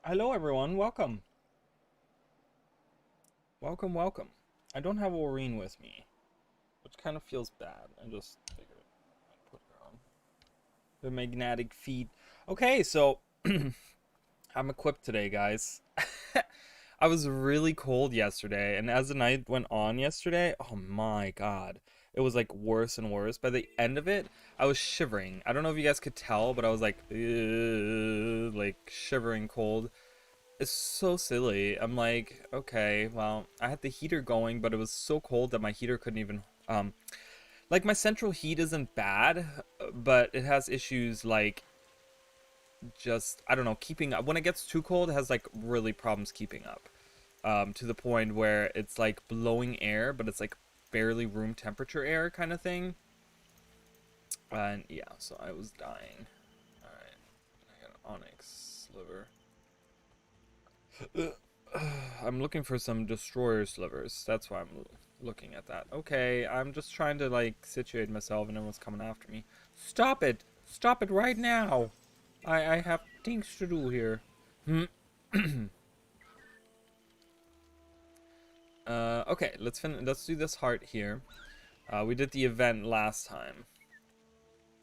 Hello everyone, welcome. Welcome. I don't have Aureen with me, which kind of feels bad. I just figured I'd put her on. The magnetic feet. Okay, so I'm equipped today, guys. I was really cold yesterday, and as the night went on yesterday, oh my god. It was like worse and worse. By the end of it, I was shivering. I don't know if you guys could tell, but I was like shivering cold. It's so silly. I'm like, okay, well, I had the heater going, but it was so cold that my heater couldn't even like my central heat isn't bad, but it has issues like just I don't know, keeping up. When it gets too cold, it has like really problems keeping up. To the point where it's like blowing air, but it's like barely room temperature air kind of thing. And yeah, so I was dying. All right. I got an onyx sliver. I'm looking for some destroyer slivers. That's why I'm looking at that. Okay, I'm just trying to like situate myself and everyone's coming after me. Stop it! Stop it right now! I have things to do here. Okay, let's do this heart here. We did the event last time.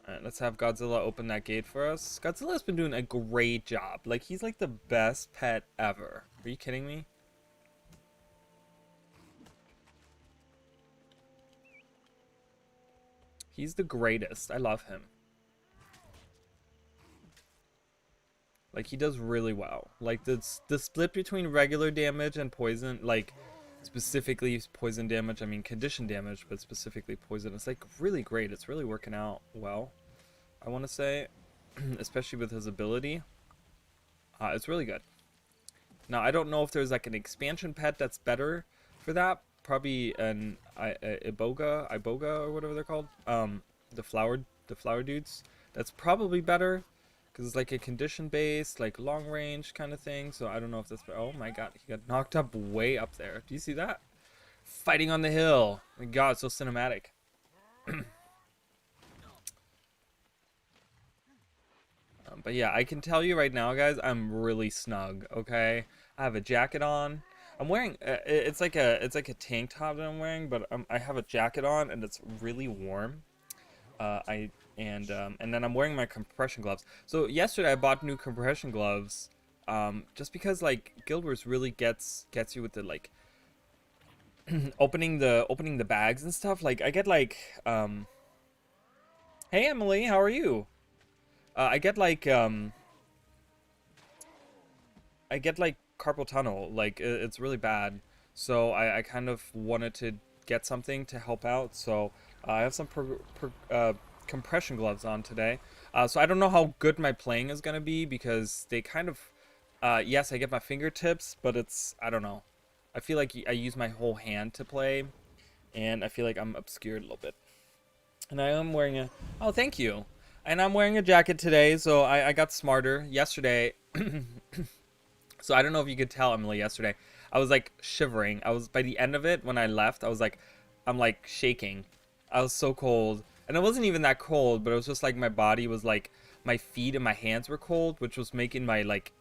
Alright, let's have Godzilla open that gate for us. Godzilla's been doing a great job. Like, he's like the best pet ever. Are you kidding me? He's the greatest. I love him. Like, he does really well. Like, the split between regular damage and poison, like, specifically poison damage, I mean condition damage, but specifically poison, it's like really great. It's really working out well, I want to say. Especially with his ability. It's really good. Now, I don't know if there's like an expansion pet that's better for that. Probably an Iboga, or whatever they're called. The flower dudes. That's probably better because it's like a condition based, like long range kind of thing. So I don't know if that's. Oh my god, he got knocked up way up there. Do you see that? Fighting on the hill. My god, it's so cinematic. But yeah, I can tell you right now, guys, I'm really snug. Okay, I have a jacket on. I'm wearing it's like a tank top that I'm wearing, but I have a jacket on and it's really warm. I and then I'm wearing my compression gloves. So yesterday I bought new compression gloves, just because like Guild Wars really gets you with the like opening the bags and stuff. Like I get like hey Emily, how are you? I get like carpal tunnel. Like it's really bad. So I kind of wanted to get something to help out. So I have some compression gloves on today. So I don't know how good my playing is gonna be because they kind of yes, I get my fingertips, but it's I don't know. I feel like I use my whole hand to play, and I feel like I'm obscured a little bit. And I am wearing a oh thank you. And I'm wearing a jacket today, so I got smarter yesterday. So I don't know if you could tell, Emily, yesterday. I was like shivering. I was by the end of it when I left, I'm like shaking. I was so cold. And it wasn't even that cold, but it was just like my body was like my feet and my hands were cold, which was making my like,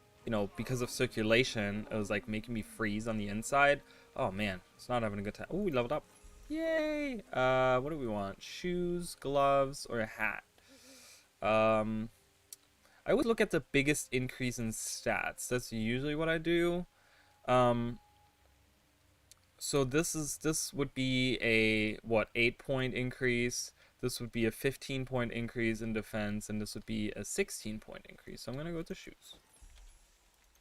because of circulation, it was like making me freeze on the inside. Oh man, it's not having a good time. Oh, we leveled up. Yay! What do we want? Shoes, gloves, or a hat? Um, I would look at the biggest increase in stats. That's usually what I do. Um, so this would be a what 8 point increase. This would be a 15 point increase in defense, and this would be a 16 point increase. So I'm gonna go with the shoes.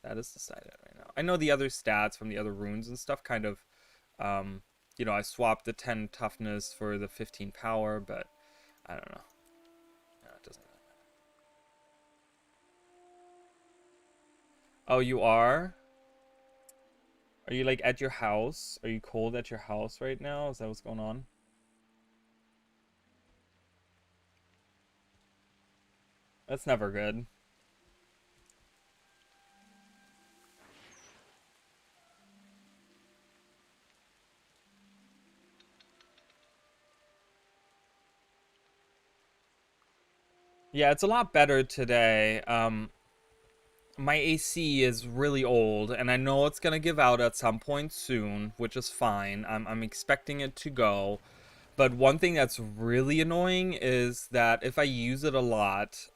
That is decided right now. I know the other stats from the other runes and stuff kind of, I swapped the 10 toughness for the 15 power, but I don't know. No, it doesn't really matter. Oh, you are? Are you like at your house? Are you cold at your house right now? Is that what's going on? That's never good. Yeah, it's a lot better today. my AC is really old, and I know it's gonna give out at some point soon, which is fine. I'm expecting it to go. But one thing that's really annoying is that if I use it a lot,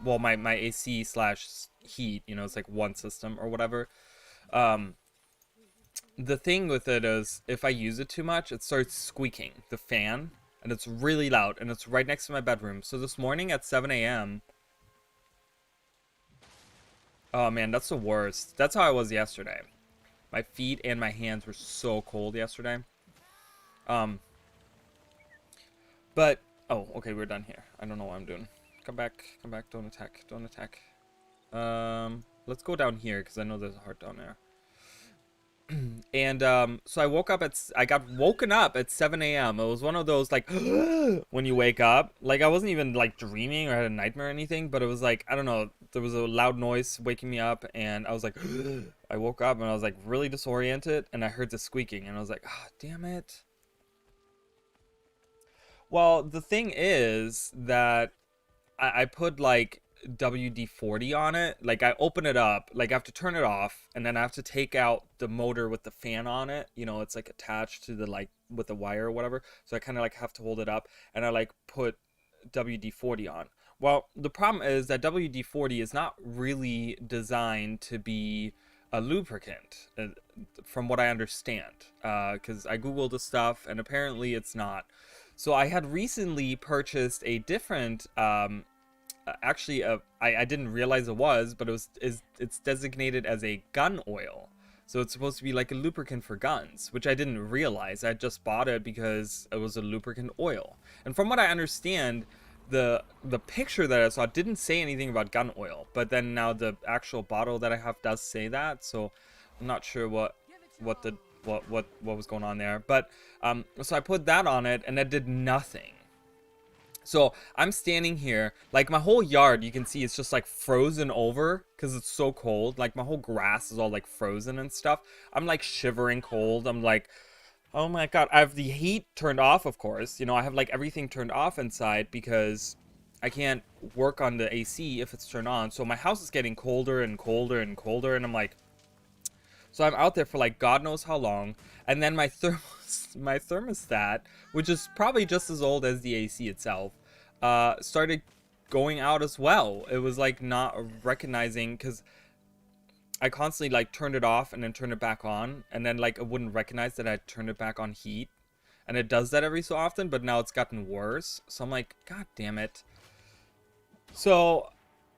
well, my AC slash heat, it's like one system or whatever. Um, the thing with it is, if I use it too much, it starts squeaking, the fan, and it's really loud, and it's right next to my bedroom. So this morning at 7 a.m., oh man, that's the worst. That's how I was yesterday. My feet and my hands were so cold yesterday. Um, but oh, okay, we're done here. I don't know what I'm doing. Come back. Don't attack. Don't attack. Let's go down here because I know there's a heart down there. And so I got woken up at 7 a.m. It was one of those like when you wake up, like I wasn't even like dreaming or had a nightmare or anything, but it was like, I don't know, there was a loud noise waking me up, and I was like I woke up and I was like really disoriented, and I heard the squeaking, and I was like, ah, oh, damn it. Well, the thing is that I put like WD-40 on it. Like I open it up, like I have to turn it off, and then I have to take out the motor with the fan on it. It's like attached to the like with the wire or whatever. So I kind of like have to hold it up, and I like put WD-40 on. Well, the problem is that WD-40 is not really designed to be a lubricant, from what I understand, because I googled the stuff and apparently it's not. So I had recently purchased a different actually I didn't realize it was, but it's designated as a gun oil. So it's supposed to be like a lubricant for guns, which I didn't realize. I just bought it because it was a lubricant oil. And from what I understand, the picture that I saw didn't say anything about gun oil, but then now the actual bottle that I have does say that. So I'm not sure what was going on there. But so I put that on it, and that did nothing. So I'm standing here, like my whole yard, you can see it's just like frozen over because it's so cold. Like my whole grass is all like frozen and stuff. I'm like shivering cold. I'm like, oh my God. I have the heat turned off, of course. I have like everything turned off inside because I can't work on the AC if it's turned on. So my house is getting colder and colder and colder. And I'm like, so I'm out there for like God knows how long. And then my thermostat, which is probably just as old as the AC itself, started going out as well. It was like not recognizing, because I constantly like turned it off and then turned it back on, and then like it wouldn't recognize that I turned it back on heat. And it does that every so often, but now it's gotten worse. So I'm like, God damn it. So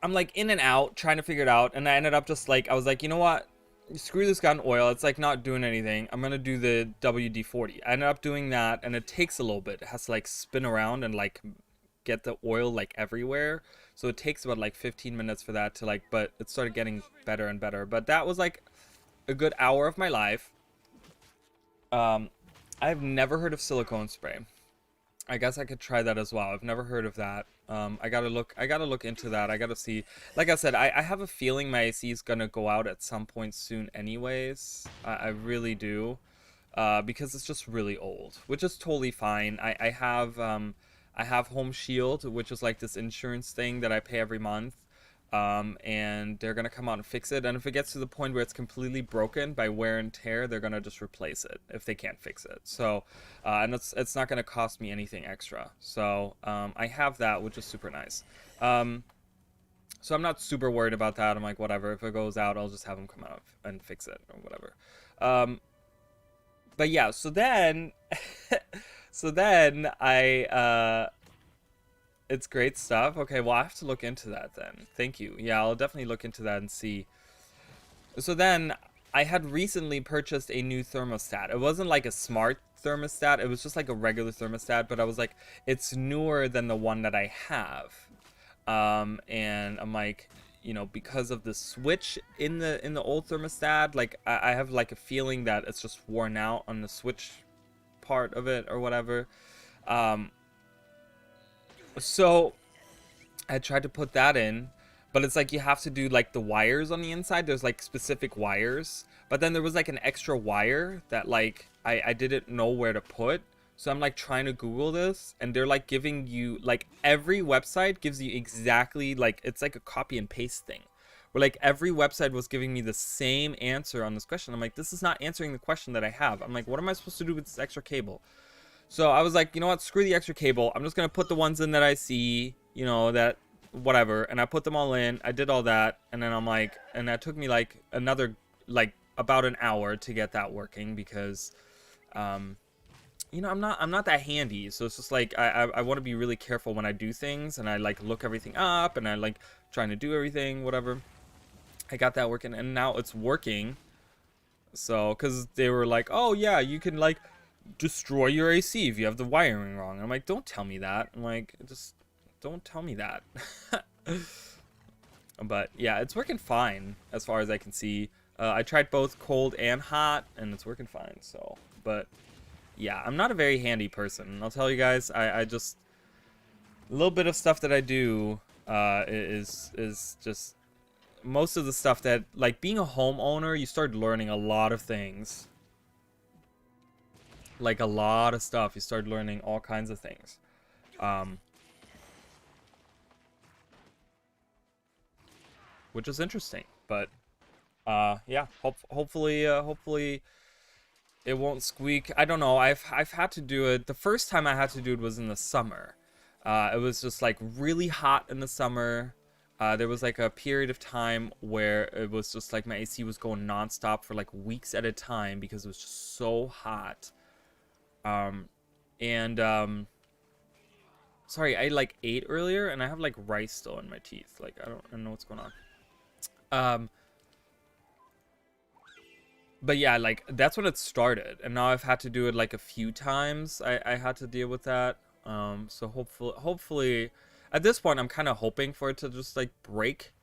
I'm like in and out trying to figure it out, and I ended up just like, I was like, you know what? Screw this gun oil, it's like not doing anything. I'm gonna do the WD-40. I ended up doing that, and it takes a little bit. It has to like spin around and like get the oil like everywhere, so it takes about like 15 minutes for that to like, but it started getting better and better. But that was like a good hour of my life. I've never heard of silicone spray. I guess I could try that as well. I've never heard of that. I gotta look into that. I gotta see. Like I said, I have a feeling my AC is gonna go out at some point soon anyways. I really do. Because it's just really old, which is totally fine. I have Home Shield, which is like this insurance thing that I pay every month. And they're gonna come out and fix it. And if it gets to the point where it's completely broken by wear and tear, they're gonna just replace it if they can't fix it. So, and it's not gonna cost me anything extra. So, I have that, which is super nice. So I'm not super worried about that. I'm like, whatever. If it goes out, I'll just have them come out and fix it or whatever. But yeah. So then, it's great stuff. Okay, well, I have to look into that then. Thank you. Yeah, I'll definitely look into that and see. So then, I had recently purchased a new thermostat. It wasn't like a smart thermostat. It was just like a regular thermostat, but I was like, it's newer than the one that I have. And I'm like, because of the switch in the old thermostat, like I have like a feeling that it's just worn out on the switch part of it or whatever. So I tried to put that in, but it's like you have to do like the wires on the inside. There's like specific wires, but then there was like an extra wire that like I didn't know where to put. So I'm like trying to Google this, and they're like giving you, like every website gives you exactly like, it's like a copy and paste thing, where like every website was giving me the same answer on this question. I'm like, this is not answering the question that I have. I'm like, what am I supposed to do with this extra cable? So I was like, you know what, screw the extra cable. I'm just gonna put the ones in that I see, you know, that whatever, and I put them all in. I did all that, and then I'm like, and that took me like another like about an hour to get that working because you know, I'm not that handy, so it's just like I want to be really careful when I do things, and I like look everything up, and I like trying to do everything, whatever. I got that working, and now it's working. So, because they were like, oh yeah, you can like destroy your AC if you have the wiring wrong. I'm like, don't tell me that. I'm like, just don't tell me that. But yeah, it's working fine as far as I can see. I tried both cold and hot, and it's working fine. So, but yeah, I'm not a very handy person. I'll tell you guys, I just a little bit of stuff that I do is just most of the stuff that, like, being a homeowner, you start learning a lot of things. Like a lot of stuff. You start learning all kinds of things. Which is interesting, but yeah, hopefully it won't squeak. I don't know. I've had to do it. The first time I had to do it was in the summer. It was just like really hot in the summer. There was like a period of time where it was just like my AC was going nonstop for like weeks at a time because it was just so hot. And sorry, I like ate earlier and I have like rice still in my teeth. Like I don't know what's going on. But yeah, like that's when it started, and now I've had to do it like a few times. I had to deal with that. So hopefully, at this point, I'm kind of hoping for it to just like break,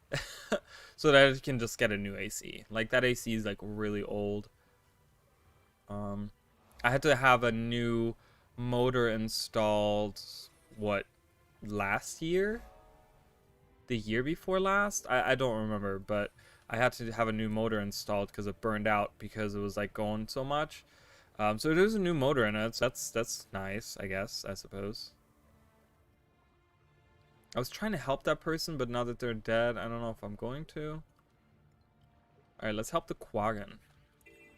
so that I can just get a new AC. Like that AC is like really old. I had to have a new motor installed. What, last year? The year before last? I don't remember, but I had to have a new motor installed because it burned out because it was like going so much. So there's a new motor in it. So that's nice, I guess, I suppose. I was trying to help that person, but now that they're dead, I don't know if I'm going to. All right, let's help the Quaggan.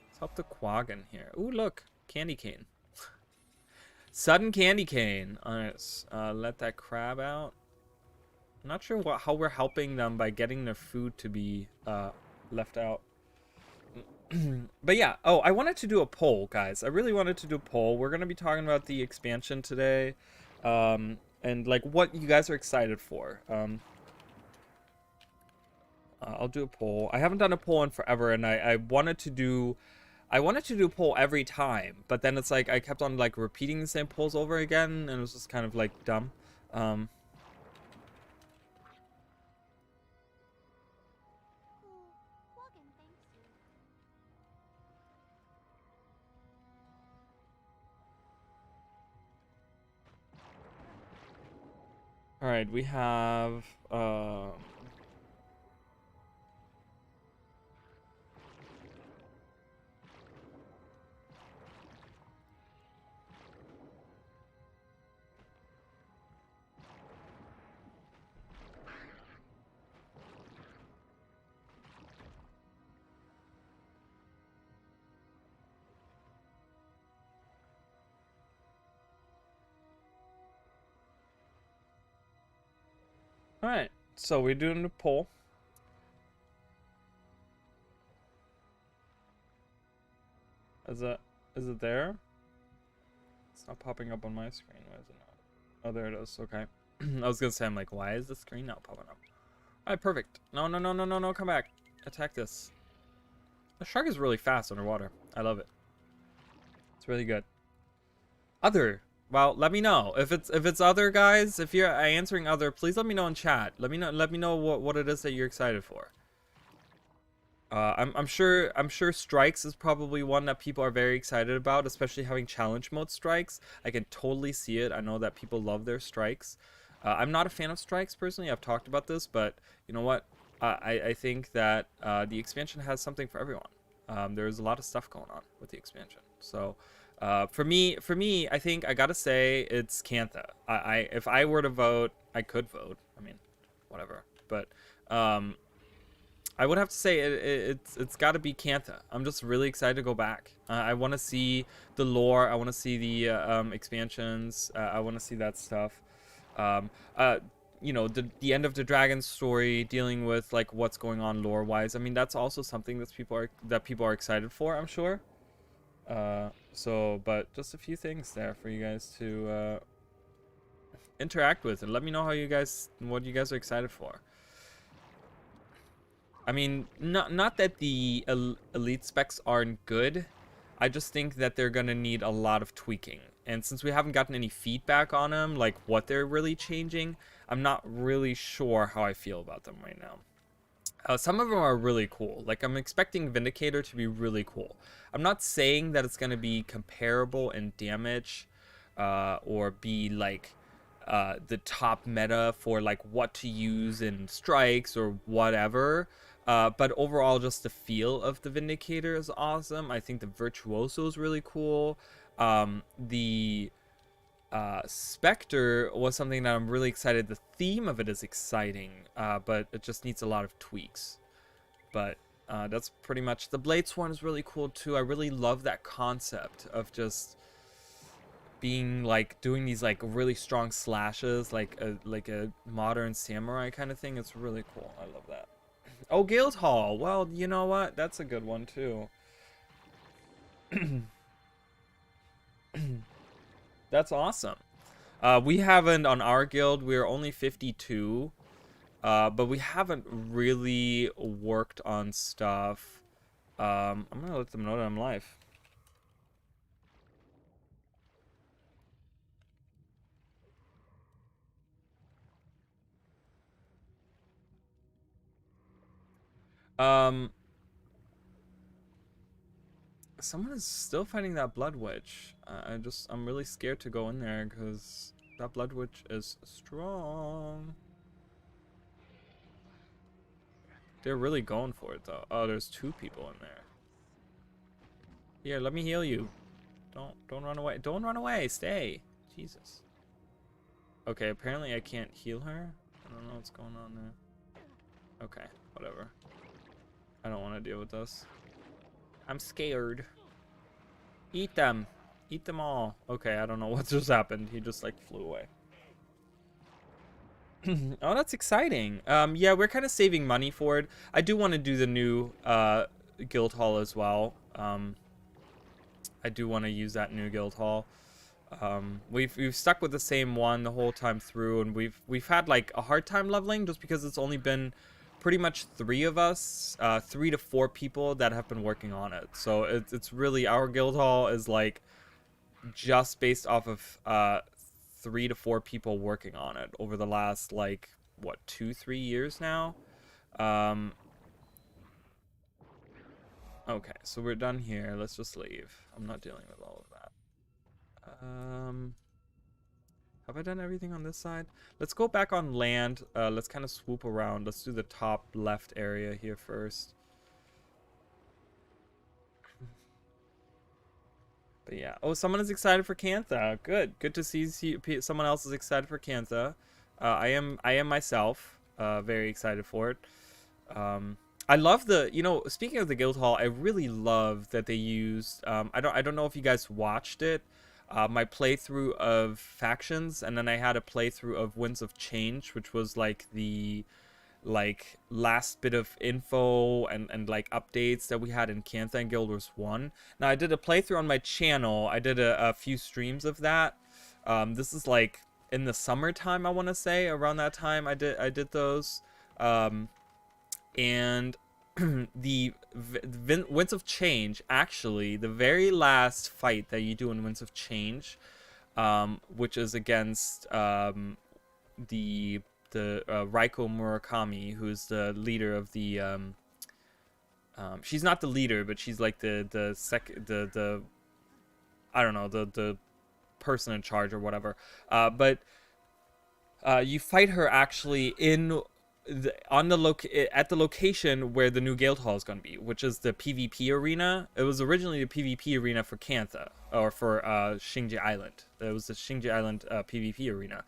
Let's help the Quaggan here. Ooh, look, candy cane. Sudden candy cane. All right, let that crab out. I'm not sure how we're helping them by getting their food to be left out. But yeah, oh, I wanted to do a poll, guys. I really wanted to do a poll. We're going to be talking about the expansion today, and like what you guys are excited for. I'll do a poll. I haven't done a poll in forever, and I wanted to do a poll every time, but then it's like I kept on like repeating the same polls over again, and it was just kind of like dumb. All right, we have all right, so we're doing the poll. Is it there? It's not popping up on my screen. Why is it not? Oh, there it is. Okay. I was gonna say, I'm like, why is the screen not popping up? All right, perfect. No, no, no, no, no, no, come back. Attack this. The shark is really fast underwater. I love it. It's really good. Other. Well, let me know if it's other, guys. If you're answering other, please let me know in chat. Let me know what it is that you're excited for. I'm sure strikes is probably one that people are very excited about, especially having challenge mode strikes. I can totally see it. I know that people love their strikes. I'm not a fan of strikes personally. I've talked about this, but you know what? I think that the expansion has something for everyone. There's a lot of stuff going on with the expansion. So for me, I think I gotta say it's Cantha. If I were to vote, I could vote. I mean, whatever. But I would have to say it's got to be Cantha. I'm just really excited to go back. I want to see the lore. I want to see the expansions. I want to see that stuff. Um, uh, the end of the dragon story, dealing with like what's going on lore wise. I mean, that's also something that people are excited for, I'm sure. But just a few things there for you guys to interact with, and let me know what you guys are excited for. I mean, not that the elite specs aren't good. I just think that they're gonna need a lot of tweaking. And since we haven't gotten any feedback on them, like what they're really changing, I'm not really sure how I feel about them right now. Some of them are really cool. Like, I'm expecting Vindicator to be really cool. I'm not saying that it's going to be comparable in damage or be like the top meta for like what to use in strikes or whatever. But overall, just the feel of the Vindicator is awesome. I think the Virtuoso is really cool. The Spectre was something that I'm really excited. The theme of it is exciting, but it just needs a lot of tweaks. But that's pretty much. The Blade Sworn is really cool too. I really love that concept of just being like doing these like really strong slashes, like a modern samurai kind of thing. It's really cool. I love that. Oh, Guildhall. Well, you know what? That's a good one too. That's awesome. We haven't on our guild. We're only 52, but we haven't really worked on stuff. I'm gonna let them know that I'm live. Um, Someone is still fighting that Blood Witch. I'm really scared to go in there because that Blood Witch is strong. They're really going for it though. Oh, there's 2 people in there. Here, let me heal you. Don't run away. Don't run away. Stay. Jesus. Okay, apparently I can't heal her. I don't know what's going on there. Okay, whatever. I don't want to deal with this. I'm scared. Eat them. Eat them all. Okay, I don't know what just happened. He just like flew away. Oh, that's exciting. Yeah, we're kind of saving money for it. I do want to do the new guild hall as well. I do want to use that new guild hall. We've stuck with the same one the whole time through, and we've had like a hard time leveling just because it's only been pretty much 3 of us, 3 to 4 people that have been working on it. So it's really, our guild hall is like just based off of 3 to 4 people working on it over the last like what 2-3 years now. Okay, so we're done here. Let's just leave. I'm not dealing with all of that. Have I done everything on this side? Let's go back on land. Let's kind of swoop around. Let's do the top left area here first. But yeah. Oh, someone is excited for Cantha. Good. Good to see someone else is excited for Cantha. I am myself very excited for it. I love speaking of the guild hall, I really love that they used I don't know if you guys watched it. My playthrough of factions, and then I had a playthrough of Winds of Change, which was like the last bit of info and like updates that we had in Cantha and Guild Wars 1. Now I did a playthrough on my channel. I did a few streams of that. This is like in the summertime, I want to say, around that time I did those. And the Winds of Change, actually, the very last fight that you do in Winds of Change, which is against the Raiko Murakami, who's the leader of the she's not the leader, but she's like the I don't know, the person in charge or whatever. But you fight her actually at the location where the new guild hall is going to be, which is the PvP arena. It was originally the PvP arena for Cantha, or for Xingji Island. It was the Xingji Island PvP arena.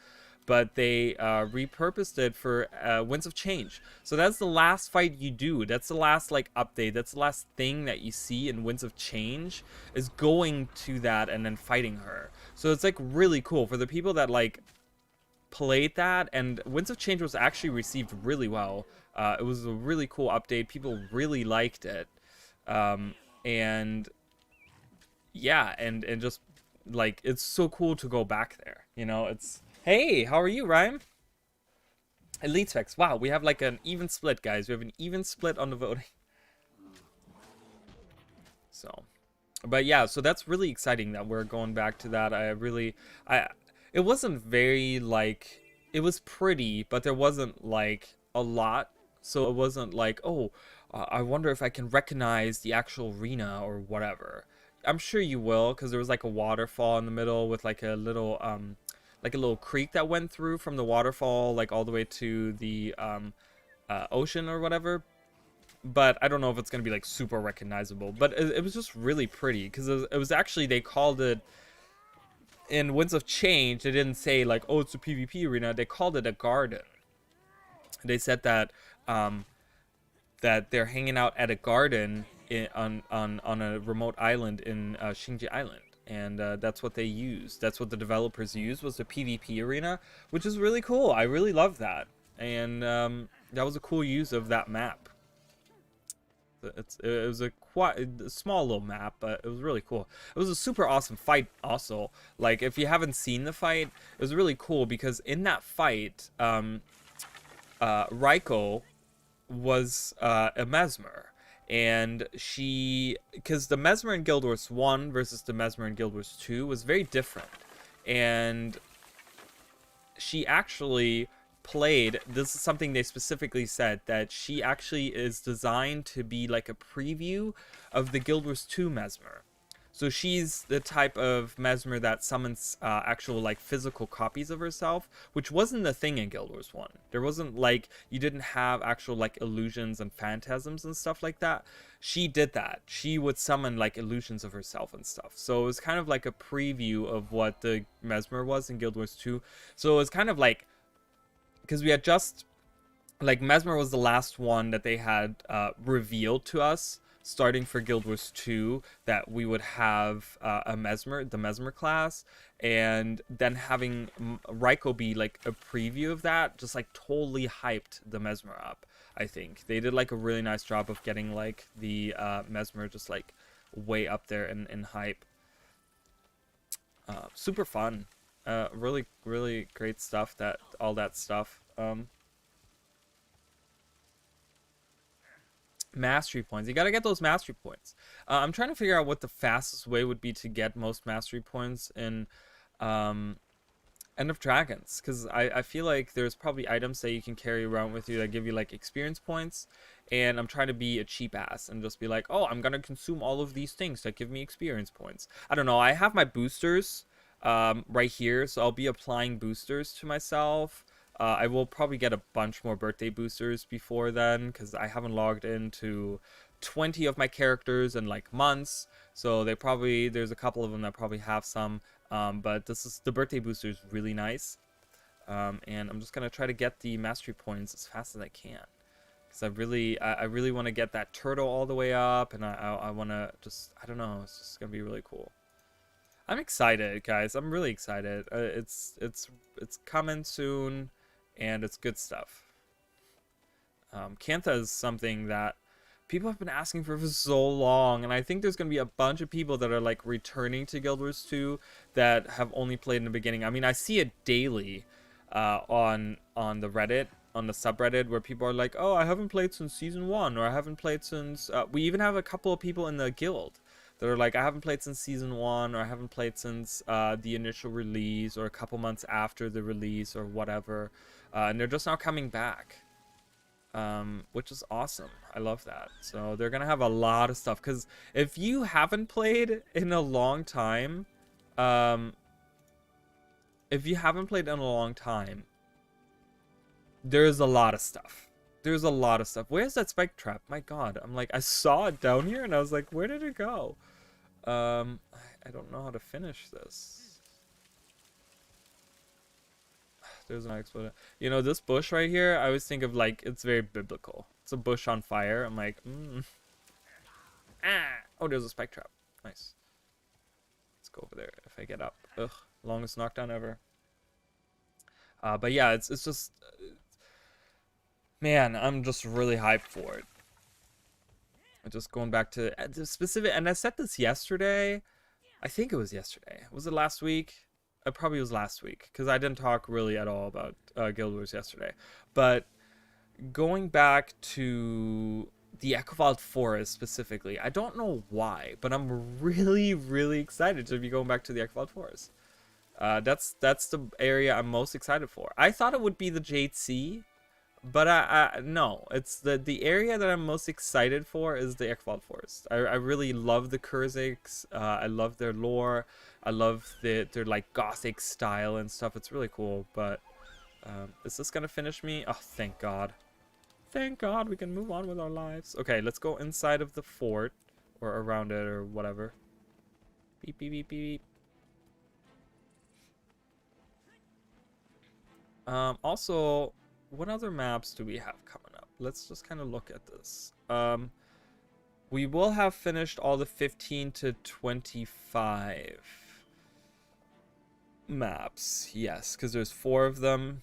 but they repurposed it for Winds of Change. So that's the last fight you do. That's the last like update. That's the last thing that you see in Winds of Change is going to that and then fighting her. So it's like really cool for the people that like played that, and Winds of Change was actually received really well. It was a really cool update. People really liked it. And yeah, and just like it's so cool to go back there. You know, it's hey, how are you, Ryan? Elite specs. Wow, we have like an even split, guys. We have an even split on the voting. So, but yeah, so that's really exciting that we're going back to that. I it wasn't very like it was pretty, but there wasn't like a lot. So it wasn't like, oh, I wonder if I can recognize the actual arena or whatever. I'm sure you will, because there was like a waterfall in the middle with like a little creek that went through from the waterfall like all the way to the ocean or whatever. But I don't know if it's gonna be like super recognizable. But it was just really pretty because it was actually, they called it in Winds of Change. They didn't say like, oh, it's a PvP arena. They called it a garden. They said that that they're hanging out at a garden on a remote island in Xingji Island, and that's what they used. That's what the developers used, was the PvP arena, which is really cool. I really love that, and that was a cool use of that map. It was a quite a small little map, but it was really cool. It was a super awesome fight also. Like, if you haven't seen the fight, it was really cool because in that fight, Raiko was a Mesmer. And because the Mesmer in Guild Wars 1 versus the Mesmer in Guild Wars 2 was very different. And she actually played, this is something they specifically said, that she actually is designed to be like a preview of the Guild Wars 2 Mesmer. So she's the type of Mesmer that summons actual like physical copies of herself, which wasn't the thing in Guild Wars 1. There wasn't like, you didn't have actual like illusions and phantasms and stuff like that. She did that. She would summon like illusions of herself and stuff. So it was kind of like a preview of what the Mesmer was in Guild Wars 2. So it was kind of like, because we had just, like, Mesmer was the last one that they had revealed to us, starting for Guild Wars 2, that we would have the Mesmer class, and then having Raiko be, like, a preview of that, just, like, totally hyped the Mesmer up, I think. They did, like, a really nice job of getting, like, the Mesmer just, like, way up there in hype. Super fun. Really, really great stuff, all that stuff. Mastery points. You gotta get those mastery points. I'm trying to figure out what the fastest way would be to get most mastery points in End of Dragons, because I feel like there's probably items that you can carry around with you that give you like experience points, and I'm trying to be a cheap ass and just be like, oh, I'm gonna consume all of these things that give me experience points. I don't know. I have my boosters right here, so I'll be applying boosters to myself. I will probably get a bunch more birthday boosters before then, because I haven't logged into 20 of my characters in like months, so there's a couple of them that probably have some, but the birthday booster is really nice, and I'm just gonna try to get the mastery points as fast as I can, because I really want to get that turtle all the way up, and I want to just, I don't know, it's just gonna be really cool. I'm excited, guys. I'm really excited. It's coming soon, and it's good stuff. Kantha is something that people have been asking for so long, and I think there's going to be a bunch of people that are like returning to Guild Wars 2 that have only played in the beginning. I mean, I see it daily on the Reddit, on the subreddit, where people are like, oh, I haven't played since season 1, or I haven't played since... we even have a couple of people in the guild that are like, I haven't played since season 1, or I haven't played since the initial release, or a couple months after the release, or whatever. And they're just now coming back, which is awesome. I love that. So they're gonna have a lot of stuff, because if you haven't played in a long time, there's a lot of stuff. There's a lot of stuff. Where's that spike trap? My god. I'm like, I saw it down here, and I was like, where did it go? I don't know how to finish this. There's an exploded. You know, this bush right here, I always think of like, it's very biblical. It's a bush on fire. I'm like, ah. Oh, there's a spike trap. Nice. Let's go over there if I get up. Ugh, longest knockdown ever. But yeah, it's just, man, I'm just really hyped for it. Just going back to the specific, and I said this yesterday. I think it was yesterday. Was it last week? It probably was last week because I didn't talk really at all about Guild Wars yesterday. But going back to the Echowild Forest specifically, I don't know why, but I'm really, really excited to be going back to the Echowild Forest. That's the area I'm most excited for. I thought it would be the Jade Sea, but no, it's the area that I'm most excited for is the Echowild Forest. I really love the Kurziks. I love their lore. I love their like gothic style and stuff. It's really cool. But is this gonna finish me? Oh, thank God. Thank God we can move on with our lives. Okay, let's go inside of the fort or around it or whatever. Beep beep beep beep. Also, what other maps do we have coming up? Let's just kind of look at this. We will have finished all the 15 to 25 maps. Yes, because there's 4 of them.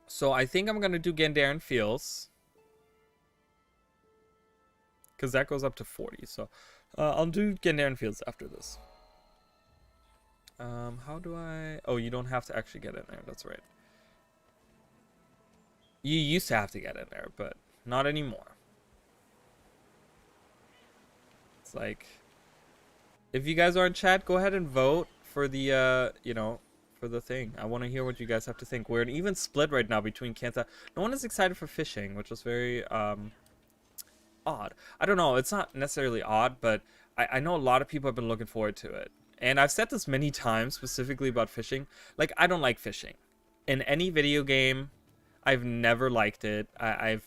So I think I'm going to do Gandarian Fields, because that goes up to 40. So I'll do Gandarian Fields after this. How do I... Oh, you don't have to actually get in there. That's right. You used to have to get in there, but not anymore. It's like, if you guys are in chat, go ahead and vote for the, you know, for the thing. I want to hear what you guys have to think. We're an even split right now between Kansas. No one is excited for fishing, which is very, odd. I don't know. It's not necessarily odd, but I know a lot of people have been looking forward to it. And I've said this many times, specifically about fishing. Like, I don't like fishing. In any video game, I've never liked it. I've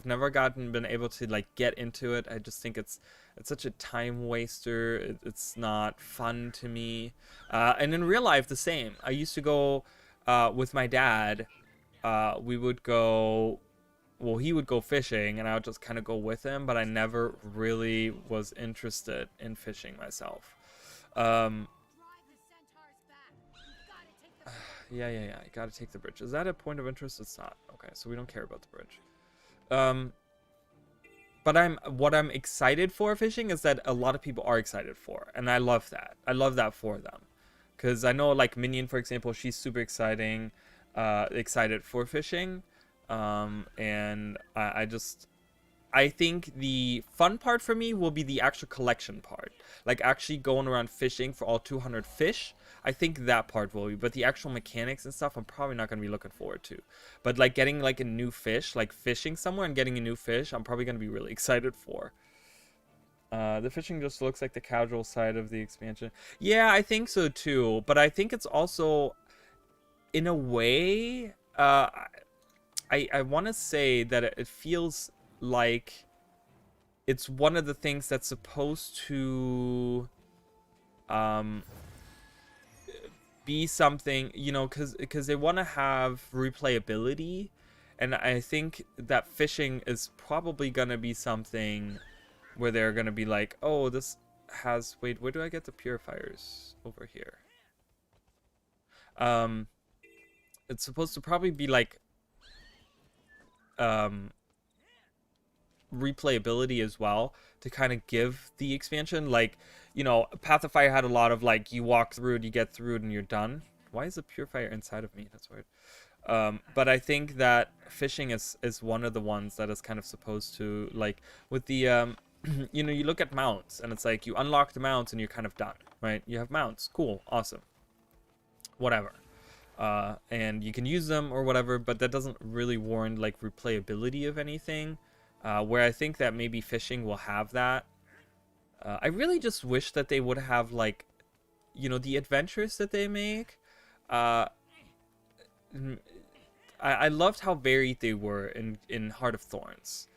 never been able to like get into it. I just think it's such a time waster. It's not fun to me. And in real life, the same. I used to go with my dad. We would go. Well, he would go fishing, and I would just kind of go with him. But I never really was interested in fishing myself. Yeah. I gotta take the bridge. Is that a point of interest? It's not. Okay, so we don't care about the bridge. But what I'm excited for fishing is that a lot of people are excited for, and I love that. I love that for them, because I know like Minion, for example, she's super excited for fishing, and I think the fun part for me will be the actual collection part, like actually going around fishing for all 200 fish. I think that part will be, but the actual mechanics and stuff, I'm probably not going to be looking forward to. But like getting like a new fish, like fishing somewhere and getting a new fish, I'm probably going to be really excited for. The fishing just looks like the casual side of the expansion. Yeah, I think so too. But I think it's also, in a way, I want to say that it feels like it's one of the things that's supposed to be something, you know, because they want to have replayability, and I think that fishing is probably gonna be something where they're gonna be like, oh, this has, wait, where do I get the purifiers? Over here. It's supposed to probably be like replayability as well, to kind of give the expansion, like, you know, Path of Fire had a lot of like, you walk through it, you get through it, and you're done. Why is the purifier inside of me? That's weird. But I think that fishing is one of the ones that is kind of supposed to, like, with the you know, you look at mounts and it's like you unlock the mounts and you're kind of done, right? You have mounts, cool, awesome, whatever. And you can use them or whatever, but that doesn't really warrant like replayability of anything. Where I think that maybe fishing will have that. I really just wish that they would have, like, you know, the adventures that they make. I loved how varied they were in Heart of Thorns.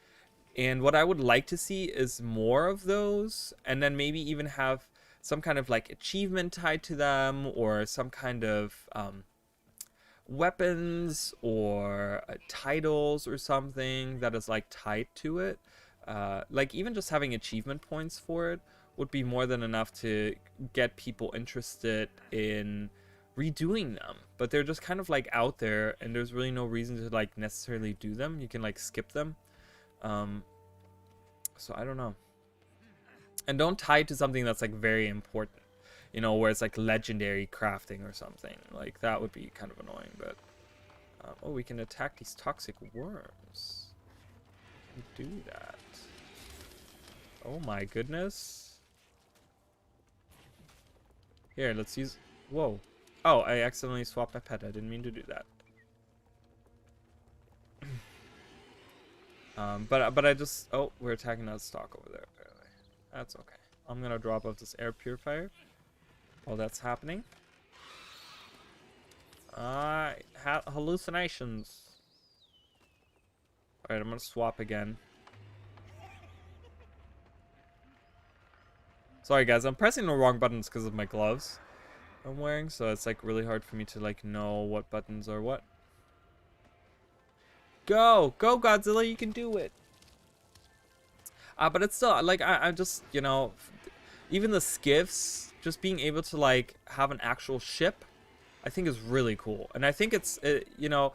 And what I would like to see is more of those, and then maybe even have some kind of like achievement tied to them, or some kind of weapons or titles or something that is like tied to it. Like even just having achievement points for it would be more than enough to get people interested in redoing them. But they're just kind of like out there, and there's really no reason to like necessarily do them. You can like skip them. So I don't know. And don't tie it to something that's like very important, you know, where it's like legendary crafting or something. Like that would be kind of annoying. But oh, we can attack these toxic worms. We do that. Oh my goodness. Here, let's use. Whoa. Oh, I accidentally swapped my pet. I didn't mean to do that. But I just. Oh, we're attacking that stock over there. Apparently, that's okay. I'm gonna drop off this air purifier while that's happening. Hallucinations. All right, I'm gonna swap again. Sorry guys, I'm pressing the wrong buttons because of my gloves I'm wearing, so it's like really hard for me to like know what buttons are what. Go Godzilla, you can do it. But it's still like I just, you know, even the skiffs, just being able to like have an actual ship, I think is really cool. And I think it's you know,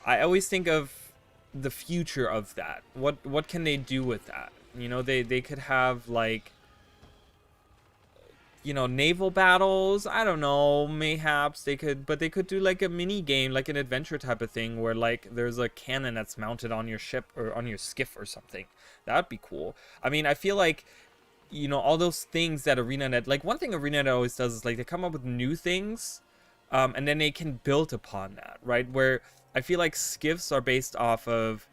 I always think of the future of that. What can they do with that? You know, they could have like, you know, naval battles. I don't know, mayhaps they could, but they could do like a mini game, like an adventure type of thing where like there's a cannon that's mounted on your ship or on your skiff or something. That'd be cool. I mean, I feel like, you know, all those things that ArenaNet, like one thing ArenaNet always does is like they come up with new things, and then they can build upon that, right? Where I feel like skiffs are based off of,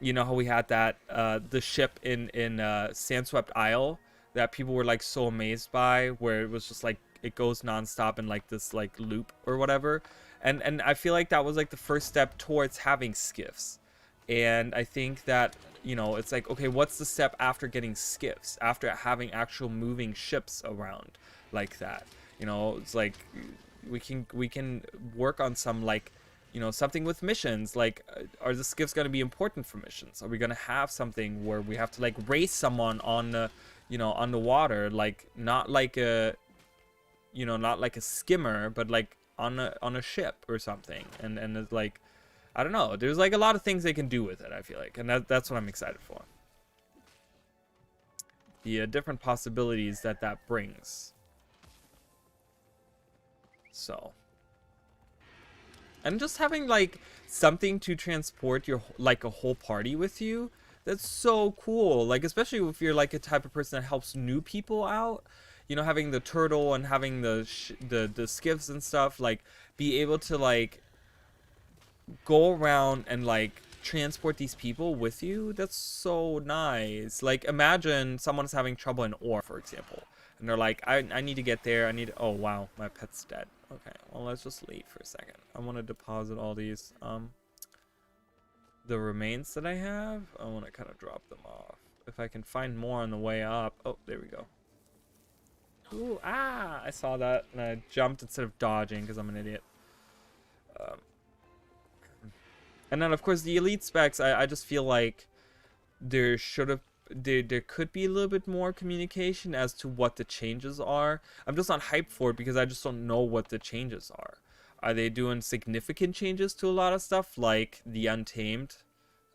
you know, how we had that the ship in Sandswept Isle that people were like so amazed by, where it was just like it goes nonstop in like this like loop or whatever, and I feel like that was like the first step towards having skiffs. And I think that, you know, it's like, okay, what's the step after getting skiffs, after having actual moving ships around like that? You know, it's like we can work on some, like, you know, something with missions. Like, are the skiffs going to be important for missions? Are we going to have something where we have to like race someone on the, you know, on the water, like not like a, you know, not like a skimmer, but like on a ship or something? And it's like, I don't know, there's like a lot of things they can do with it, I feel like, and that's what I'm excited for. The different possibilities that brings. So, and just having like something to transport your like a whole party with you, that's so cool. Like, especially if you're like a type of person that helps new people out, you know, having the turtle and having the skiffs and stuff, like be able to like go around and like transport these people with you. That's so nice. Like, imagine someone's having trouble in ore, for example, and they're like, I need to get there, I need, oh wow, my pet's dead. Okay, well, let's just leave for a second. I want to deposit all these the remains that I have. I want to kind of drop them off if I can find more on the way up. Oh, there we go. Ooh, I saw that and I jumped instead of dodging because I'm an idiot. And then, of course, the elite specs, I just feel like there could be a little bit more communication as to what the changes are. I'm just not hyped for it because I just don't know what the changes are. Are they doing significant changes to a lot of stuff, like the Untamed?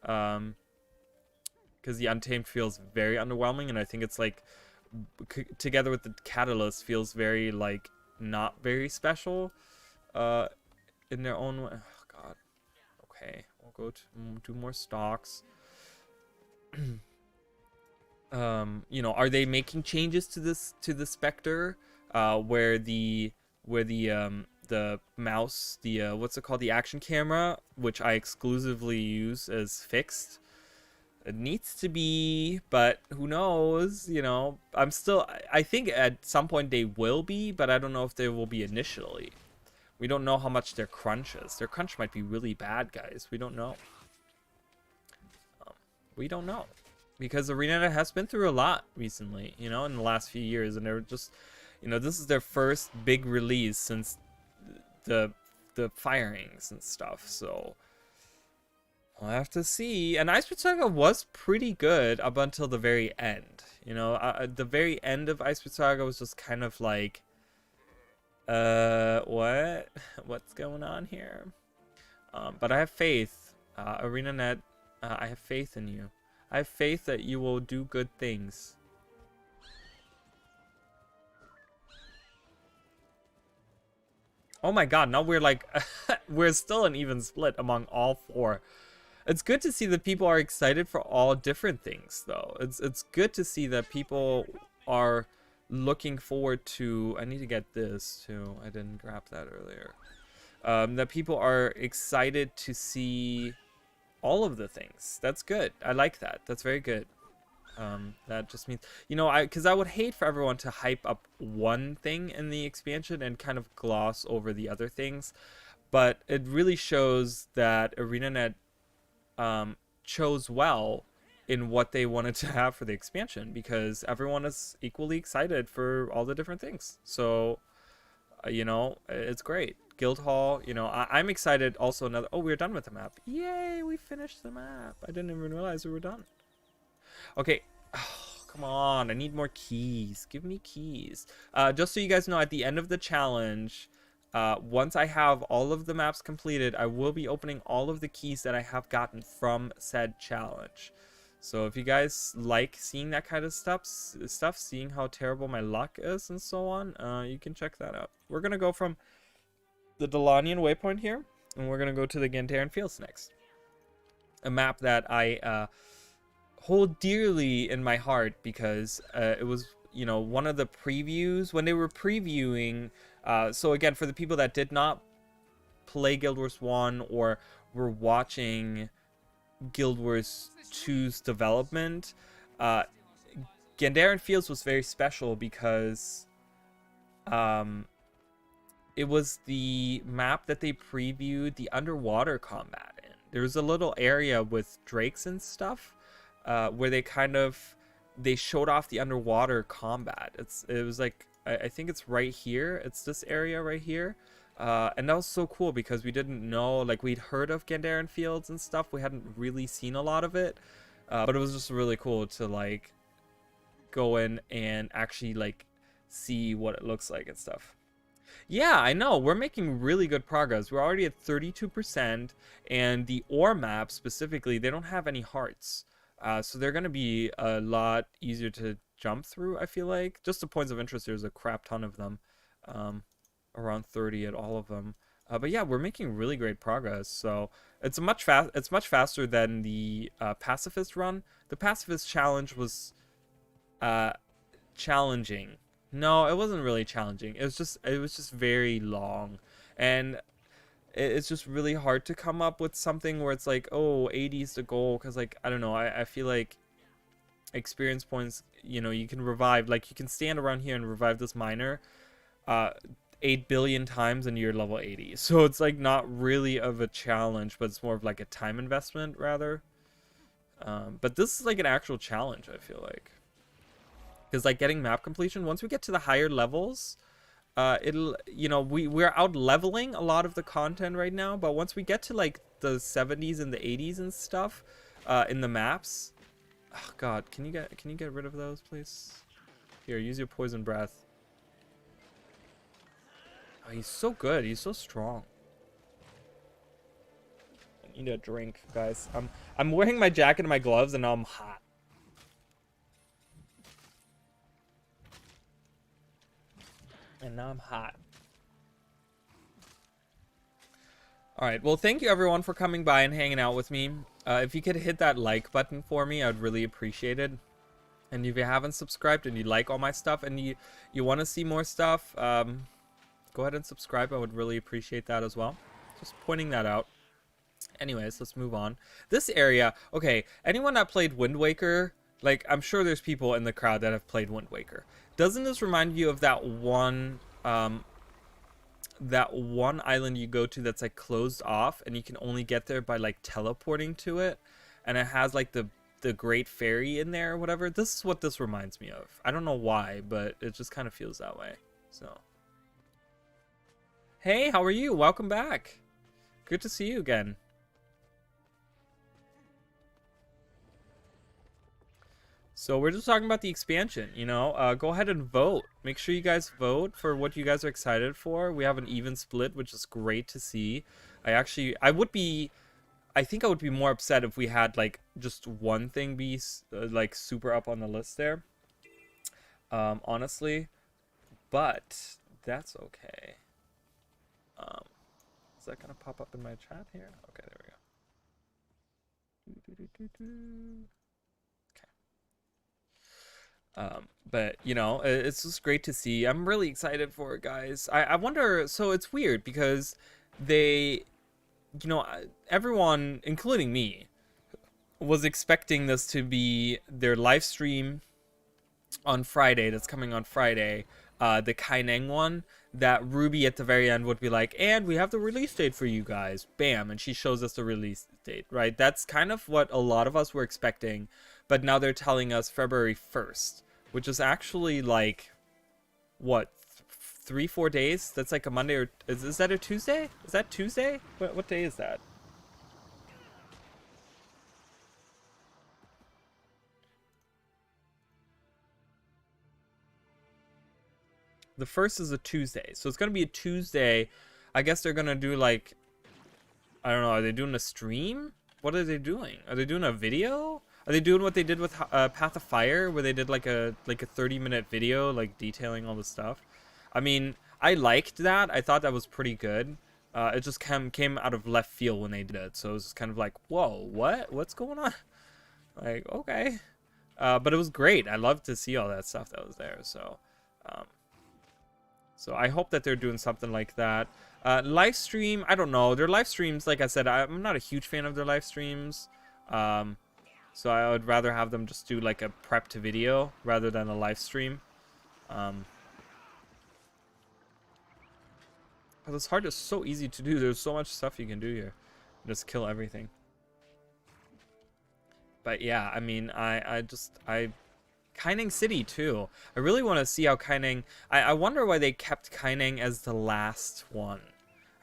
Because the Untamed feels very underwhelming, and I think it's like, together with the Catalyst, feels very, like, not very special in their own way. Oh, God. Okay, we'll go to do more stocks. You know, are they making changes to the Spectre, where the mouse, what's it called, the action camera, which I exclusively use, is fixed? It needs to be, but who knows? You know, I think at some point they will be, but I don't know if they will be initially. We don't know how much their crunch is. Their crunch might be really bad, guys. We don't know. We don't know. Because ArenaNet has been through a lot recently, you know, in the last few years. And they're just, you know, this is their first big release since the the firings and stuff. So we'll have to see. And Ice Saga was pretty good up until the very end. You know, the very end of Ice Saga was just kind of like, what? What's going on here? But I have faith, ArenaNet. I have faith in you. I have faith that you will do good things. Oh my god, now we're like, we're still an even split among all four. It's good to see that people are excited for all different things, though. It's good to see that people are looking forward to... I need to get this, too. I didn't grab that earlier. That people are excited to see all of the things. That's good. I like that. That's very good. That just means, you know, because I would hate for everyone to hype up one thing in the expansion and kind of gloss over the other things. But it really shows that ArenaNet chose well in what they wanted to have for the expansion, because everyone is equally excited for all the different things. So, you know, it's great. Guildhall, you know, I'm excited also. Another... Oh, we're done with the map. Yay, we finished the map. I didn't even realize we were done. Okay. Oh, come on. I need more keys. Give me keys. Just so you guys know, at the end of the challenge, once I have all of the maps completed, I will be opening all of the keys that I have gotten from said challenge. So if you guys like seeing that kind of stuff, seeing how terrible my luck is and so on, you can check that out. We're going to go from the Delanian waypoint here, and we're going to go to the Gandarian Fields next. A map that I hold dearly in my heart because it was, you know, one of the previews when they were previewing. So again, for the people that did not play Guild Wars 1 or were watching Guild Wars 2's development, Gandarian Fields was very special because it was the map that they previewed the underwater combat in. There was a little area with drakes and stuff where they showed off the underwater combat. It was like, I think it's right here. It's this area right here. And that was so cool because we didn't know, like, we'd heard of Gandarian Fields and stuff. We hadn't really seen a lot of it. But it was just really cool to, like, go in and actually, like, see what it looks like and stuff. Yeah, I know. We're making really good progress. We're already at 32%. And the ore map, specifically, they don't have any hearts. So they're going to be a lot easier to jump through, I feel like. Just the points of interest, there's a crap ton of them. Around 30 at all of them. But yeah, we're making really great progress. So it's much faster than the pacifist run. The pacifist challenge was challenging. No, it wasn't really challenging. It was just very long, and it's just really hard to come up with something where it's like, oh, 80 is the goal, because, like, I don't know, I feel like experience points, you know, you can revive, like, you can stand around here and revive this miner 8 billion times and you're level 80. So it's like not really of a challenge, but it's more of like a time investment rather. But this is like an actual challenge, I feel like. Because like getting map completion, once we get to the higher levels, it'll, you know, we're out leveling a lot of the content right now, but once we get to like the 70s and the 80s and stuff in the maps, oh god, can you get rid of those, please? Here, use your poison breath. Oh, he's so good. He's so strong. I need a drink, guys. I'm wearing my jacket and my gloves, and now I'm hot. And now I'm hot. Alright, well, thank you everyone for coming by and hanging out with me. If you could hit that like button for me, I'd really appreciate it. And if you haven't subscribed and you like all my stuff and you want to see more stuff, go ahead and subscribe. I would really appreciate that as well. Just pointing that out. Anyways, let's move on. This area, okay, anyone that played Wind Waker, like, I'm sure there's people in the crowd that have played Wind Waker. Doesn't this remind you of that one island you go to that's like closed off and you can only get there by like teleporting to it, and it has like the Great Fairy in there or whatever? This is what this reminds me of. I don't know why, but it just kind of feels that way. So Hey, how are you? Welcome back. Good to see you again. So we're just talking about the expansion, you know. Go ahead and vote. Make sure you guys vote for what you guys are excited for. We have an even split, which is great to see. I think I would be more upset if we had like just one thing be like super up on the list there. Honestly, but that's okay. Is that gonna pop up in my chat here? Okay, there we go. But you know, it's just great to see. I'm really excited for it, guys. I wonder. So it's weird because they, you know, everyone, including me, was expecting this to be their live stream on Friday. That's coming on Friday. The Kaineng one. That Ruby at the very end would be like, and we have the release date for you guys. Bam, and she shows us the release date. Right. That's kind of what a lot of us were expecting. But now they're telling us February 1st, which is actually like, what, 3-4 days? That's like a Monday, or is that a Tuesday? Is that Tuesday? What day is that? The 1st is a Tuesday, so it's gonna be a Tuesday. I guess they're gonna do like, I don't know. Are they doing a stream? What are they doing? Are they doing a video? Are they doing what they did with Path of Fire, where they did like a 30-minute video, like detailing all the stuff? I mean, I liked that. I thought that was pretty good. It just came out of left field when they did it, so it was just kind of like, whoa, what's going on? Like, okay, but it was great. I loved to see all that stuff that was there. Um, so I hope that they're doing something like that. Live stream, I don't know. Their live streams, like I said, I'm not a huge fan of their live streams. So I would rather have them just do like a prep to video rather than a live stream. But it's hard. It's so easy to do. There's so much stuff you can do here. Just kill everything. But yeah, I mean, Kaineng City too. I really want to see how Kaineng. I wonder why they kept Kaineng as the last one.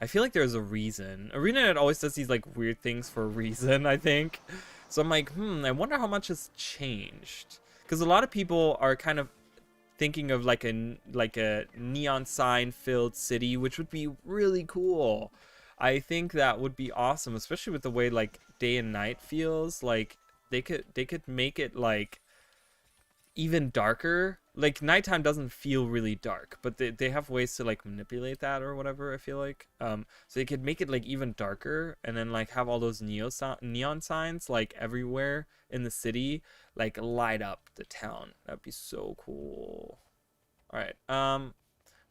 I feel like there's a reason. ArenaNet always does these like weird things for a reason, I think. So I'm like, I wonder how much has changed. Because a lot of people are kind of thinking of like a neon sign filled city, which would be really cool. I think that would be awesome, especially with the way like day and night feels. Like they could make it like even darker. Like nighttime doesn't feel really dark, but they have ways to like manipulate that or whatever, I feel like. So they could make it like even darker and then like have all those neon signs like everywhere in the city, like light up the town. That'd be so cool. All right.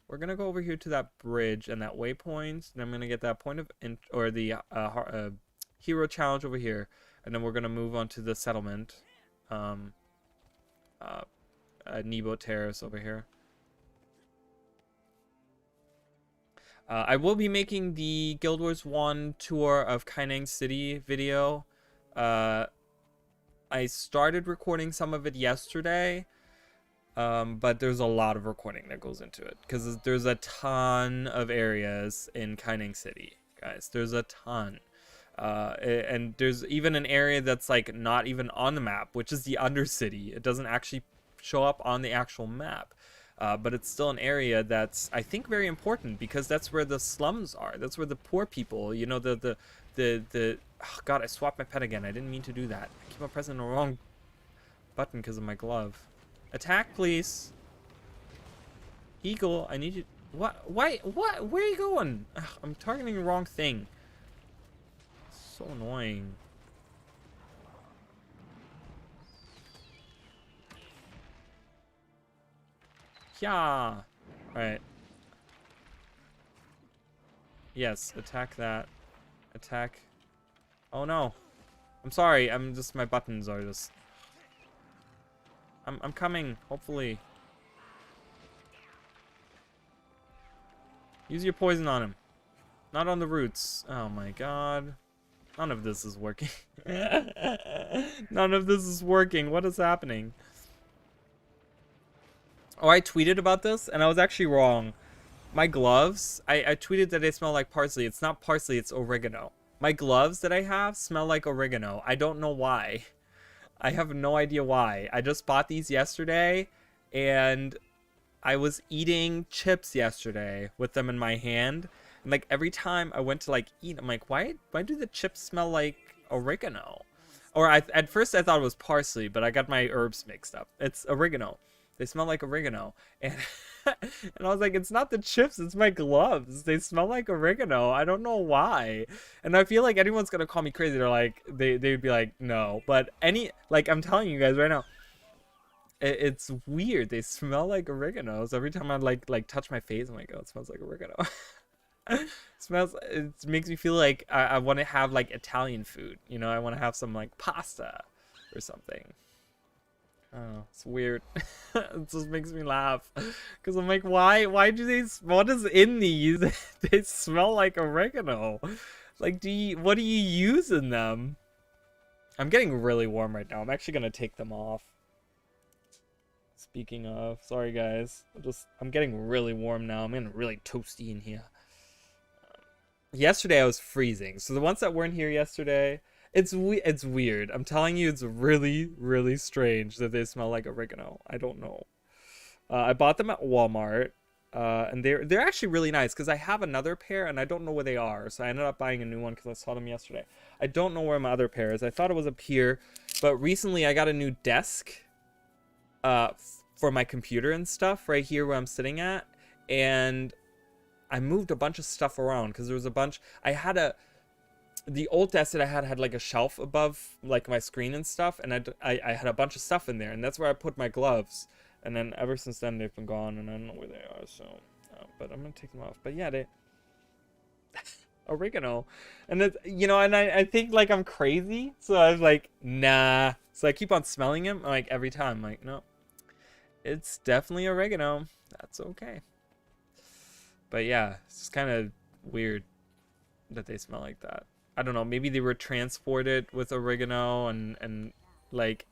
We're gonna go over here to that bridge and that waypoint, and I'm gonna get that point of or the hero challenge over here, and then we're gonna move on to the settlement. Nebo Terrace over here. I will be making the Guild Wars 1 tour of Kaineng City video. I started recording some of it yesterday, but there's a lot of recording that goes into it because there's a ton of areas in Kaineng City, guys. There's a ton. And there's even an area that's like not even on the map, which is the Undercity. It doesn't actually show up on the actual map, but it's still an area that's, I think, very important because that's where the slums are. That's where the poor people, you know, the oh god, I swapped my pet again. I didn't mean to do that. I keep on pressing the wrong button because of my glove. Attack, please. Eagle, I need you. What? Why? What? Where are you going? Ugh, I'm targeting the wrong thing. So annoying. Yeah. Alright. Yes, attack that. Attack. Oh no. I'm sorry, my buttons are just... I'm coming, hopefully. Use your poison on him. Not on the roots. Oh my god. None of this is working. None of this is working. What is happening? Oh, I tweeted about this, and I was actually wrong. My gloves, I tweeted that they smell like parsley. It's not parsley, it's oregano. My gloves that I have smell like oregano. I don't know why. I have no idea why. I just bought these yesterday, and I was eating chips yesterday with them in my hand. And like every time I went to like eat, I'm like, why do the chips smell like oregano? Or at first I thought it was parsley, but I got my herbs mixed up. It's oregano. They smell like oregano. And and I was like, it's not the chips, it's my gloves. They smell like oregano. I don't know why. And I feel like anyone's gonna call me crazy. They're like, they would be like, no. But like I'm telling you guys right now, it's weird. They smell like oregano. So every time I like touch my face, I'm like, oh, it smells like oregano. It makes me feel like I want to have like Italian food. You know, I want to have some like pasta or something. Oh, it's weird. It just makes me laugh because I'm like, why do they? What is in these? They smell like oregano. Like, what do you use in them? I'm getting really warm right now. I'm actually gonna take them off. Speaking of, sorry guys, I'm getting really warm now. I'm getting really toasty in here. Yesterday I was freezing, so the ones that weren't here yesterday, it's weird. I'm telling you, it's really, really strange that they smell like oregano. I don't know. I bought them at Walmart, and they're actually really nice because I have another pair and I don't know where they are. So I ended up buying a new one because I saw them yesterday. I don't know where my other pair is. I thought it was up here, but recently I got a new desk for my computer and stuff right here where I'm sitting at, and I moved a bunch of stuff around because there was a bunch. The old desk that I had like a shelf above like my screen and stuff, and I had a bunch of stuff in there, and that's where I put my gloves. And then ever since then they've been gone, and I don't know where they are. So, but I'm gonna take them off. But yeah, they oregano, and it's, you know, and I think like I'm crazy, so I was like, nah. So I keep on smelling them like every time. I'm like, no, it's definitely oregano. That's okay. But yeah, it's just kind of weird that they smell like that. I don't know, maybe they were transported with oregano and like,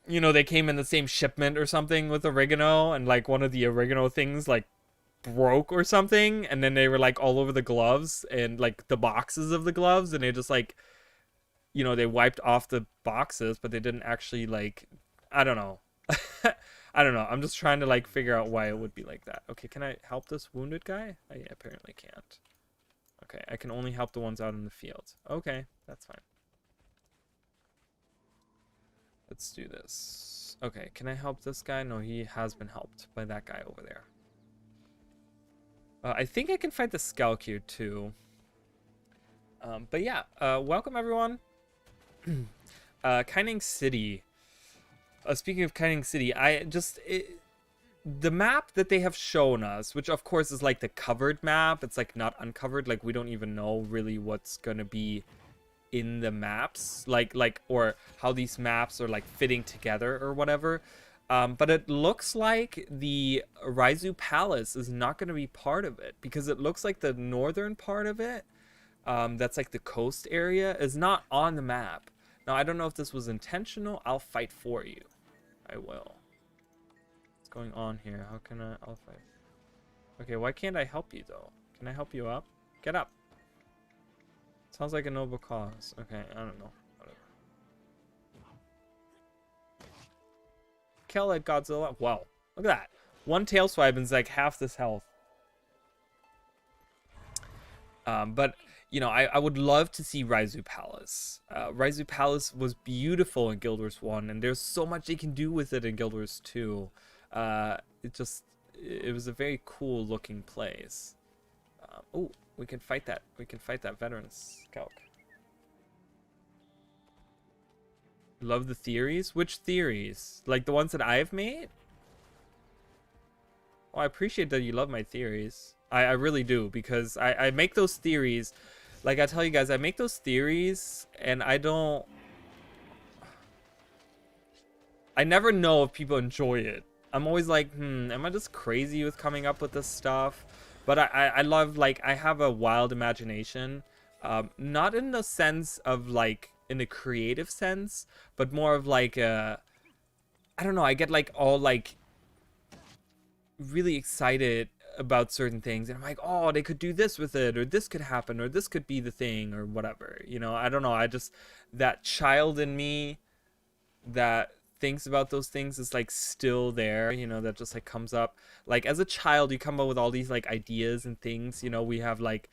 you know, they came in the same shipment or something with oregano, and like one of the oregano things like broke or something, and then they were like all over the gloves and like the boxes of the gloves, and they just like, you know, they wiped off the boxes, but they didn't actually like, I don't know. I don't know. I'm just trying to like figure out why it would be like that. Okay, can I help this wounded guy? I apparently can't. Okay, I can only help the ones out in the field. Okay, that's fine. Let's do this. Okay, can I help this guy? No, he has been helped by that guy over there. I think I can fight the Skelk here too. But yeah, welcome everyone. Kaining City. Speaking of Kaining City, the map that they have shown us, which of course is like the covered map, it's like not uncovered, like we don't even know really what's gonna be in the maps, or how these maps are like fitting together or whatever. But it looks like the Raizu Palace is not going to be part of it, because it looks like the northern part of it, that's like the coast area, is not on the map. Now, I don't know if this was intentional. I'll fight for you. I will. What's going on here? How can I'll fight. Okay, why can't I help you, though? Can I help you up? Get up. Sounds like a noble cause. Okay, I don't know. Whatever. Kill that Godzilla. Wow. Look at that. One tail swipe and it's like half this health. But, you know, I would love to see Raizu Palace. Raizu Palace was beautiful in Guild Wars 1, and there's so much they can do with it in Guild Wars 2. It was a very cool looking place. Oh, we can fight that. We can fight that veteran scout. Love the theories? Which theories? Like the ones that I've made? Oh, I appreciate that you love my theories. I really do, because I make those theories. Like I tell you guys, I make those theories and I never know if people enjoy it. I'm always like, am I just crazy with coming up with this stuff? But I love, like, I have a wild imagination. Not in the sense of, like, in a creative sense, but more of, like, I don't know, I get, like, all, like, really excited about certain things, and I'm like, oh, they could do this with it, or this could happen, or this could be the thing, or whatever. I don't know. I just, that child in me that thinks about those things is like still there, that just like comes up. Like as a child, you come up with all these like ideas and things. We have like,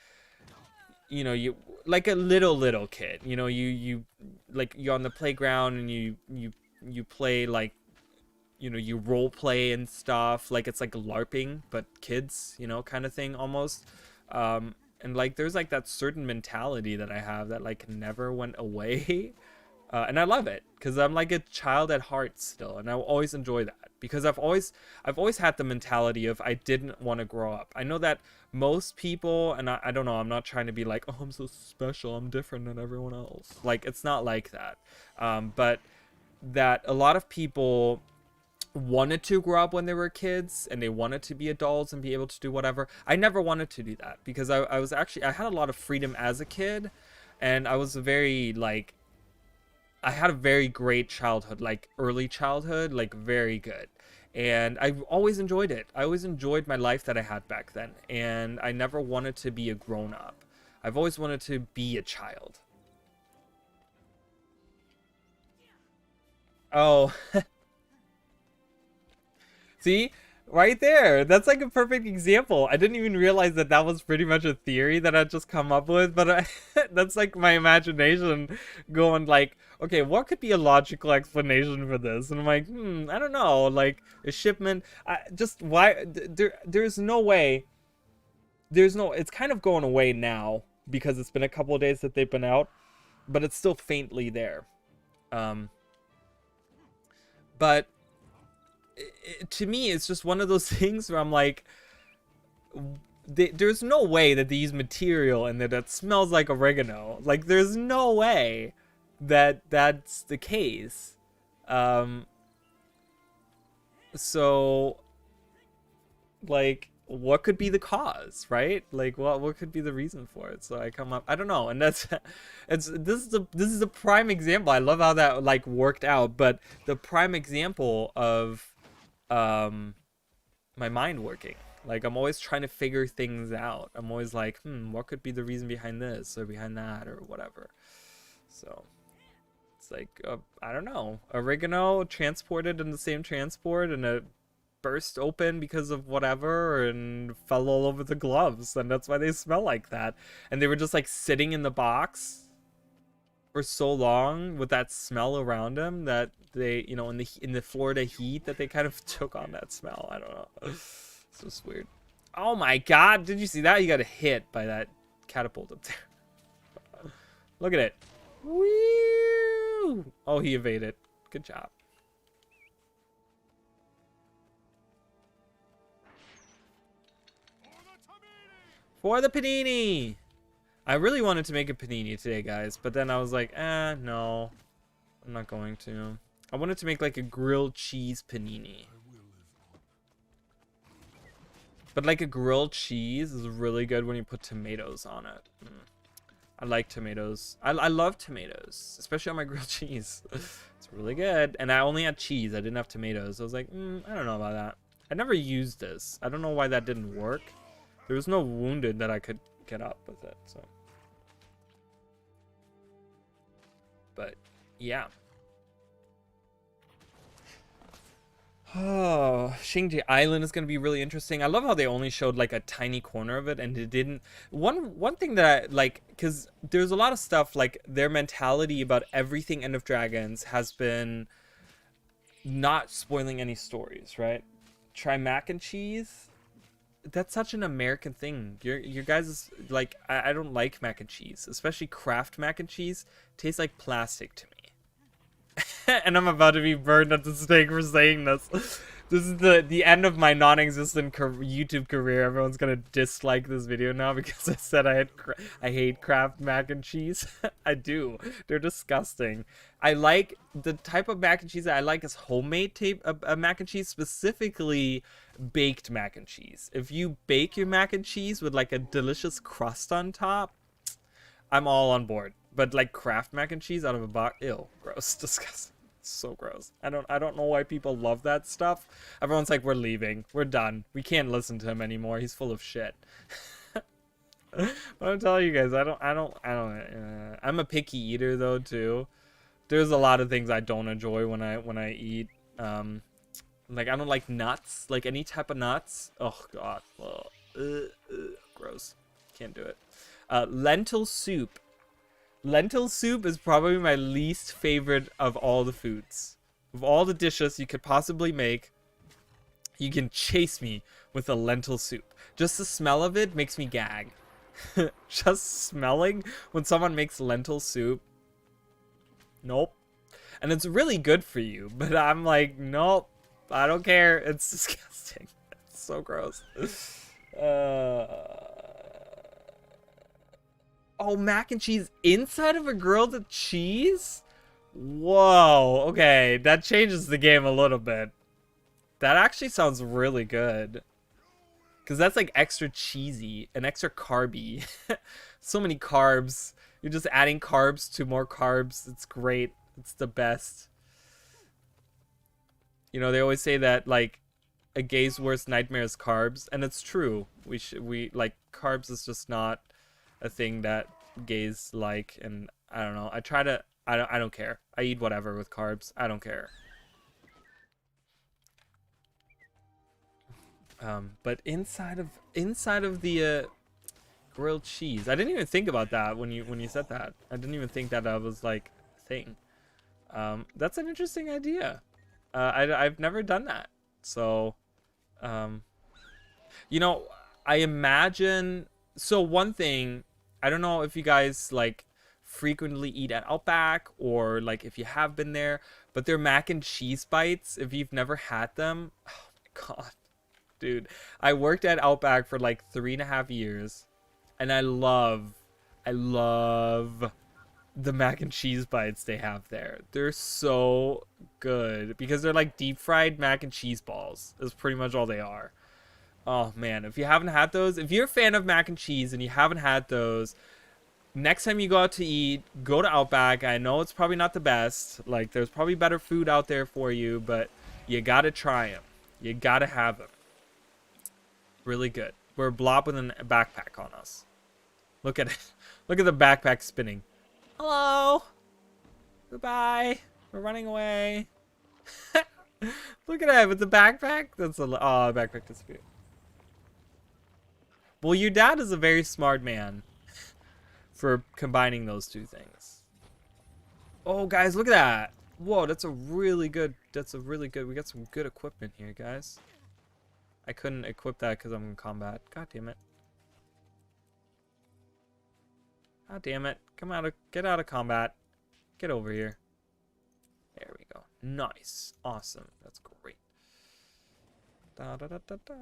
you like a little kid. You like you're on the playground and you play like, you role play and stuff, like it's like LARPing but kids, kind of thing almost. And like there's like that certain mentality that I have that like never went away. And I love it because I'm like a child at heart still, and I will always enjoy that because I've always had the mentality of I didn't want to grow up. I know that most people, and I don't know, I'm not trying to be like, oh, I'm so special, I'm different than everyone else. Like it's not like that. But that a lot of people wanted to grow up when they were kids and they wanted to be adults and be able to do whatever. I never wanted to do that because I had a lot of freedom as a kid, and I was very like, I had a very great childhood, like early childhood, like very good. And I always enjoyed it. I always enjoyed my life that I had back then. And I never wanted to be a grown up. I've always wanted to be a child. Oh, see? Right there. That's like a perfect example. I didn't even realize that that was pretty much a theory that I'd just come up with, but that's like my imagination going like, okay, what could be a logical explanation for this? And I'm like, I don't know. Like a shipment, just why there's no way. It's kind of going away now because it's been a couple of days that they've been out, but it's still faintly there. Um, but to me, it's just one of those things where I'm like, there's no way that they use material and that smells like oregano. Like, there's no way that that's the case. So, like, what could be the cause, right? Like, what could be the reason for it? So I come up, I don't know, and that's, this is a prime example. I love how that like worked out, but the prime example of my mind working. Like I'm always trying to figure things out. I'm always like, what could be the reason behind this or behind that or whatever. So it's like, I don't know, oregano transported in the same transport and it burst open because of whatever and fell all over the gloves, and that's why they smell like that. And they were just like sitting in the box for so long with that smell around them that they, in the Florida heat, that they kind of took on that smell. I don't know. It's just weird. Oh my god, did you see that? You got hit by that catapult up there. Look at it. Woo! Oh, he evaded. Good job. For the panini! I really wanted to make a panini today, guys, but then I was like, no. I'm not going to. I wanted to make like a grilled cheese panini. But like a grilled cheese is really good when you put tomatoes on it. I like tomatoes. I love tomatoes, especially on my grilled cheese. It's really good. And I only had cheese. I didn't have tomatoes. I was like, I don't know about that. I never used this. I don't know why that didn't work. There was no wounded that I could get up with it, so. But yeah. Oh, Xingji Island is going to be really interesting. I love how they only showed like a tiny corner of it, and it didn't. One thing that I like, because there's a lot of stuff like their mentality about everything End of Dragons has been not spoiling any stories, right? Try mac and cheese. That's such an American thing. Your guys' like, I don't like mac and cheese, especially Kraft mac and cheese. Tastes like plastic to me. And I'm about to be burned at the stake for saying this. This is the end of my non-existent YouTube career. Everyone's gonna dislike this video now because I said I hate Kraft mac and cheese. I do. They're disgusting. I like the type of mac and cheese that I like is homemade mac and cheese, specifically baked mac and cheese. If you bake your mac and cheese with like a delicious crust on top, I'm all on board. But like Kraft mac and cheese out of a box, ew, gross, disgusting. So gross. I don't know why people love that stuff. Everyone's like, we're leaving. We're done. We can't listen to him anymore. He's full of shit. But I'm telling you guys, I'm a picky eater though too. There's a lot of things I don't enjoy when I eat. Like I don't like nuts, like any type of nuts. Oh god, gross. Can't do it. Lentil soup. Lentil soup is probably my least favorite of all the foods. Of all the dishes you could possibly make, you can chase me with a lentil soup. Just the smell of it makes me gag. Just smelling when someone makes lentil soup. Nope. And it's really good for you, but I'm like, nope. I don't care. It's disgusting. It's so gross. Oh, mac and cheese inside of a grilled cheese? Whoa. Okay, that changes the game a little bit. That actually sounds really good. Because that's like extra cheesy and extra carby. So many carbs. You're just adding carbs to more carbs. It's great. It's the best. You know, they always say that like a gay's worst nightmare is carbs, and it's true. We like carbs is just not a thing that gays like, and I don't know. I don't care. I eat whatever with carbs. I don't care. But inside of the grilled cheese, I didn't even think about that when you said that. I didn't even think that was like a thing. That's an interesting idea. I've never done that. So, you know, I imagine. So one thing, I don't know if you guys like frequently eat at Outback or like if you have been there, but their mac and cheese bites. If you've never had them, oh my god, dude, I worked at Outback for like 3.5 years, and I love the mac and cheese bites they have there. They're so good because they're like deep fried mac and cheese balls is pretty much all they are. Oh man, if you haven't had those, if you're a fan of mac and cheese and you haven't had those, next time you go out to eat, go to Outback. I know it's probably not the best. Like there's probably better food out there for you, but you gotta try them. You gotta have them. Really good. We're a blob with a backpack on us. Look at it. Look at the backpack spinning. Hello. Goodbye. We're running away. Look at that with the backpack. That's a oh, the backpack disappeared. Well, your dad is a very smart man for combining those two things. Oh, guys, look at that. Whoa, that's a really good. We got some good equipment here, guys. I couldn't equip that because I'm in combat. God damn it. God damn it. Get out of combat. Get over here. There we go. Nice. Awesome. That's great. Da, da, da, da, da.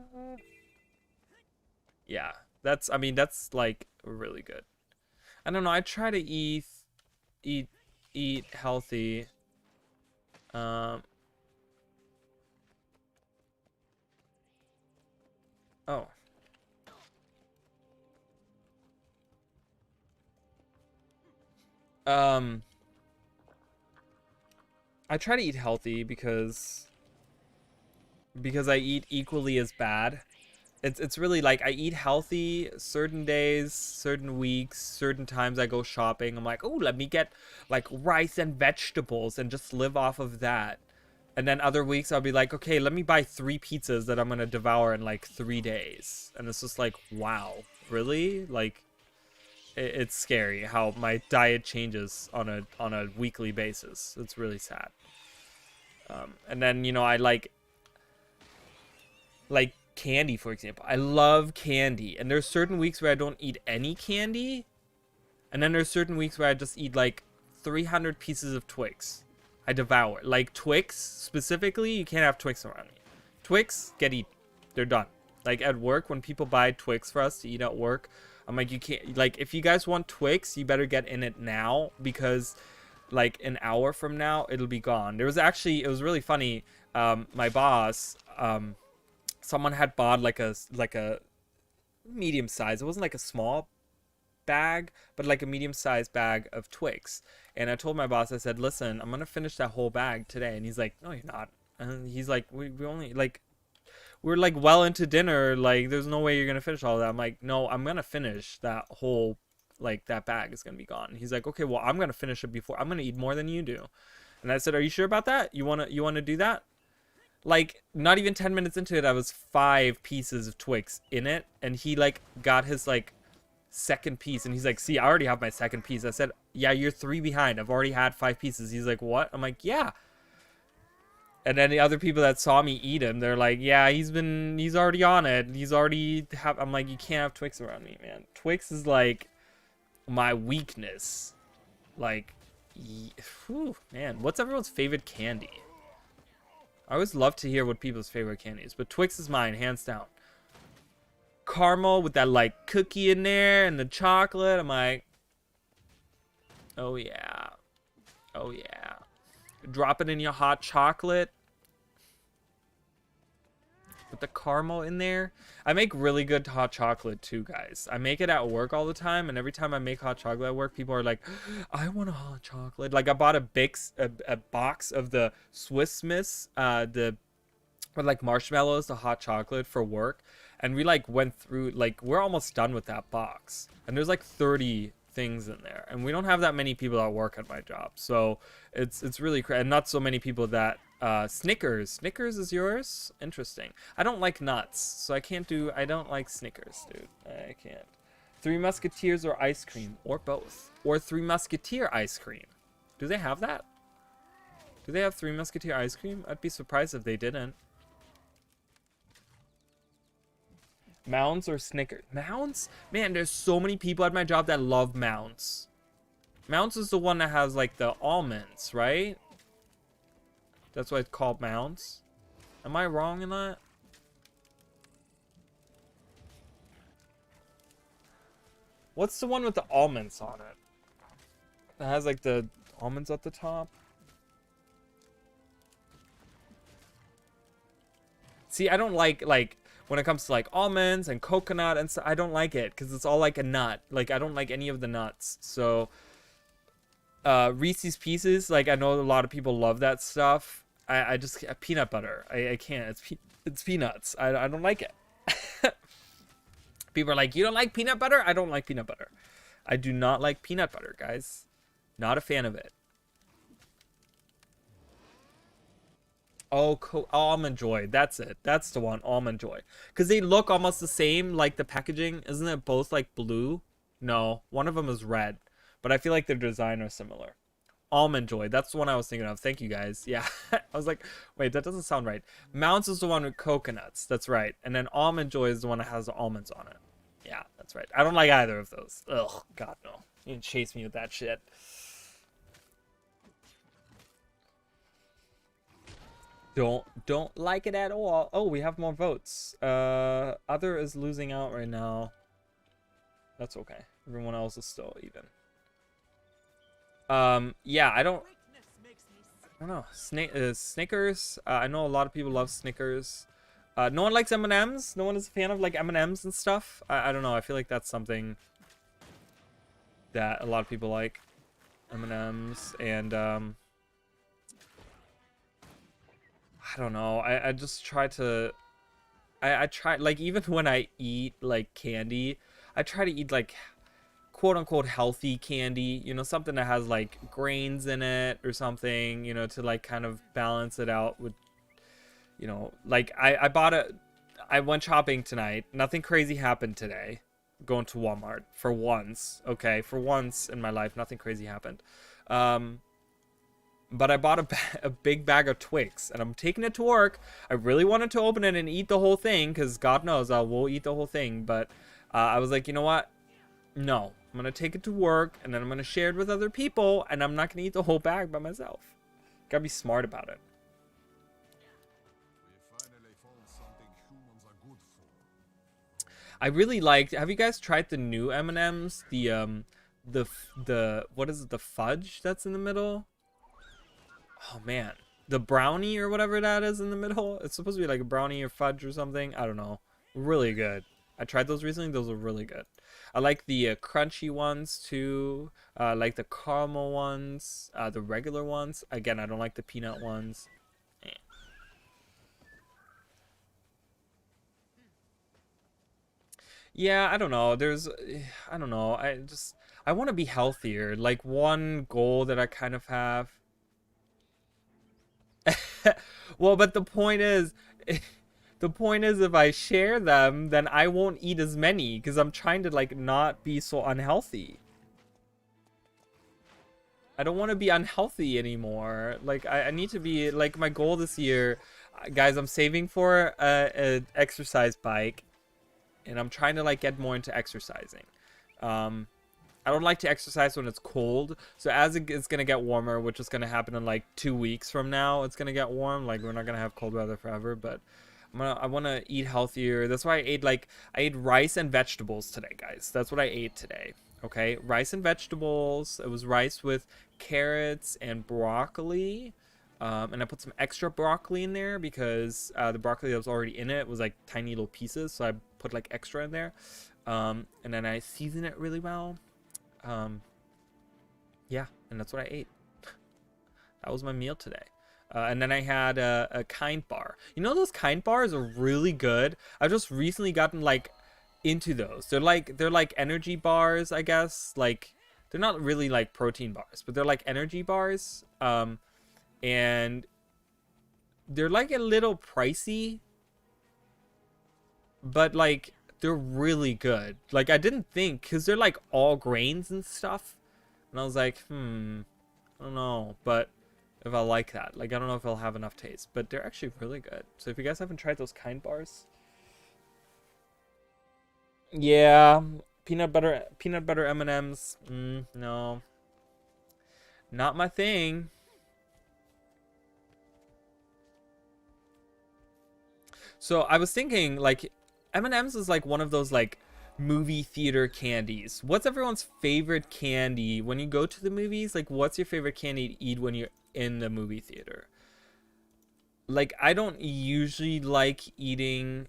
Yeah. That's like really good. I don't know. I try to eat healthy. Oh. I try to eat healthy because I eat equally as bad. It's really like I eat healthy certain days, certain weeks, certain times I go shopping. I'm like, oh, let me get like rice and vegetables and just live off of that. And then other weeks I'll be like, okay, let me buy 3 pizzas that I'm gonna devour in like 3 days. And it's just like, wow, really? Like, it's scary how my diet changes on a weekly basis. It's really sad. And then, you know, I like candy, for example. I love candy, and there's certain weeks where I don't eat any candy, and then there's certain weeks where I just eat like 300 pieces of Twix. I devour. Like Twix specifically, you can't have Twix around me. Twix get eaten. They're done. Like at work, when people buy Twix for us to eat at work, I'm like, you can't, like, if you guys want Twix, you better get in it now, because like an hour from now it'll be gone. There was actually, it was really funny. My boss, someone had bought like a medium size. It wasn't like a small bag, but like a medium sized bag of Twix. And I told my boss, I said, listen, I'm gonna finish that whole bag today. And he's like, no, you're not. And he's like, we only like we're like well into dinner. Like, there's no way you're gonna finish all that. I'm like, no, I'm gonna finish that whole, like, that bag is gonna be gone. He's like, okay, well, I'm gonna finish it before. I'm gonna eat more than you do. And I said, are you sure about that? You wanna do that? Like, not even 10 minutes into it, I was 5 pieces of Twix in it, and he like got his like second piece, and he's like, see, I already have my second piece. I said, yeah, you're 3 behind. I've already had 5 pieces. He's like, what? I'm like, yeah. And then the other people that saw me eat him, they're like, yeah, he's already on it. I'm like, you can't have Twix around me, man. Twix is like my weakness. Like, whew, man, what's everyone's favorite candy? I always love to hear what people's favorite candy is, but Twix is mine, hands down. Caramel with that like cookie in there and the chocolate. I'm like, oh yeah. Oh yeah. Drop it in your hot chocolate with the caramel in there. I make really good hot chocolate too, guys. I make it at work all the time, and every time I make hot chocolate at work, people are like, I want a hot chocolate. Like, I bought a box of the Swiss Miss, with like marshmallows, the hot chocolate for work, and we like went through, like, we're almost done with that box, and there's like 30 things in there, and we don't have that many people that work at my job, so it's really and not so many people that Snickers is yours. Interesting. I don't like nuts, so I don't like Snickers, dude. I can't. Three Musketeers or ice cream, or both, or Three Musketeer ice cream. Do they have that? Do they have Three Musketeer ice cream? I'd be surprised if they didn't. Mounds or Snickers? Mounds? Man, there's so many people at my job that love Mounds. Mounds is the one that has like the almonds, right? That's why it's called Mounds. Am I wrong in that? What's the one with the almonds on it? It has like the almonds at the top. See, I don't like when it comes to like almonds and coconut and stuff, I don't like it because it's all like a nut. Like, I don't like any of the nuts. So Reese's Pieces, like, I know a lot of people love that stuff. I just peanut butter. I can't. It's peanuts. I don't like it. People are like, you don't like peanut butter? I don't like peanut butter. I do not like peanut butter, guys. Not a fan of it. Oh, Almond Joy. That's it. That's the one. Almond Joy. Because they look almost the same, like the packaging. Isn't it both like blue? No, one of them is red. But I feel like their design are similar. Almond Joy. That's the one I was thinking of. Thank you, guys. Yeah. I was like, wait, that doesn't sound right. Mounds is the one with coconuts. That's right. And then Almond Joy is the one that has the almonds on it. Yeah, that's right. I don't like either of those. Ugh, God, no. You can chase me with that shit. Don't like it at all. Oh, we have more votes. Other is losing out right now. That's okay. Everyone else is still even. Yeah, I don't know. Snickers. I know a lot of people love Snickers. No one likes M&Ms. No one is a fan of like M&Ms and stuff. I don't know. I feel like that's something that a lot of people like. M&Ms and I don't know. I just try to. I try, like, even when I eat like candy, I try to eat like quote unquote healthy candy, you know, something that has like grains in it or something, you know, to like kind of balance it out with, you know, like I went shopping tonight. Nothing crazy happened today. Going to Walmart for once. Okay, for once in my life, nothing crazy happened. But I bought a big bag of Twix, and I'm taking it to work. I really wanted to open it and eat the whole thing, because God knows I will eat the whole thing. But I was like, you know what? No. I'm going to take it to work, and then I'm going to share it with other people, and I'm not going to eat the whole bag by myself. Got to be smart about it. I really liked... Have you guys tried the new M&Ms? The what is it? The fudge that's in the middle? Oh, man. The brownie or whatever that is in the middle. It's supposed to be like a brownie or fudge or something. I don't know. Really good. I tried those recently. Those are really good. I like the crunchy ones too. I like the caramel ones. The regular ones. Again, I don't like the peanut ones. Eh. Yeah, I don't know. I don't know. I want to be healthier. Like one goal that I kind of have. Well, but the point is, the point is, if I share them, then I won't eat as many because I'm trying to like not be so unhealthy. I don't want to be unhealthy anymore. Like I need to be like my goal this year, guys. I'm saving for a exercise bike, and I'm trying to like get more into exercising. Um, I don't like to exercise when it's cold. So as it's gonna get warmer, which is gonna happen in like 2 weeks from now, it's gonna get warm. Like we're not gonna have cold weather forever, but I wanna eat healthier. That's why I ate rice and vegetables today, guys. That's what I ate today. Okay, rice and vegetables. It was rice with carrots and broccoli. And I put some extra broccoli in there because the broccoli that was already in it was like tiny little pieces. So I put like extra in there. And then I season it really well. Um, yeah, and that's what I ate. That was my meal today. And then I had a kind bar. You know those kind bars are really good. I've just recently gotten like into those. They're like energy bars, I guess. Like they're not really like protein bars, but they're like energy bars. And they're like a little pricey, but like they're really good. Like I didn't think because they're like all grains and stuff. And I was like, I don't know, but if I like that, like I don't know if I'll have enough taste, but they're actually really good. So if you guys haven't tried those kind bars, yeah, peanut butter M&Ms, no, not my thing. So I was thinking like M&Ms is like one of those like movie theater candies. What's everyone's favorite candy when you go to the movies? Like what's your favorite candy to eat when you're in the movie theater? Like I don't usually like eating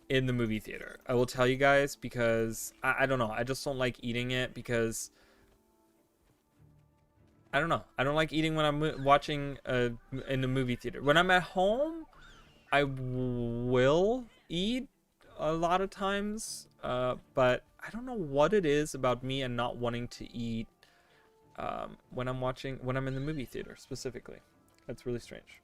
in the movie theater. I will tell you guys because I don't know. I just don't like eating it because I don't know. I don't like eating when I'm watching in the movie theater. When I'm at home, I will eat a lot of times, but I don't know what it is about me and not wanting to eat when I'm in the movie theater specifically. That's really strange.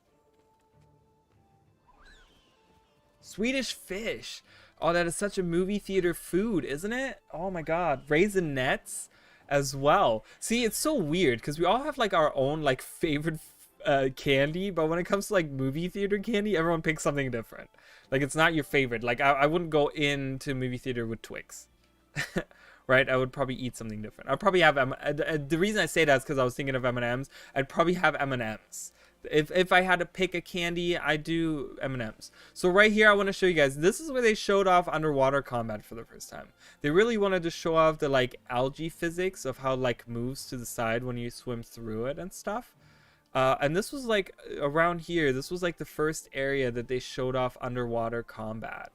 Swedish fish. Oh, that is such a movie theater food, isn't it? Oh my god. Raisinets as well. See, it's so weird because we all have like our own like favorite candy, but when it comes to like movie theater candy, everyone picks something different. Like it's not your favorite. Like I wouldn't go into movie theater with Twix. Right? I would probably eat something different. I'd probably have the reason I say that is because I was thinking of M&Ms. I'd probably have M&Ms. If I had to pick a candy, I do M&Ms. So right here, I want to show you guys. This is where they showed off underwater combat for the first time. They really wanted to show off the like algae physics of how like moves to the side when you swim through it and stuff. And this was like around here. This was like the first area that they showed off underwater combat.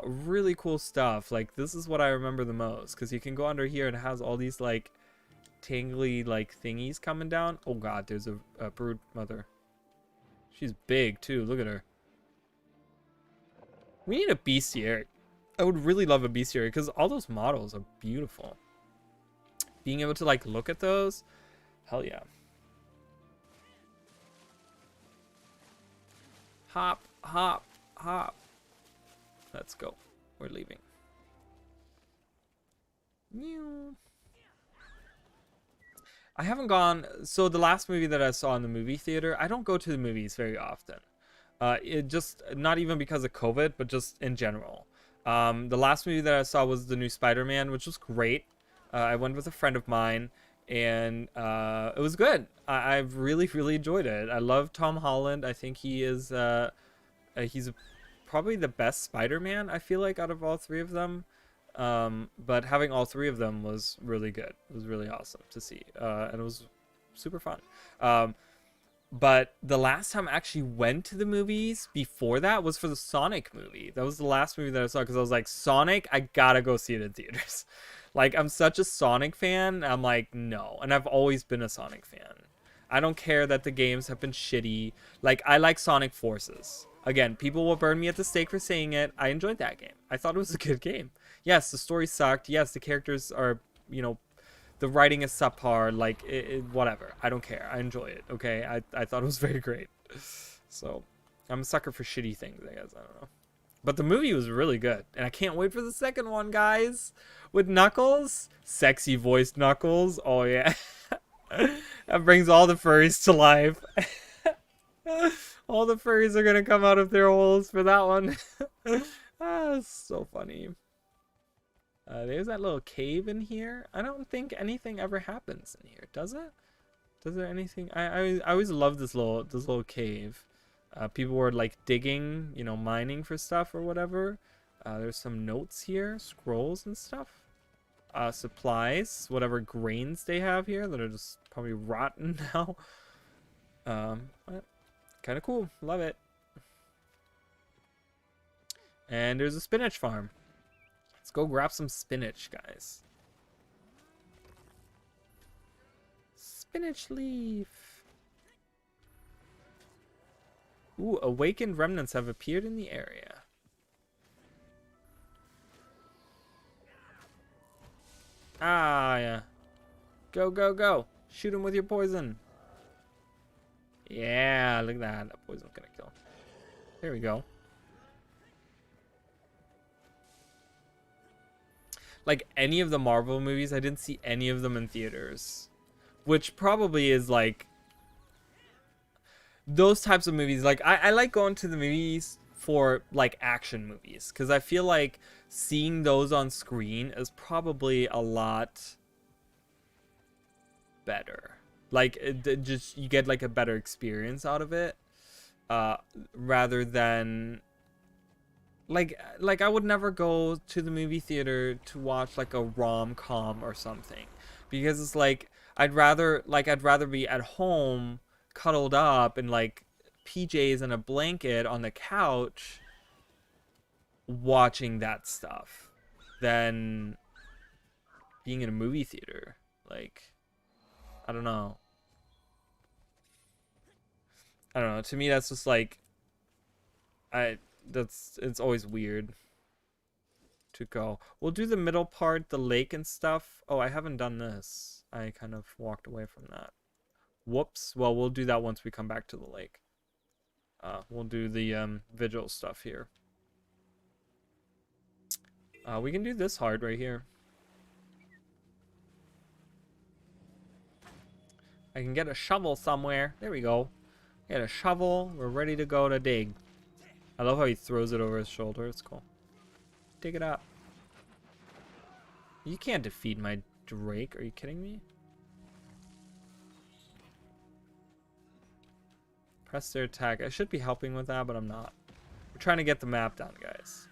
Really cool stuff. Like this is what I remember the most because you can go under here and it has all these like tangly like thingies coming down. Oh god, there's a brood mother. She's big too. Look at her. We need a bestiary. I would really love a bestiary because all those models are beautiful. Being able to like look at those, hell yeah. Hop, hop, hop. Let's go. We're leaving. Meow. I haven't gone. So the last movie that I saw in the movie theater, I don't go to the movies very often. It just not even because of COVID, but just in general. The last movie that I saw was the new Spider-Man, which was great. I went with a friend of mine, and it was good. I've really enjoyed it. I love Tom Holland. I think he's probably the best Spider-Man. I feel like out of all three of them. But having all three of them was really good. It was really awesome to see, and it was super fun. But the last time I actually went to the movies before that was for the Sonic movie. That was the last movie that I saw because I was like, Sonic, I gotta go see it in theaters. Like, I'm such a Sonic fan. I'm like, no. And I've always been a Sonic fan. I don't care that the games have been shitty. Like, I like Sonic Forces. Again, people will burn me at the stake for saying it. I enjoyed that game. I thought it was a good game. Yes, the story sucked. Yes, the characters are, you know, the writing is subpar, like whatever. I don't care. I enjoy it. Okay, I thought it was very great. So I'm a sucker for shitty things, I guess. I don't know. But the movie was really good, and I can't wait for the second one, guys. With Knuckles, sexy voiced Knuckles. Oh yeah, that brings all the furries to life. All the furries are gonna come out of their holes for that one. Ah, so funny. There's that little cave in here. I don't think anything ever happens in here, does it? Does there anything? I always love this little cave. People were like digging, you know, mining for stuff or whatever. There's some notes here, scrolls and stuff. Supplies, whatever grains they have here that are just probably rotten now. Kind of cool. Love it. And there's a spinach farm. Let's go grab some spinach, guys. Spinach leaf. Ooh, awakened remnants have appeared in the area. Ah, yeah. Go, go, go. Shoot him with your poison. Yeah, look at that. That poison's gonna kill. There we go. Like any of the Marvel movies, I didn't see any of them in theaters, which probably is like those types of movies. Like I like going to the movies for like action movies because I feel like seeing those on screen is probably a lot better. Like just you get like a better experience out of it, rather than like I would never go to the movie theater to watch like a rom-com or something because it's like I'd rather be at home cuddled up in like PJs and a blanket on the couch watching that stuff than being in a movie theater. Like I don't know. To me that's just like it's always weird to go. We'll do the middle part, the lake and stuff. Oh, I haven't done this. I kind of walked away from that. Whoops. Well, we'll do that once we come back to the lake. We'll do the vigil stuff here. We can do this hard right here. I can get a shovel somewhere. There we go. Get a shovel. We're ready to go to dig. I love how he throws it over his shoulder. It's cool. Dig it up. You can't defeat my Drake. Are you kidding me? Press their attack. I should be helping with that, but I'm not. We're trying to get the map done, guys.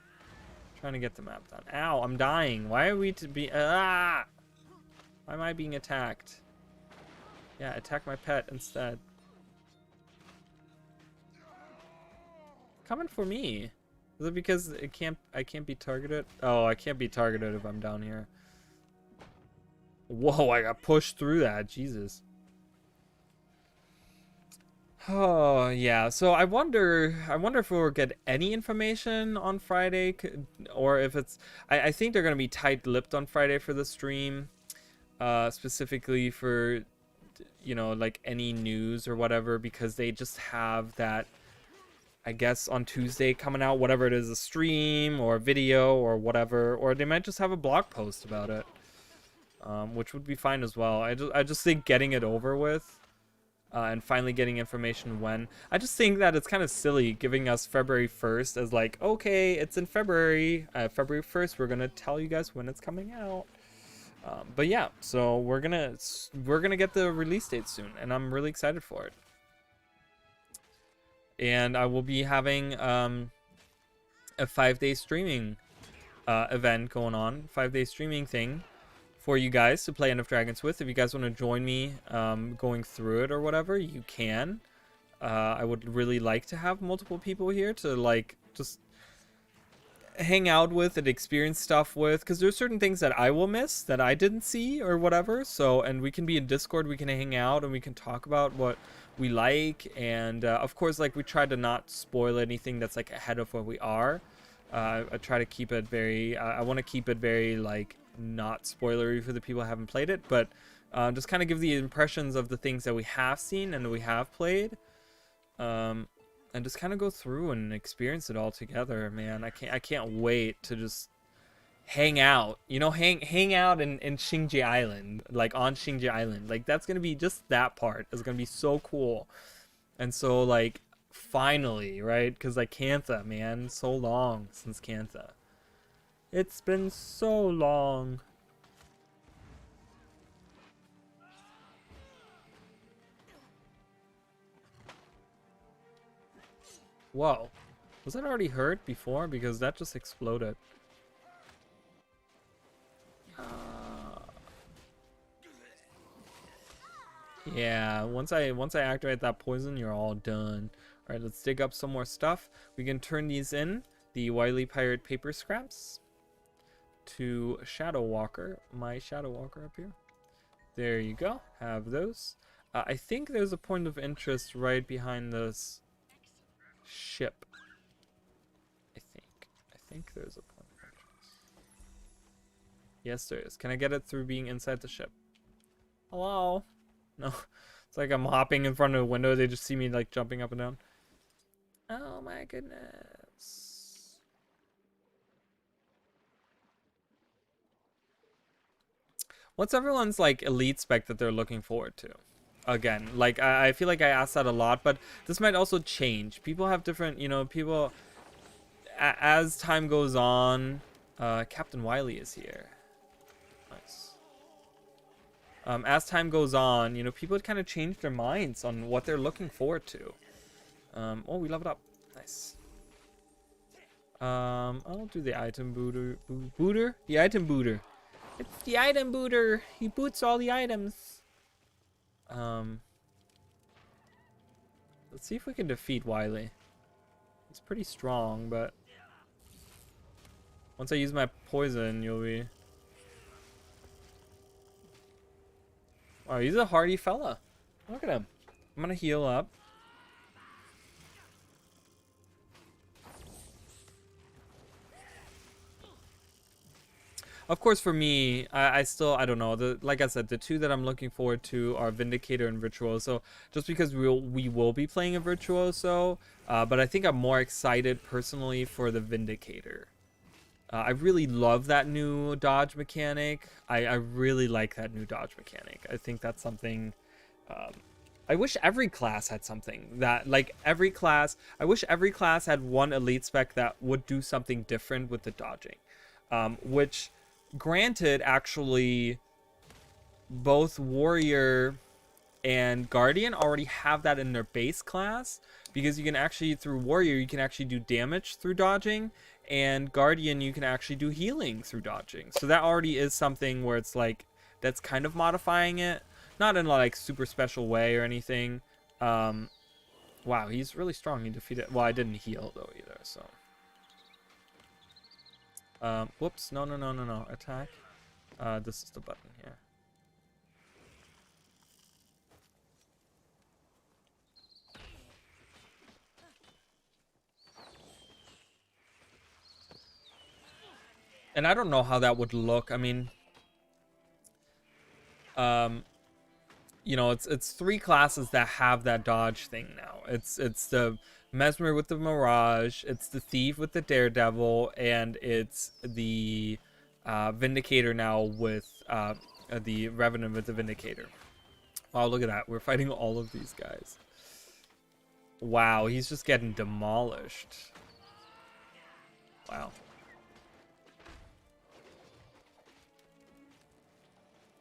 Trying to get the map done. Ow, I'm dying. Why are we to be... Why am I being attacked? Yeah, attack my pet instead. Coming for me. Is it because I can't be targeted? Oh, I can't be targeted if I'm down here. Whoa, I got pushed through that. Jesus. Oh, yeah. So I wonder if we'll get any information on Friday or if it's I think they're going to be tight-lipped on Friday for the stream, specifically for, you know, like any news or whatever, because they just have that, I guess, on Tuesday coming out, whatever it is, a stream or a video or whatever, or they might just have a blog post about it, which would be fine as well. I just think getting it over with, and finally getting information when. I just think that it's kind of silly giving us February 1st as like, okay, it's in February. February 1st, we're gonna tell you guys when it's coming out. But yeah, so we're gonna get the release date soon, and I'm really excited for it. And I will be having a 5-day streaming event going on, 5-day streaming thing for you guys to play End of Dragons with. If you guys want to join me going through it or whatever, you can. I would really like to have multiple people here to like just hang out with and experience stuff with, because there's certain things that I will miss that I didn't see or whatever. So, and we can be in Discord, we can hang out and we can talk about what we like, and of course, like, we try to not spoil anything that's like ahead of where we are. I try to keep it very I want to keep it very like not spoilery for the people who haven't played it, but just kind of give the impressions of the things that we have seen and that we have played. And just kind of go through and experience it all together, man. I can't wait to just hang out, you know, hang out in Xingji Island, like on Xingji Island. Like, that's gonna be just that part is gonna be so cool. And so, like, finally, right? Because like Cantha, man, so long since Cantha. It's been so long. Whoa. Was that already hurt before? Because that just exploded. Yeah, once I activate that poison, you're all done. All right, let's dig up some more stuff. We can turn these in, the Wily Pirate paper scraps, to Shadow Walker, my Shadow Walker up here. There you go. Have those. I think there's a point of interest right behind this ship. I think there's a point of interest. Yes, there is. Can I get it through being inside the ship? Hello? No. It's like I'm hopping in front of a window. They just see me like jumping up and down. Oh my goodness. What's everyone's like elite spec that they're looking forward to? Again, like I feel like I asked that a lot, but this might also change. People have different, you know, people as time goes on. Captain Wily is here. Nice. As time goes on, you know, people kind of change their minds on what they're looking forward to. Oh, we leveled up. Nice. I'll do the item booter. The item booter. It's the item booter. He boots all the items. Let's see if we can defeat Wily. It's pretty strong, but once I use my poison, you'll be... Wow, he's a hardy fella. Look at him. I'm gonna heal up. Of course, for me, I still, I don't know. Like I said, the two that I'm looking forward to are Vindicator and Virtuoso. Just because we will be playing a Virtuoso, but I think I'm more excited personally for the Vindicator. I really love that new dodge mechanic. I really like that new dodge mechanic. I think that's something... I wish every class had something that, like, every class... I wish every class had one elite spec that would do something different with the dodging. Which, granted, actually, both Warrior and Guardian already have that in their base class. Because you can actually, through Warrior, you can actually do damage through dodging. And Guardian, you can actually do healing through dodging. So that already is something where it's like, that's kind of modifying it. Not in a like super special way or anything. Wow, he's really strong. He defeated... Well, I didn't heal though either, so... Whoops, no. Attack. This is the button here. And I don't know how that would look. I mean, you know, it's three classes that have that dodge thing now. It's the Mesmer with the Mirage, it's the Thief with the Daredevil, and it's the Vindicator now with the Revenant with the Vindicator. Wow, look at that. We're fighting all of these guys. Wow, he's just getting demolished. Wow.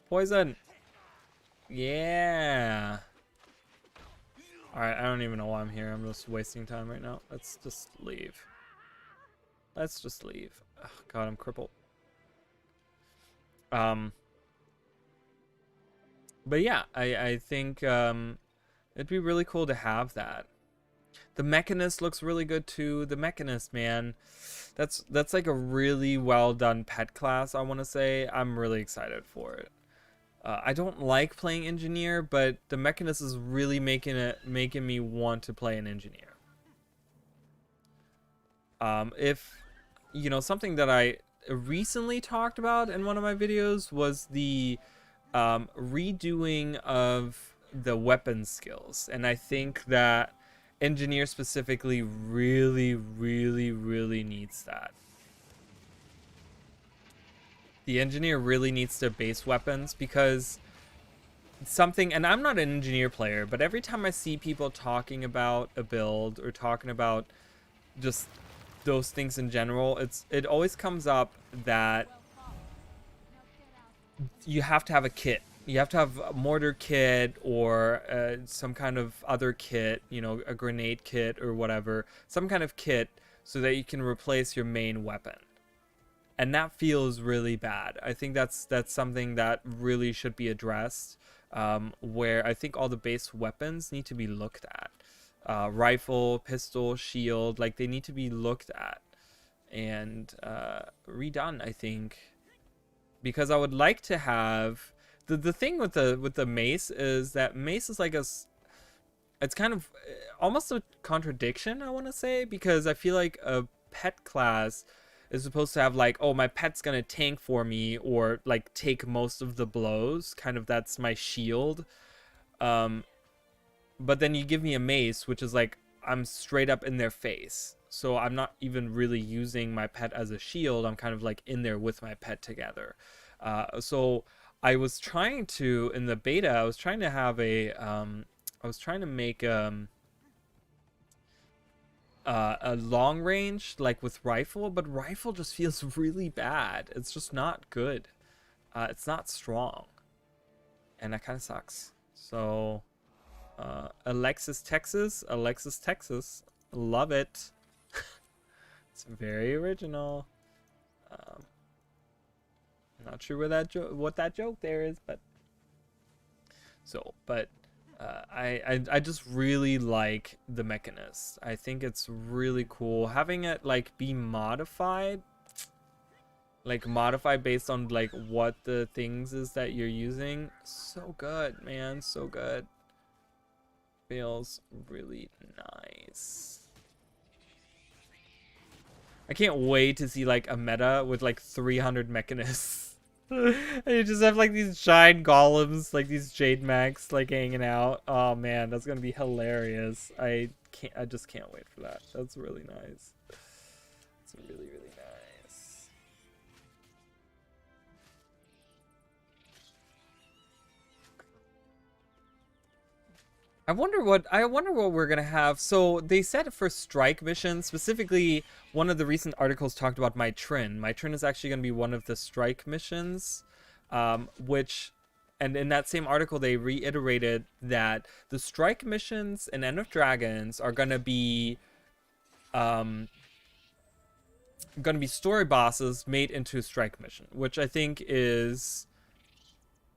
Poison. Yeah. Alright, I don't even know why I'm here. I'm just wasting time right now. Let's just leave. Let's just leave. Oh, God, I'm crippled. But yeah, I think It'd be really cool to have that. The Mechanist looks really good too. The Mechanist, man, that's like a really well done pet class. I want to say I'm really excited for it. I don't like playing Engineer, but the Mechanist is really making me want to play an Engineer. If you know, something that I recently talked about in one of my videos was the redoing of the weapon skills, and I think that Engineer specifically really needs that. The Engineer really needs to base weapons, because something, and I'm not an Engineer player, but every time I see people talking about a build or talking about just those things in general, it always comes up that you have to have a kit. You have to have a mortar kit or some kind of other kit, you know, a grenade kit or whatever, some kind of kit so that you can replace your main weapon. And that feels really bad. I think that's something that really should be addressed, where I think all the base weapons need to be looked at. Rifle, pistol, shield, like they need to be looked at and redone, I think. Because I would like to have the thing with the mace is that mace is like it's kind of almost a contradiction, I want to say, because I feel like a pet class is supposed to have like, oh, my pet's gonna tank for me or like take most of the blows, kind of that's my shield. But then you give me a mace, which is like I'm straight up in their face, so I'm not even really using my pet as a shield. I'm kind of like in there with my pet together. So I was trying to, in the beta, I was trying to have I was trying to make a long range like with rifle, but rifle just feels really bad. It's just not good. It's not strong, and that kind of sucks. So Alexis, Texas, love it. It's very original. Not sure where what that joke there is, but I just really like the Mechanist. I think it's really cool having it like be modified, like modified based on like what the things is that you're using. So good, man, so good. Feels really nice. I can't wait to see like a meta with like 300 Mechanists. And you just have like these giant golems, like these Jade Max, like hanging out. Oh man, that's gonna be hilarious. I just can't wait for that. That's really nice. It's really nice. I wonder what we're gonna have. So they said for strike missions, specifically, one of the recent articles talked about my Trin. My Trin is actually gonna be one of the strike missions, which, and in that same article they reiterated that the strike missions in End of Dragons are gonna be story bosses made into a strike mission, which I think is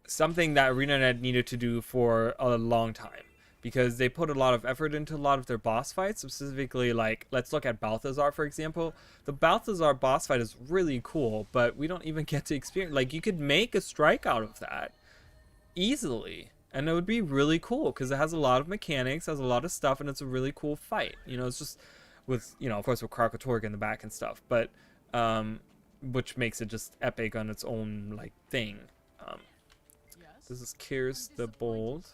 something that ArenaNet needed to do for a long time, because they put a lot of effort into a lot of their boss fights. Specifically, like, let's look at Balthazar, for example. The Balthazar boss fight is really cool, but we don't even get to experience, like, you could make a strike out of that easily, and it would be really cool, because it has a lot of mechanics, has a lot of stuff, and it's a really cool fight. You know, it's just with, you know, of course with Krakatorik in the back and stuff, but, which makes it just epic on its own, like, thing. This is Kiers the Bold.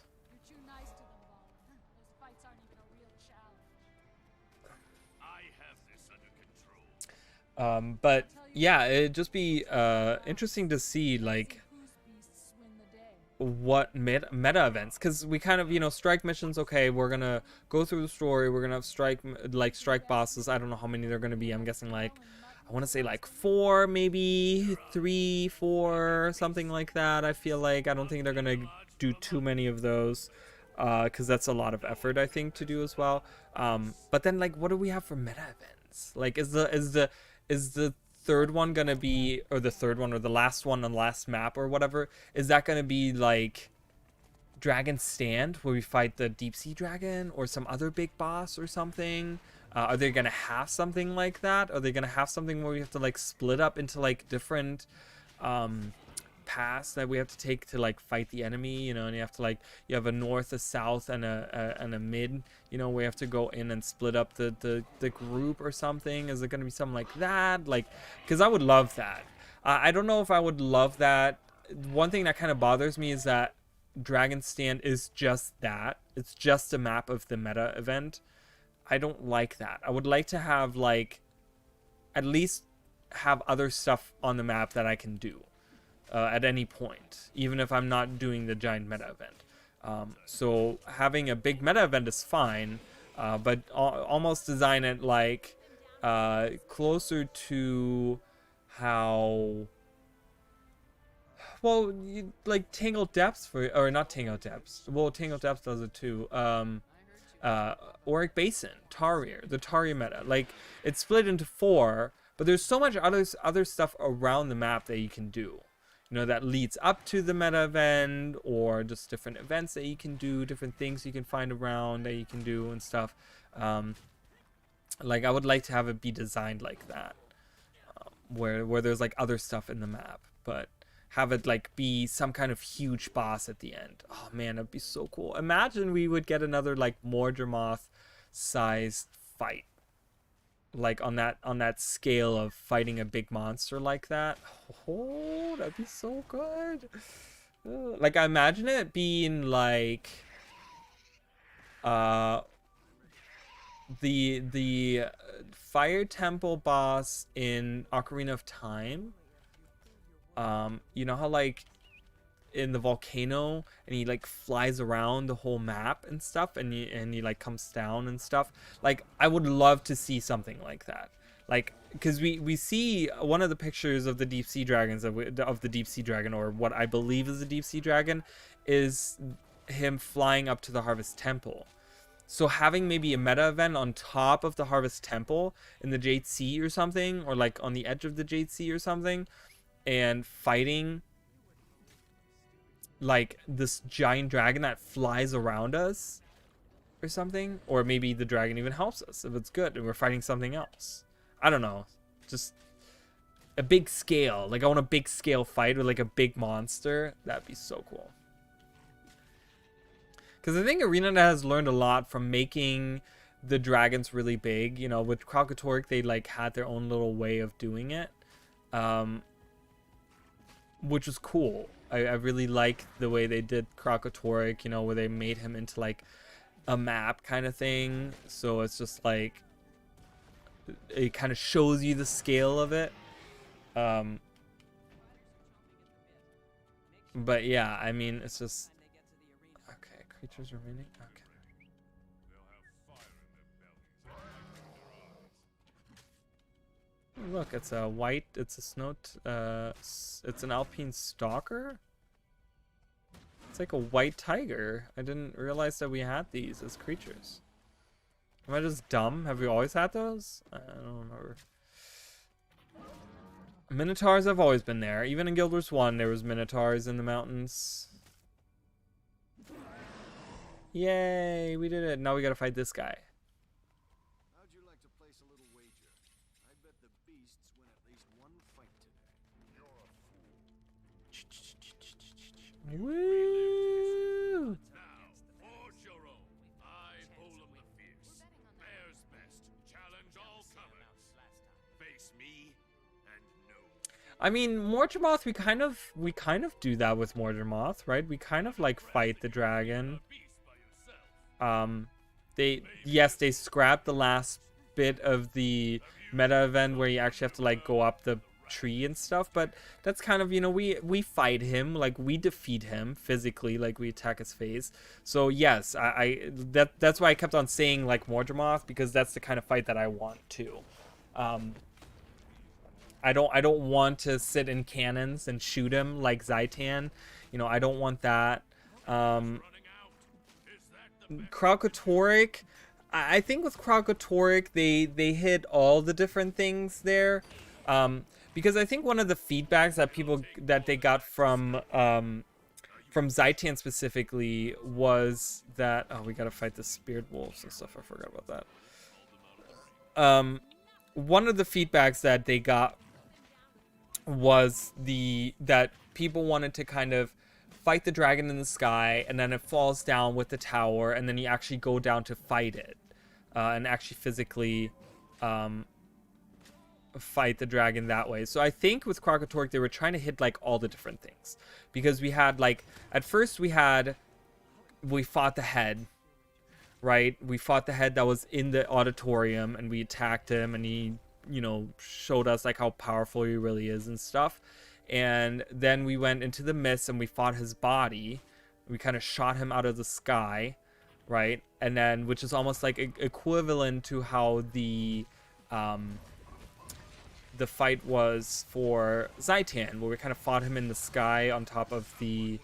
But yeah, it'd just be interesting to see like what meta events, because we kind of, you know, strike missions, okay, we're gonna go through the story, we're gonna have strike bosses. I don't know how many they're gonna be. I'm guessing like, I want to say like 4, maybe 3, 4, something like that. I feel like I don't think they're gonna do too many of those, because that's a lot of effort, I think, to do as well. But then, like, what do we have for meta events? Like, is the third one gonna be, or the third one, or the last one on the last map or whatever, is that gonna be like dragon stand where we fight the deep sea dragon or some other big boss or something? Are they gonna have something like that? Are they gonna have something where we have to like split up into like different paths that we have to take to like fight the enemy, you know, and you have to like, you have a north, a south, and a mid, you know, we have to go in and split up the group or something? Is it gonna be something like that? Like, because I would love that. I don't know if I would love that. One thing that kind of bothers me is that Dragon Stand is just that. It's just a map of the meta event. I don't like that. I would like to have like at least have other stuff on the map that I can do at any point, even if I'm not doing the giant meta event. So having a big meta event is fine, but almost design it like closer to how, well, like Tangled Depths, or not Tangled Depths. Well, Tangled Depths does it too. Auric Basin, Tarir, the Tarir meta. Like, it's split into 4, but there's so much other stuff around the map that you can do. You know, that leads up to the meta event, or just different events that you can do, different things you can find around that you can do and stuff. Like, I would like to have it be designed like that, where there's like other stuff in the map, but have it like be some kind of huge boss at the end. Oh man, that'd be so cool. Imagine we would get another like Mordramoth sized fight, like on that scale of fighting a big monster like that. Oh, that'd be so good. Like, I imagine it being like the Fire Temple boss in Ocarina of Time. You know how like in the volcano and he like flies around the whole map and stuff, and he like comes down and stuff. Like, I would love to see something like that. Like, because we see one of the pictures of the deep sea dragons of the deep sea dragon, or what I believe is the deep sea dragon, is him flying up to the Harvest Temple. So having maybe a meta event on top of the Harvest Temple in the Jade Sea or something, or like on the edge of the Jade Sea or something, and fighting like this giant dragon that flies around us or something. Or maybe the dragon even helps us if it's good and we're fighting something else. I don't know, just a big scale. Like, I want a big scale fight with like a big monster. That'd be so cool, because I think Arena has learned a lot from making the dragons really big. You know, with Kralkatorrik, they like had their own little way of doing it, which was cool. I really like the way they did Kralkatorrik, you know, where they made him into like a map kind of thing. So it's just like, it kind of shows you the scale of it. But yeah, I mean, it's just, okay, creatures remaining. Okay. Look, it's a white, it's a snow, it's an Alpine Stalker. It's like a white tiger. I didn't realize that we had these as creatures. Am I just dumb? Have we always had those? I don't remember. Minotaurs have always been there. Even in Guild Wars 1, there was Minotaurs in the mountains. Yay, we did it. Now we gotta fight this guy. How'd you like to place a little wager? I bet the beasts win at least one fight today. You're a fool. Woo! Now, forge your own. I, Olaf the Fierce, bears best, challenge all comers. Face me and no. I mean, Mordramoth, we kind of do that with Mordramoth, right? We kind of like fight the dragon. Beast by yourself. They scrapped the last bit of the meta event where you actually have to like go up the tree and stuff, but that's kind of, you know, we fight him, like we defeat him physically, like we attack his face. So yes, that's why I kept on saying like Mordramoth, because that's the kind of fight that I want too. I don't want to sit in cannons and shoot him like Zaitan. You know, I don't want that. Running out. Is that the best? Kralkatorrik, I think with Kralkatorrik they hit all the different things there, because I think one of the feedbacks that they got from from Zaitan specifically was that, oh, we gotta fight the speared wolves and stuff. I forgot about that. One of the feedbacks that they got was that people wanted to kind of fight the dragon in the sky, and then it falls down with the tower, and then you actually go down to fight it, and actually physically fight the dragon that way. So I think with Krakatork they were trying to hit like all the different things, because we had like, at first we fought the head, right? We fought the head that was in the auditorium, and we attacked him, and he, you know, showed us like how powerful he really is and stuff. And then we went into the mist and we fought his body. We kind of shot him out of the sky, right? And then, which is almost like equivalent to how the fight was for Zaitan, where we kind of fought him in the sky on top of the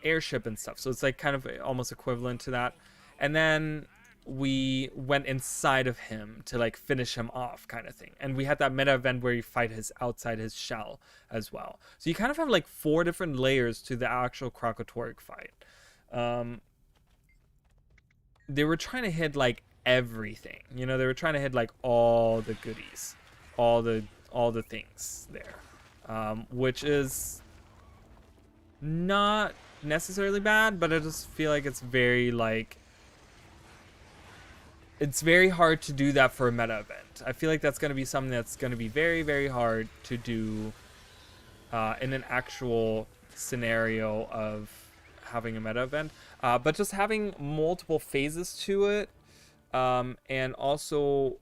airship and stuff. So it's like kind of almost equivalent to that. And then we went inside of him to like finish him off, kind of thing. And we had that meta event where you fight his outside his shell as well. So you kind of have like 4 different layers to the actual Krakatork fight. They were trying to hit like everything, you know, they were trying to hit like all the goodies, all the things there, which is not necessarily bad, but I just feel like it's very like, it's very hard to do that for a meta event. I feel like that's going to be something that's going to be very, very hard to do in an actual scenario of having a meta event. But just having multiple phases to it, and also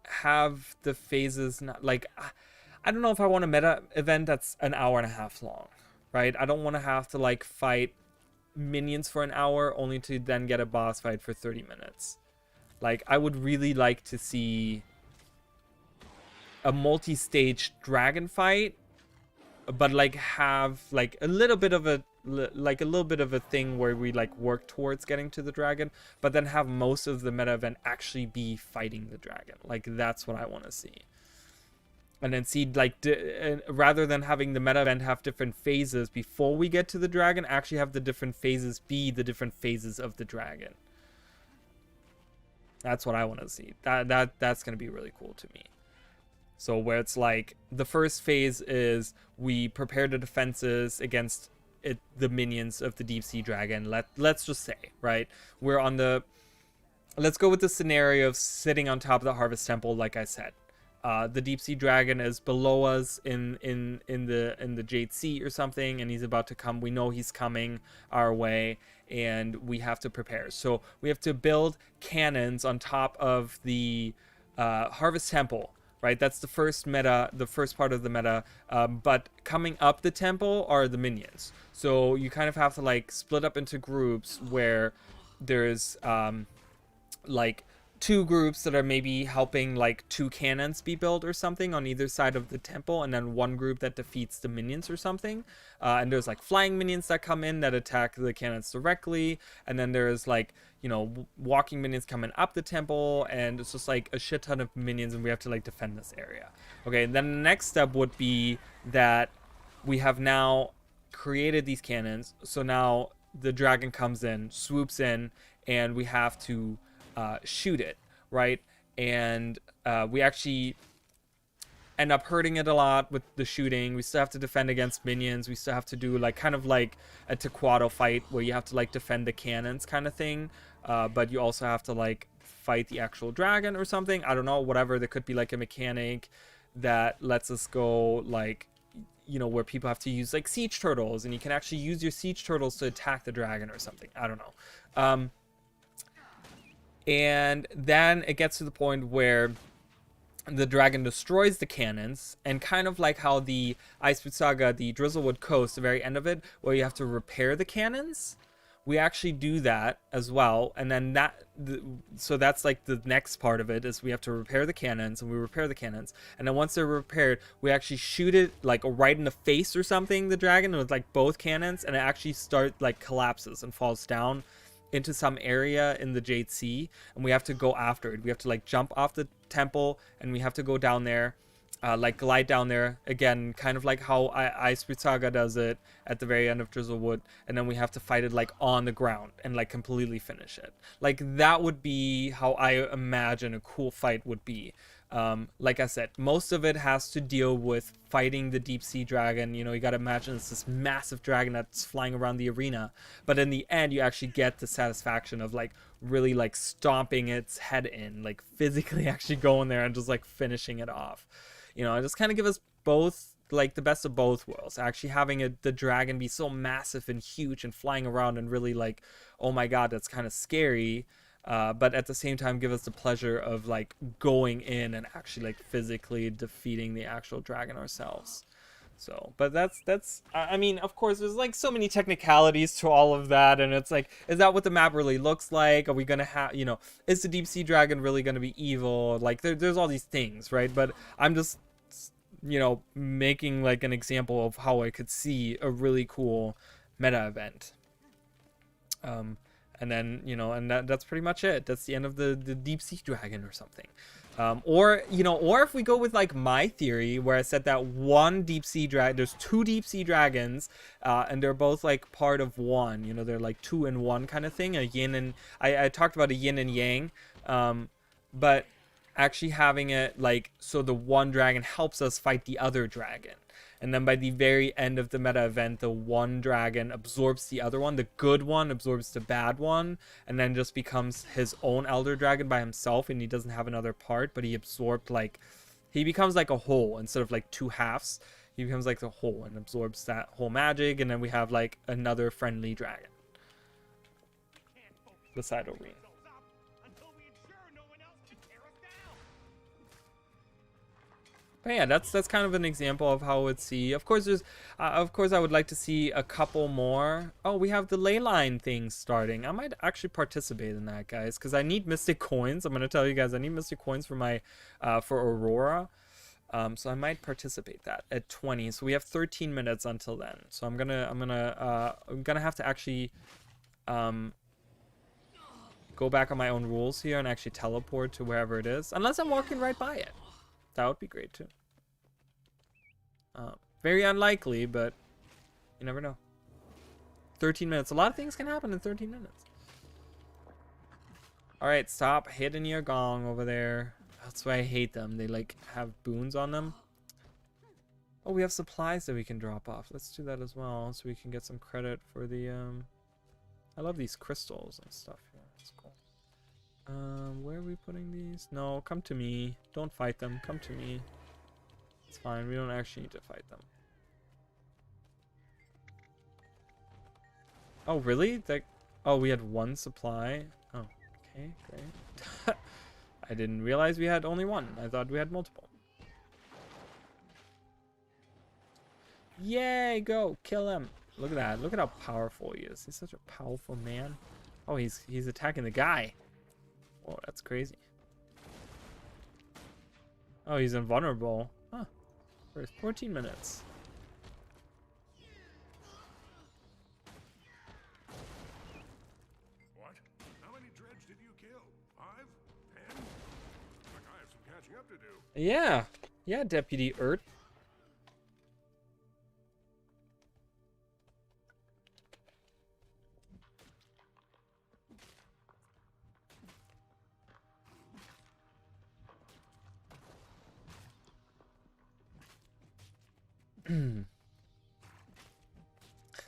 have the phases not like, I don't know if I want a meta event that's an hour and a half long, right? I don't want to have to like fight minions for an hour only to then get a boss fight for 30 minutes. Like, I would really like to see a multi-stage dragon fight, but like have like a little bit of a thing where we like work towards getting to the dragon, but then have most of the meta event actually be fighting the dragon. Like, that's what I want to see. And then see, like, rather than having the meta event have different phases before we get to the dragon, actually have the different phases be the different phases of the dragon. That's what I want to see. That's going to be really cool to me. So where it's like, the first phase is we prepare the defenses against the minions of the deep sea dragon. Let's just say, right? We're on the... Let's go with the scenario of sitting on top of the Harvest Temple, like I said. The deep sea dragon is below us in the Jade Sea or something, and he's about to come. We know he's coming our way, and we have to prepare. So we have to build cannons on top of the Harvest Temple, right? That's the first meta, the first part of the meta. But coming up the temple are the minions. So you kind of have to like split up into groups where there's like 2 groups that are maybe helping like 2 cannons be built or something on either side of the temple, and then 1 group that defeats the minions or something. And there's like flying minions that come in that attack the cannons directly, and then there's like, you know, walking minions coming up the temple, and it's just like a shit ton of minions, and we have to like defend this area. Okay, and then the next step would be that we have now created these cannons, so now the dragon comes in, swoops in, and we have to shoot it, right? And we actually end up hurting it a lot with the shooting. We still have to defend against minions. We still have to do like kind of like a Taekwondo fight where you have to like defend the cannons kind of thing, but you also have to like fight the actual dragon or something. I don't know, whatever. There could be like a mechanic that lets us go like, you know, where people have to use like siege turtles, and you can actually use your siege turtles to attack the dragon or something. I don't know. And then it gets to the point where the dragon destroys the cannons, and kind of like how the Ice Boot Saga, the Drizzlewood Coast, the very end of it, where you have to repair the cannons, we actually do that as well. And then so that's like the next part of it, is we have to repair the cannons, and we repair the cannons, and then once they're repaired, we actually shoot it like right in the face or something, the dragon, with like both cannons, and it actually like collapses and falls down into some area in the Jade Sea, and we have to go after it. We have to like jump off the temple, and we have to go down there, like glide down there again, kind of like how Ice Saga does it at the very end of Drizzlewood, and then we have to fight it like on the ground and like completely finish it. Like that would be how I imagine a cool fight would be. Like I said, most of it has to deal with fighting the deep sea dragon. You know, you gotta imagine it's this massive dragon that's flying around the arena, but in the end, you actually get the satisfaction of like really like stomping its head in, like physically actually going there and just like finishing it off. You know, just kind of give us both like the best of both worlds. Actually having the dragon be so massive and huge and flying around and really like, oh my god, that's kind of scary. But at the same time, give us the pleasure of like going in and actually like physically defeating the actual dragon ourselves. So, but that's I mean, of course, there's like so many technicalities to all of that, and it's like, is that what the map really looks like? Are we gonna have, you know, is the deep sea dragon really gonna be evil? Like, there's all these things, right? But I'm just, you know, making like an example of how I could see a really cool meta event. And then, you know, and that's pretty much it. That's the end of the deep sea dragon or something. Or, you know, or if we go with like my theory where I said that one deep sea dragon, there's two deep sea dragons, and they're both like part of one, you know, they're like two in one kind of thing, a yin and, I talked about a yin and yang, but actually having it like, so the one dragon helps us fight the other dragon. And then by the very end of the meta event, the one dragon absorbs the other one. The good one absorbs the bad one. And then just becomes his own elder dragon by himself. And he doesn't have another part. But he absorbed like... He becomes like a whole instead of like two halves. He becomes like the whole and absorbs that whole magic. And then we have like another friendly dragon beside Oreen. But yeah, that's kind of an example of how I would see. Of course, there's, of course, I would like to see a couple more. Oh, we have the ley line thing starting. I might actually participate in that, guys, because I need mystic coins. I'm gonna tell you guys, I need mystic coins for my, for Aurora. So I might participate that at 20. So we have 13 minutes until then. So I'm gonna have to actually, go back on my own rules here and actually teleport to wherever it is, unless I'm walking right by it. That would be great too. Very unlikely, but you never know. 13 minutes. A lot of things can happen in 13 minutes. Alright, stop hitting your gong over there. That's why I hate them. They like have boons on them. Oh, we have supplies that we can drop off. Let's do that as well so we can get some credit for the I love these crystals and stuff here. That's cool. Where are we putting these? No, come to me. Don't fight them. Come to me. It's fine. We don't actually need to fight them. Oh, really? That... Oh, we had one supply. Oh, okay, great. I didn't realize we had only one. I thought we had multiple. Yay, go. Kill him. Look at that. Look at how powerful he is. He's such a powerful man. Oh, he's attacking the guy. Oh, that's crazy. Oh, he's invulnerable. Huh. For 14 minutes. What? How many dreads did you kill? 5? 10? Like I have some catching up to do. Yeah. Yeah, Deputy Ert.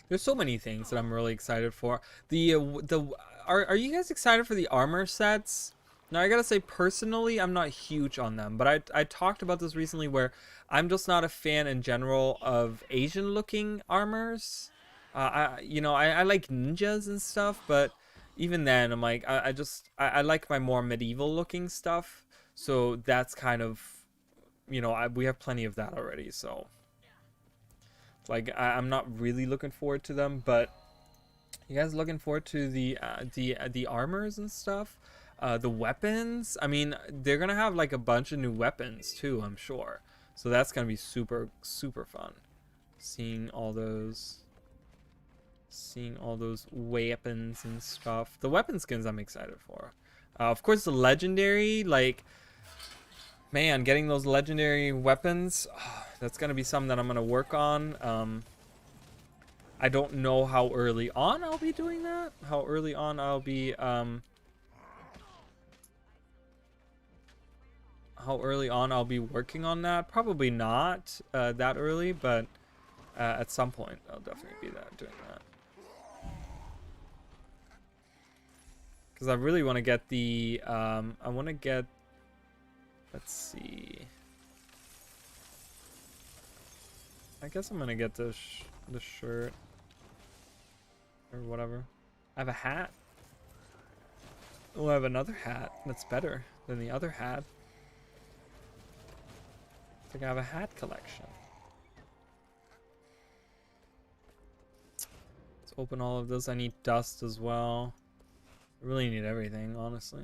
There's so many things that I'm really excited for. Are you guys excited for the armor sets? Now I gotta say, personally, I'm not huge on them, but I talked about this recently where I'm just not a fan in general of Asian looking armors. I like ninjas and stuff, but even then I'm like, I like my more medieval looking stuff. So that's kind of, we have plenty of that already, so. Like, I'm not really looking forward to them, but you guys looking forward to the armors and stuff, the weapons. I mean, they're gonna have like a bunch of new weapons too, I'm sure. So that's gonna be super fun. Seeing all those weapons and stuff. The weapon skins I'm excited for. Of course, the legendary, like, Man, getting those legendary weapons, that's gonna be something that I'm gonna work on. I don't know how early on I'll be doing that. How early on I'll be, working on that. Probably not that early, but at some point I'll definitely be doing that. Because I really want to get the, I want to get, let's see. I guess I'm gonna get the shirt or whatever. I have a hat. Oh, I have another hat that's better than the other hat. It's like I have a hat collection. Let's open all of this. I need dust as well. I really need everything, honestly.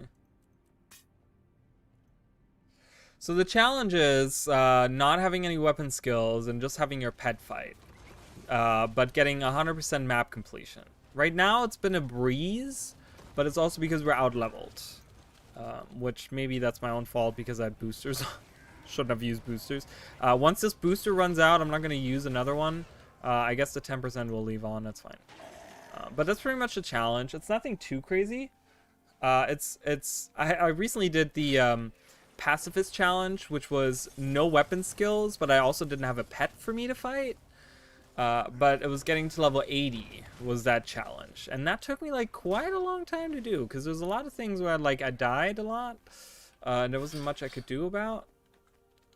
So the challenge is not having any weapon skills and just having your pet fight, but getting 100% map completion. Right now it's been a breeze, but it's also because we're out leveled, which maybe that's my own fault because I had boosters. Shouldn't have used boosters. Once this booster runs out, I'm not going to use another one. I guess the 10% will leave on. That's fine. But that's pretty much the challenge. It's nothing too crazy. I recently did the pacifist challenge, which was no weapon skills, but I also didn't have a pet for me to fight. But it was getting to level 80 was that challenge, and that took me like quite a long time to do because there's a lot of things where I died a lot, and there wasn't much I could do about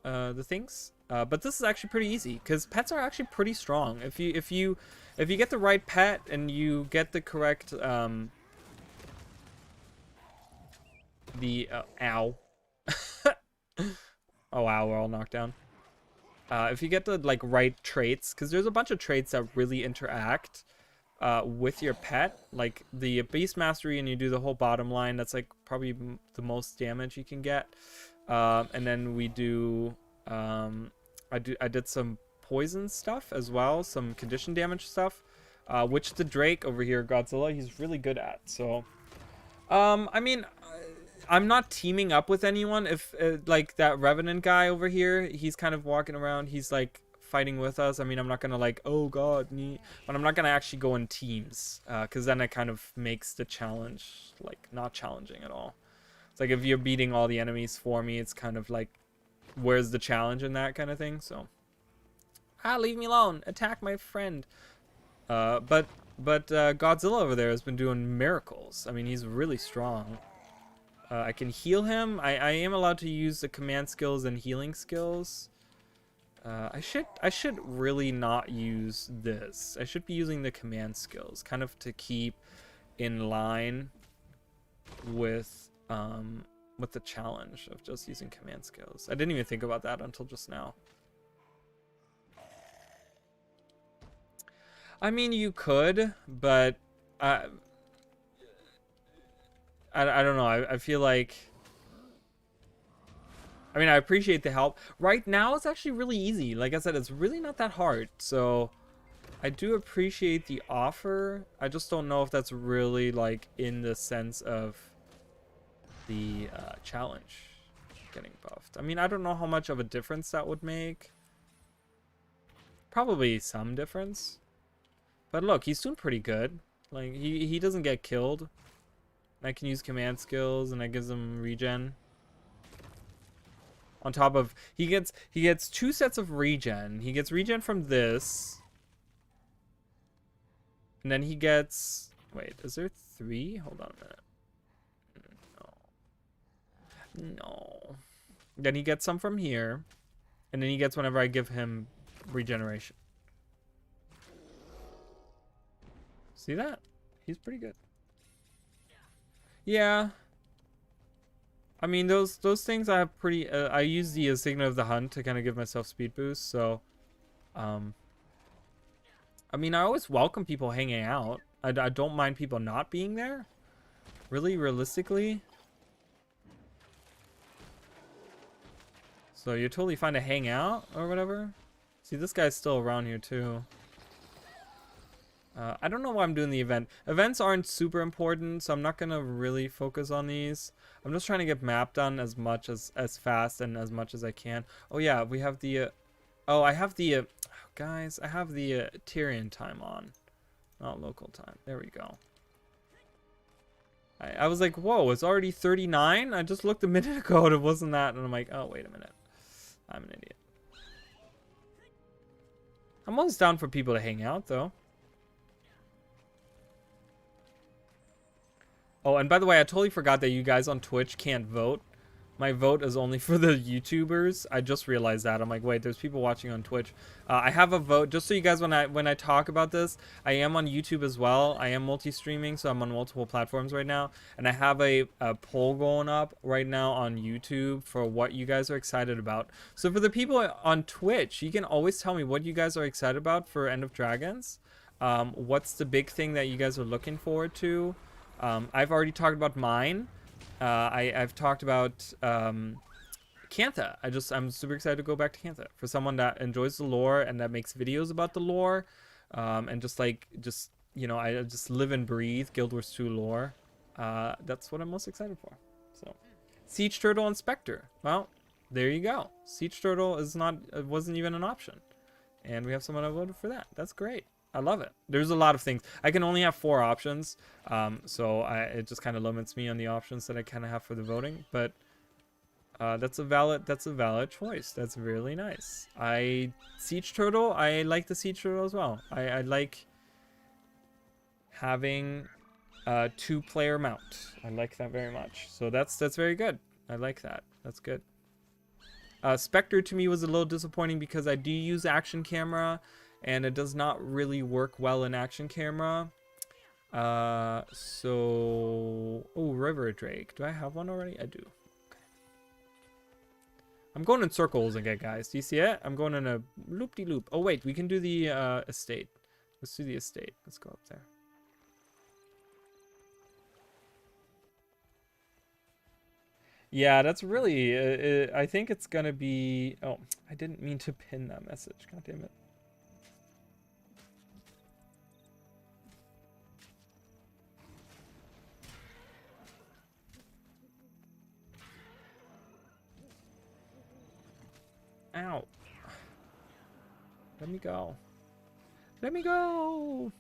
the things. But this is actually pretty easy because pets are actually pretty strong. If you get the right pet and you get the correct ow. Oh wow, we're all knocked down. If you get the like right traits, because there's a bunch of traits that really interact with your pet, like the beast mastery, and you do the whole bottom line. That's like probably the most damage you can get. And then we do, I did some poison stuff as well, some condition damage stuff, which the Drake over here, Godzilla, he's really good at. So, I mean, I'm not teaming up with anyone. If like that Revenant guy over here, he's kind of walking around, he's like fighting with us. I mean, I'm not gonna like, oh god, but I'm not gonna actually go in teams, because then it kind of makes the challenge like not challenging at all. It's like if you're beating all the enemies for me, it's kind of like, where's the challenge in that kind of thing? So, leave me alone, attack my friend. But Godzilla over there has been doing miracles. I mean, he's really strong. I can heal him. I am allowed to use the command skills and healing skills. I should really not use this. I should be using the command skills, kind of to keep in line with the challenge of just using command skills. I didn't even think about that until just now. I mean, you could, but I don't know. I feel like, I mean, I appreciate the help. Right now, it's actually really easy. Like I said, it's really not that hard. So I do appreciate the offer. I just don't know if that's really like in the sense of the challenge getting buffed. I mean, I don't know how much of a difference that would make. Probably some difference. But look, he's doing pretty good. Like, he doesn't get killed. I can use command skills, and that gives him regen. On top of, he gets 2 sets of regen. He gets regen from this, and then he gets. Wait, is there 3? Hold on a minute. No. Then he gets some from here, and then he gets whenever I give him regeneration. See that? He's pretty good. Yeah. I mean, those things I have pretty... I use the Insignia of the Hunt to kind of give myself speed boost, so... I mean, I always welcome people hanging out. I don't mind people not being there. Really, realistically. So you're totally fine to hang out or whatever. See, this guy's still around here, too. I don't know why I'm doing the event. Events aren't super important, so I'm not gonna really focus on these. I'm just trying to get map done as fast and as much as I can. Oh yeah, we have the oh, I have the guys, I have the Tyrion time on, not local time. There we go. I was like, whoa, it's already 39? I just looked a minute ago and it wasn't that, and I'm like, oh, wait a minute. I'm an idiot. I'm always down for people to hang out, though. Oh, and by the way, I totally forgot that you guys on Twitch can't vote. My vote is only for the YouTubers. I just realized that. I'm like, wait, there's people watching on Twitch. I have a vote, just so you guys, when I talk about this, I am on YouTube as well. I am multi-streaming, so I'm on multiple platforms right now. And I have a poll going up right now on YouTube for what you guys are excited about. So for the people on Twitch, you can always tell me what you guys are excited about for End of Dragons. What's the big thing that you guys are looking forward to? I've already talked about mine. I've talked about Cantha. I'm super excited to go back to Cantha. For someone that enjoys the lore and that makes videos about the lore, and just you know, I just live and breathe Guild Wars 2 lore. That's what I'm most excited for. So, Siege Turtle and Spectre. Well, there you go. Siege Turtle wasn't even an option, and we have someone that voted for that. That's great. I love it. There's a lot of things. I can only have 4 options, so it just kind of limits me on the options that I kind of have for the voting. But that's a valid choice. That's really nice. Siege Turtle. I like the Siege Turtle as well. I like having a 2-player mount. I like that very much. So that's very good. I like that. That's good. Spectre to me was a little disappointing because I do use action camera. And it does not really work well in action camera. Oh, River Drake. Do I have one already? I do. Okay. I'm going in circles again, guys. Do you see it? I'm going in a loop-de-loop. Oh, wait. We can do the estate. Let's do the estate. Let's go up there. Yeah, that's really... I think it's going to be... Oh, I didn't mean to pin that message. God damn it. Ow. Let me go. Let me go.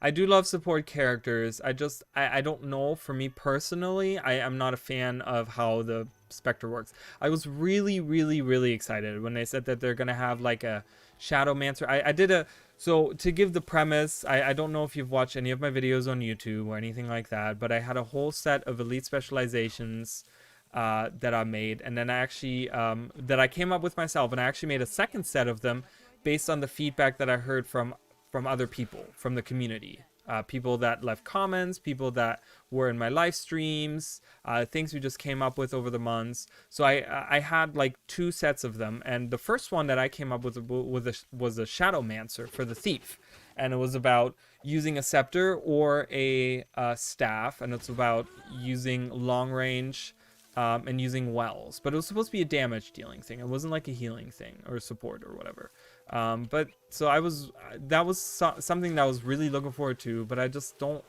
I do love support characters. I don't know, for me personally, I am not a fan of how the Spectre works. I was really, really, really excited when they said that they're going to have like a Shadowmancer. So to give the premise, I don't know if you've watched any of my videos on YouTube or anything like that, but I had a whole set of elite specializations that I made, and then I actually that I came up with myself, and I actually made a second set of them based on the feedback that I heard from other people from the community, people that left comments, people that were in my live streams, things we just came up with over the months. So I had like 2 sets of them, and the first one that I came up with was a Shadowmancer for the thief, and it was about using a scepter or a staff, and it's about using long range. And using wells, but it was supposed to be a damage dealing thing. It wasn't like a healing thing or support or whatever. But so that was something that I was really looking forward to, but I just don't,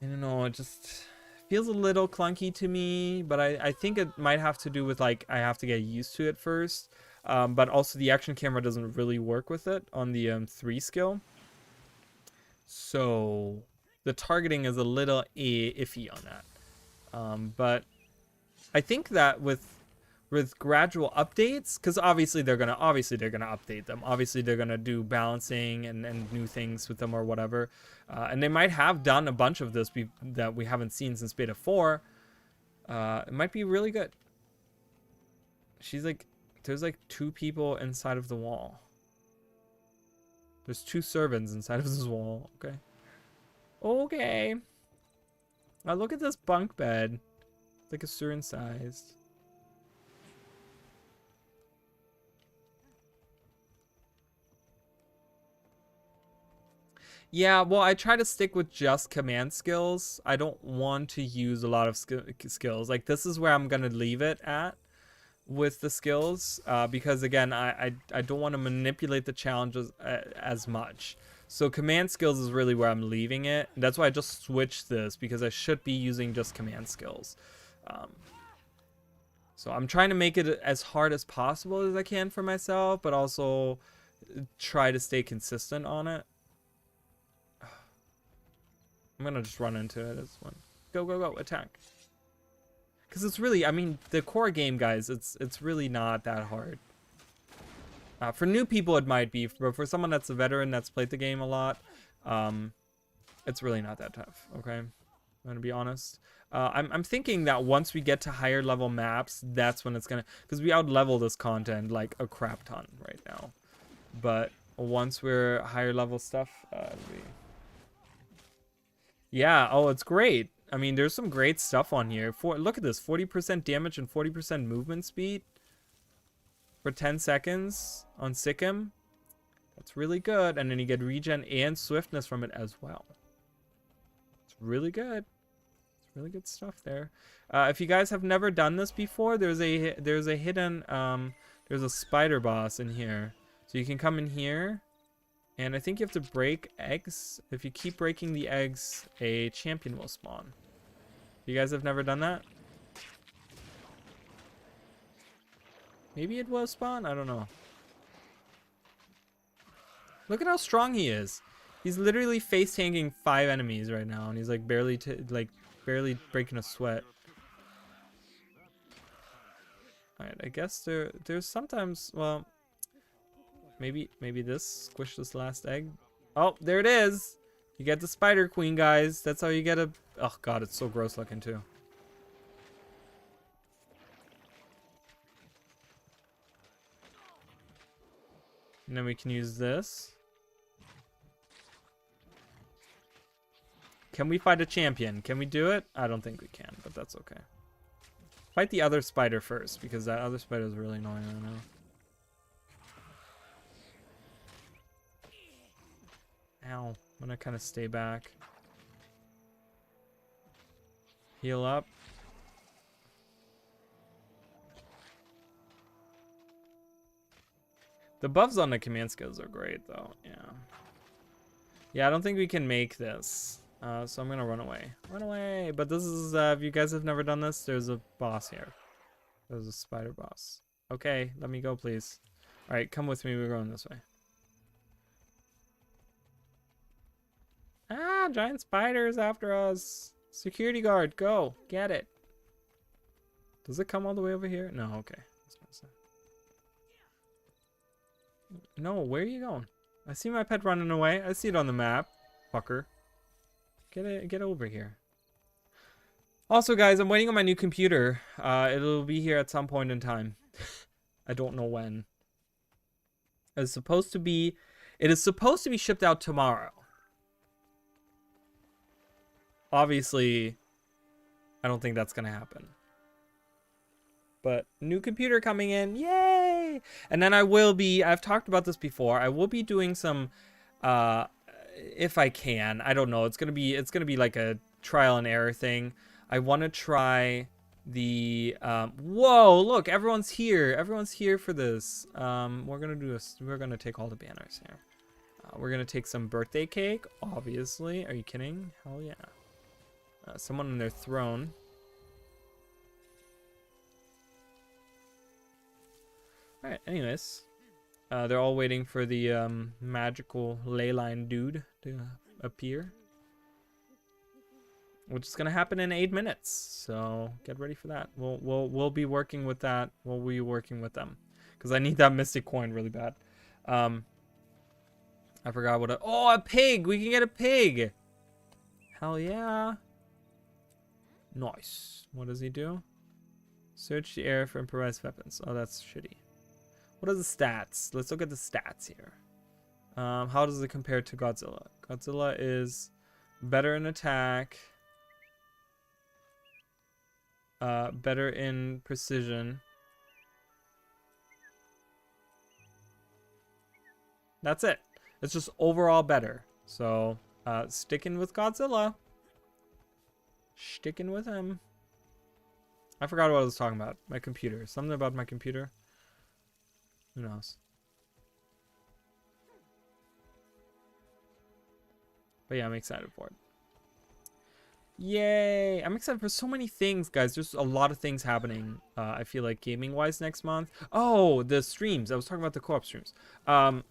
I don't know, it just feels a little clunky to me, but I think it might have to do with like, I have to get used to it first. But also the action camera doesn't really work with it on the 3 skill. So the targeting is a little iffy on that. But I think that with gradual updates, because obviously they're gonna update them. Obviously they're gonna do balancing and new things with them or whatever, and they might have done a bunch of this that we haven't seen since beta 4. It might be really good. There's like 2 people inside of the wall. There's 2 servants inside of this wall. Okay. Okay. Now look at this bunk bed. It's like a certain sized. Yeah, well, I try to stick with just command skills. I don't want to use a lot of skills. Like, this is where I'm going to leave it at. with the skills because again I don't want to manipulate the challenges as much. So command skills is really where I'm leaving it. That's why I just switched this, because I should be using just command skills. So I'm trying to make it as hard as possible as I can for myself, but also try to stay consistent on it. I'm gonna just run into it as one. Go, go, go, attack. Because it's really, I mean, the core game, guys, it's really not that hard. For new people, it might be, but for someone that's a veteran that's played the game a lot, it's really not that tough, okay? I'm gonna be honest. I'm thinking that once we get to higher level maps, that's when it's gonna, because we out-level this content like a crap ton right now. But once we're higher level stuff, yeah, oh, it's great. I mean, there's some great stuff on here. Look at this, 40% damage and 40% movement speed for 10 seconds on Sikkim. That's really good. And then you get regen and swiftness from it as well. It's really good. It's really good stuff there. If you guys have never done this before, there's a hidden there's a spider boss in here. So you can come in here, and I think you have to break eggs. If you keep breaking the eggs, a champion will spawn. You guys have never done that? Maybe it will spawn? I don't know. Look at how strong he is. He's literally face tanking 5 enemies right now, and he's like barely breaking a sweat. Alright, I guess there's sometimes, well, maybe this, squish this last egg. Oh, there it is. You get the spider queen, guys. That's how you get a, oh god, it's so gross looking too. And then we can use this. Can we fight a champion? Can we do it? I don't think we can, but that's okay. Fight the other spider first, because that other spider is really annoying right now. Ow. I'm gonna kind of stay back. Heal up. The buffs on the command skills are great, though. Yeah. Yeah, I don't think we can make this. So I'm gonna run away. Run away! But this is, if you guys have never done this, there's a boss here. There's a spider boss. Okay, let me go, please. Alright, come with me. We're going this way. Ah, giant spiders after us. Security guard, go. Get it. Does it come all the way over here? No, okay. No, where are you going? I see my pet running away. I see it on the map. Fucker. Get over here. Also, guys, I'm waiting on my new computer. It'll be here at some point in time. I don't know when. It is supposed to be shipped out tomorrow. Obviously, I don't think that's gonna happen. But new computer coming in, yay! And then I've talked about this before, I will be doing some, if I can, I don't know, it's gonna be like a trial and error thing. I want to try the, whoa, look, everyone's here for this. We're gonna do this, we're gonna take all the banners here. We're gonna take some birthday cake, obviously. Are you kidding? Hell yeah. Someone on their throne. Alright, anyways. They're all waiting for the magical ley line dude to appear. Which is gonna happen in 8 minutes. So get ready for that. We'll be working with that. We'll be working with them. Because I need that mystic coin really bad. I forgot what a pig! We can get a pig! Hell yeah. Nice. What does he do? Search the air for improvised weapons. Oh, that's shitty. What are the stats? Let's look at the stats here. How does it compare to Godzilla? Godzilla is better in attack. Better in precision. That's it. It's just overall better. So, sticking with Godzilla. Sticking with him. I forgot what I was talking about. My computer. Something about my computer. Who knows? But yeah, I'm excited for it. Yay! I'm excited for so many things, guys. There's a lot of things happening. I feel like gaming-wise next month. Oh, the streams. I was talking about the co-op streams. I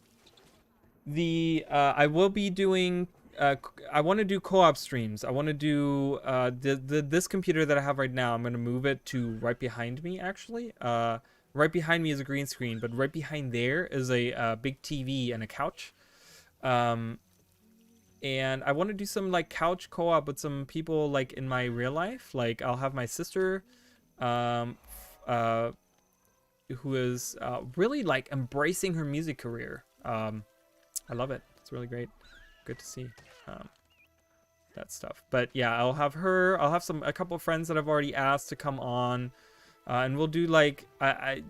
will be doing. I want to do co-op streams. I want to do this computer that I have right now. I'm gonna move it to right behind me. Actually, right behind me is a green screen, but right behind there is a big TV and a couch. And I want to do some like couch co-op with some people like in my real life. Like I'll have my sister, who is really like embracing her music career. I love it. It's really great. Good to see that stuff. But yeah, I'll have her. I'll have a couple of friends that I've already asked to come on, and we'll do like I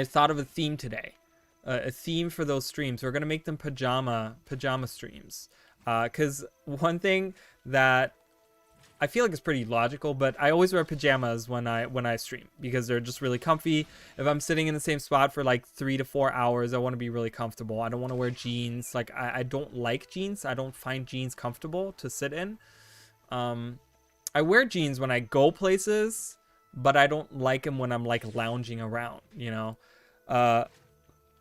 thought of a theme today, a theme for those streams. We're gonna make them pajama streams. Because one thing that I feel like is pretty logical, but I always wear pajamas when I stream because they're just really comfy. If I'm sitting in the same spot for like 3 to 4 hours, I want to be really comfortable. I don't want to wear jeans. Like I don't like jeans. I don't find jeans comfortable to sit in. I wear jeans when I go places, but I don't like them when I'm like lounging around, you know?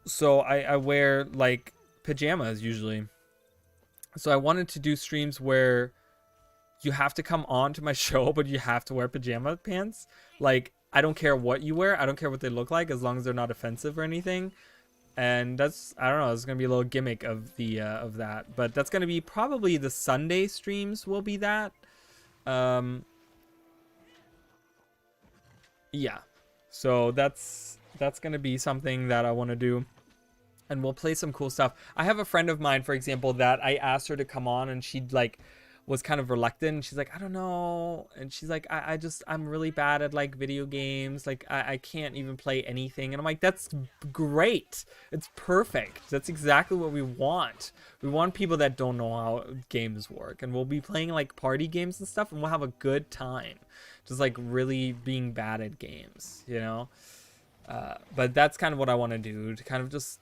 So I wear like pajamas usually. So I wanted to do streams where you have to come on to my show, but you have to wear pajama pants. Like, I don't care what you wear. I don't care what they look like as long as they're not offensive or anything. And that's, I don't know, it's going to be a little gimmick of the of that. But that's going to be probably the Sunday streams will be that. Yeah. So that's going to be something that I want to do. And we'll play some cool stuff. I have a friend of mine, for example, that I asked her to come on and she like was kind of reluctant. She's like, I don't know. And she's like, I'm really bad at like video games. Like I can't even play anything. And I'm like, that's great. It's perfect. That's exactly what we want. We want people that don't know how games work. And we'll be playing like party games and stuff and we'll have a good time. Just like really being bad at games, you know? But that's kind of what I want to do, to kind of just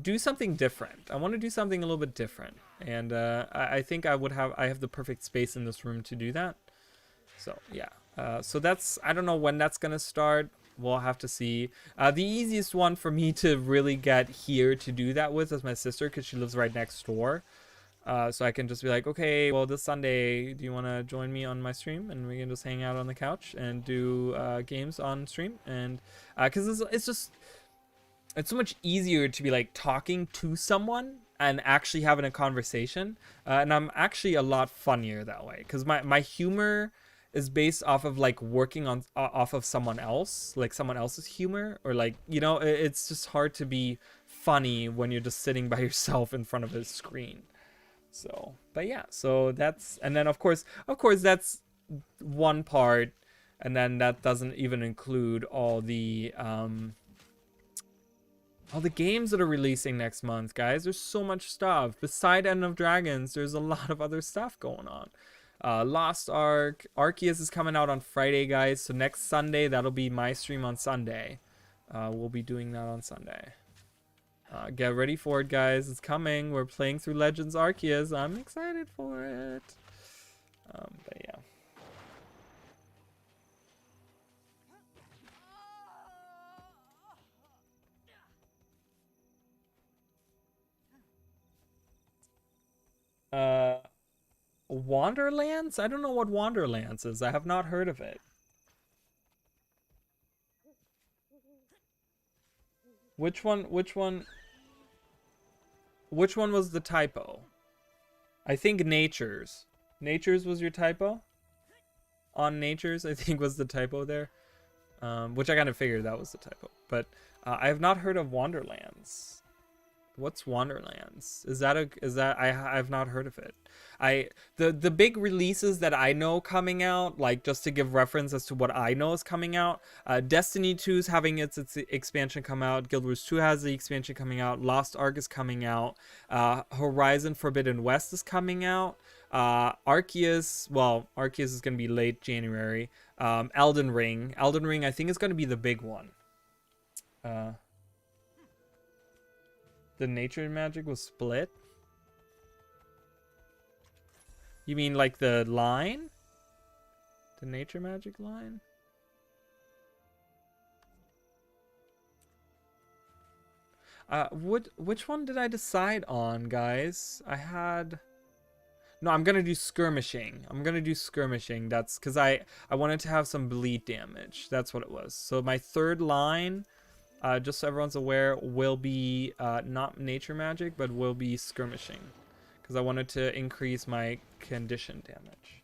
do something different. I want to do something a little bit different, and I think I have the perfect space in this room to do that. So yeah, so that's, I don't know when that's gonna start. We'll have to see. The easiest one for me to really get here to do that with is my sister, because she lives right next door. So I can just be like, okay, well, this Sunday, do you want to join me on my stream? And we can just hang out on the couch and do games on stream. And because it's so much easier to be like talking to someone and actually having a conversation. And I'm actually a lot funnier that way, because my humor is based off of like working on off of someone else, like someone else's humor, or like, you know, it's just hard to be funny when you're just sitting by yourself in front of a screen. So, but yeah, so that's, and then of course that's one part, and then that doesn't even include all the games that are releasing next month, guys. There's so much stuff. Beside End of Dragons, there's a lot of other stuff going on. Lost Ark. Arceus is coming out on Friday, guys. So next Sunday, that'll be my stream on Sunday. We'll be doing that on Sunday. Get ready for it, guys. It's coming. We're playing through Legends Arceus. I'm excited for it. But yeah. Wanderlands? I don't know what Wanderlands is. I have not heard of it. Which one was the typo? I think Nature's. Nature's was your typo? On Nature's, I think, was the typo there. Which I kind of figured that was the typo. But I have not heard of Wanderlands. What's Wanderlands? I've not heard of it. The big releases that I know coming out, like just to give reference as to what I know is coming out, Destiny 2 is having its expansion come out. Guild Wars 2 has the expansion coming out. Lost Ark is coming out. Horizon Forbidden West is coming out. Arceus is going to be late January. Elden Ring. Elden Ring, I think, is going to be the big one. The nature magic was split? You mean like the line? The nature magic line? Which one did I decide on, guys? I had... No, I'm gonna do skirmishing. I'm gonna do skirmishing. That's because I wanted to have some bleed damage. That's what it was. So my third line, just so everyone's aware, will be not nature magic, but will be skirmishing. Because I wanted to increase my condition damage.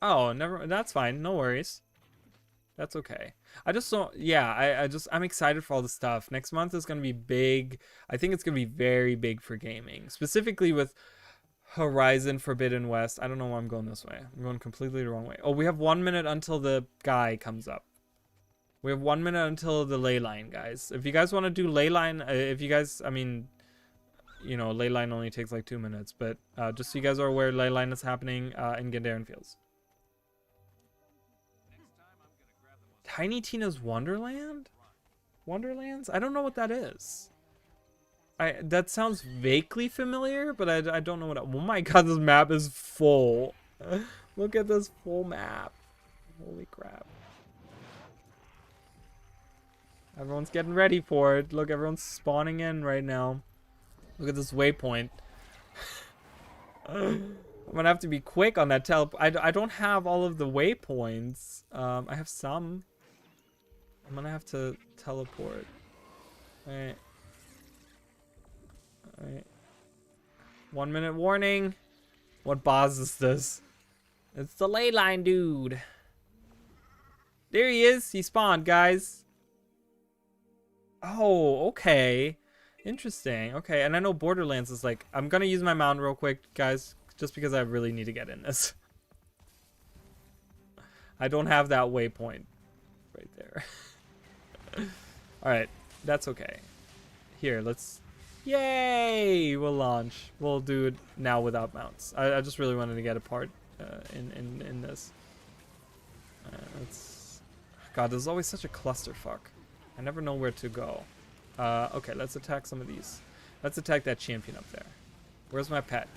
Oh, never. That's fine. No worries. That's okay. I just don't. Yeah, I'm excited for all the stuff. Next month is gonna be big. I think it's gonna be very big for gaming, specifically with Horizon Forbidden West. I don't know why I'm going this way. I'm going completely the wrong way. Oh, we have 1 minute until the guy comes up. We have 1 minute until the ley line, guys. If you guys want to do ley line, if you guys, I mean, you know, ley line only takes like 2 minutes, but just so you guys are aware, ley line is happening in Gandarian Fields. Tiny Tina's Wonderland? Wonderlands? I don't know what that is. That sounds vaguely familiar, but I don't know what. Oh my god, this map is full. Look at this full map. Holy crap. Everyone's getting ready for it. Look, everyone's spawning in right now. Look at this waypoint. I'm gonna have to be quick on that I don't have all of the waypoints. I have some. I'm gonna have to teleport. Alright. Alright. 1 minute warning. What boss is this? It's the ley line dude. There he is. He spawned, guys. Oh, okay. Interesting. Okay, and I know Borderlands is like... I'm gonna use my mount real quick, guys. Just because I really need to get in this. I don't have that waypoint right there. Alright, that's okay. Here, let's... Yay! We'll launch. We'll do it now without mounts. I just really wanted to get a part in this. Let's... God, there's always such a clusterfuck. I never know where to go. Okay, let's attack some of these. Let's attack that champion up there. Where's my pet?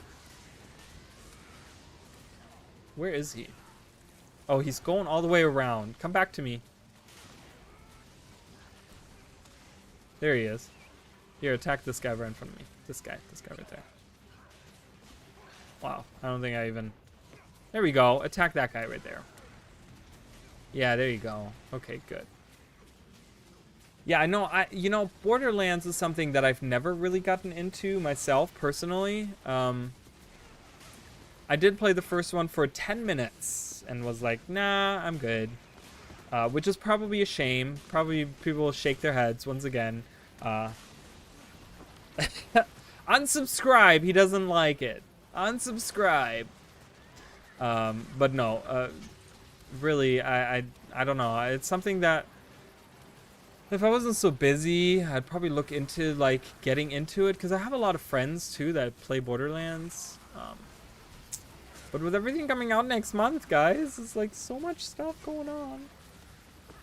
Where is he? Oh, he's going all the way around. Come back to me. There he is. Here, attack this guy right in front of me. This guy right there. Wow, I don't think I even... There we go. Attack that guy right there. Yeah, there you go. Okay, good. Yeah, I know. You know, Borderlands is something that I've never really gotten into myself personally. I did play the first one for 10 minutes and was like, nah, I'm good. Which is probably a shame. Probably people will shake their heads once again. Unsubscribe. He doesn't like it. Unsubscribe. But no. Really, I don't know. It's something that if I wasn't so busy, I'd probably look into like getting into it because I have a lot of friends too that play Borderlands. But with everything coming out next month, guys, it's like so much stuff going on.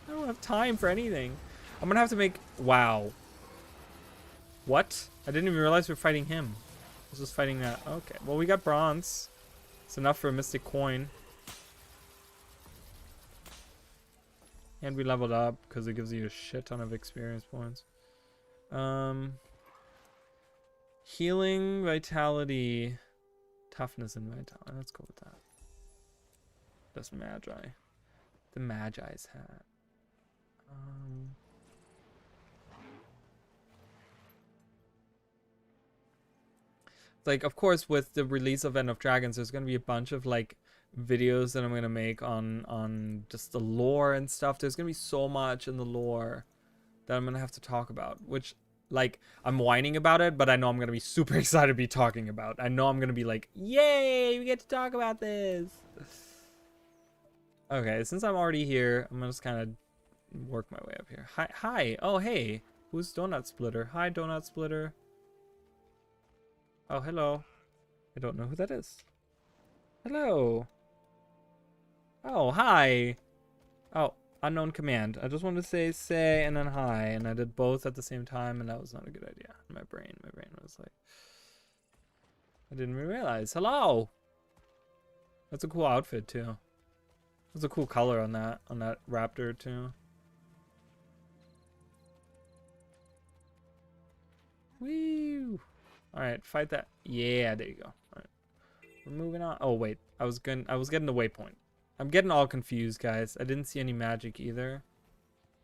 I don't have time for anything. I'm gonna have to make... Wow. What? I didn't even realize we were fighting him. I was just fighting that. Okay, well, we got bronze. It's enough for a mystic coin. And we leveled up because it gives you a shit ton of experience points. Healing, vitality, toughness, and vitality. Let's go with that. That's Magi. The Magi's hat. Like, of course, with the release of End of Dragons, there's going to be a bunch of, like, videos that I'm going to make on just the lore and stuff. There's going to be so much in the lore that I'm going to have to talk about, which, like, I'm whining about it, but I know I'm going to be super excited to be talking about. I know I'm going to be like, yay, we get to talk about this. Okay, since I'm already here, I'm going to just kind of work my way up here. Hi. Oh, hey. Who's Donut Splitter? Hi, Donut Splitter. Oh, hello. I don't know who that is. Hello. Oh, hi. Oh, unknown command. I just wanted to say and then hi, and I did both at the same time, and that was not a good idea. My brain was like, I didn't even realize. Hello. That's a cool outfit too. That's a cool color on that raptor too. Woo! All right, fight that. Yeah, there you go. All right, we're moving on. Oh wait, I was getting the waypoint. I'm getting all confused, guys. I didn't see any magic either.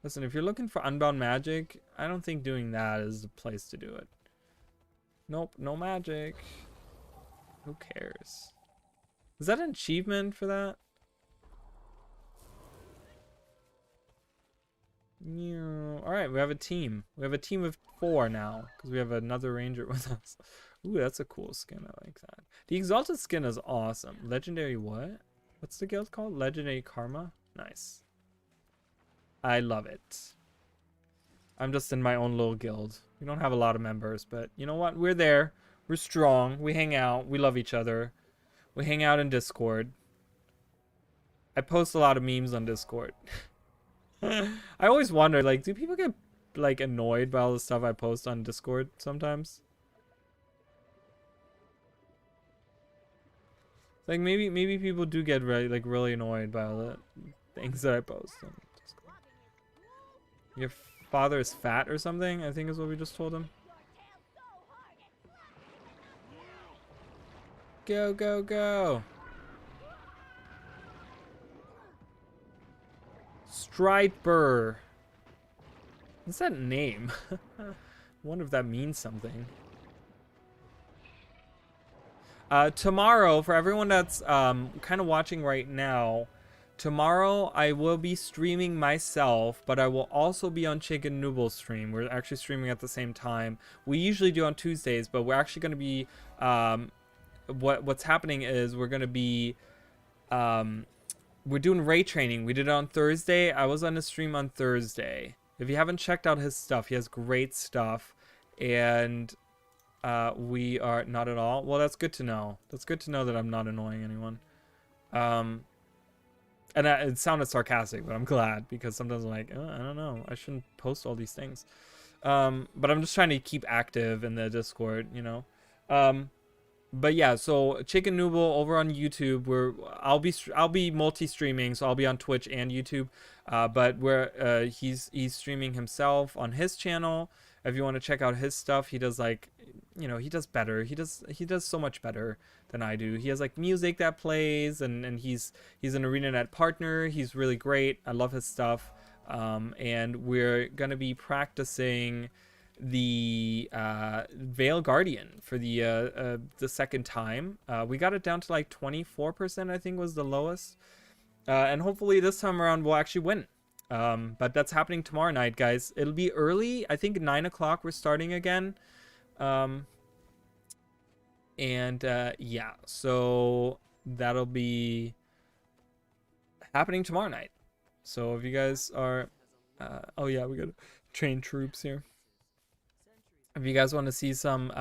Listen, if you're looking for unbound magic, I don't think doing that is the place to do it. Nope, no magic. Who cares? Is that an achievement for that? All right, we have a team. We have a team of 4 now because we have another ranger with us. Ooh, that's a cool skin. I like that. The exalted skin is awesome. Legendary what? What's the guild called? Legendary Karma? Nice. I love it. I'm just in my own little guild. We don't have a lot of members, but you know what? We're there. We're strong. We hang out. We love each other. We hang out in Discord. I post a lot of memes on Discord. I always wonder, like, do people get like annoyed by all the stuff I post on Discord sometimes? Like maybe people do get really annoyed by all the things that I post on Discord. Your father is fat or something, I think is what we just told him. Go, go, go. Striper. What's that name? I wonder if that means something. Tomorrow, for everyone that's kind of watching right now, tomorrow I will be streaming myself, but I will also be on Chicken Nooble's stream. We're actually streaming at the same time. We usually do on Tuesdays, but we're actually going to be what's happening is we're going to be we're doing ray training. We did it on Thursday. I was on a stream on Thursday. If you haven't checked out his stuff, he has great stuff, and we are not at all. Well, that's good to know. That's good to know that I'm not annoying anyone. And it sounded sarcastic, but I'm glad, because sometimes I'm like, oh, I don't know, I shouldn't post all these things. But I'm just trying to keep active in the Discord, you know. But yeah, so Chicken Noodle over on YouTube, I'll be multi-streaming, so I'll be on Twitch and YouTube. But he's streaming himself on his channel. If you want to check out his stuff, he does, like, you know, he does better. He does so much better than I do. He has like music that plays, and he's an ArenaNet partner. He's really great. I love his stuff. And we're gonna be practicing the Veil Guardian for the second time. We got it down to like 24%, I think was the lowest. And hopefully this time around we'll actually win. But that's happening tomorrow night, guys. It'll be early. I think 9 o'clock we're starting again. Yeah, so that'll be happening tomorrow night. So if you guys are, oh yeah, we gotta train troops here. If you guys want to see some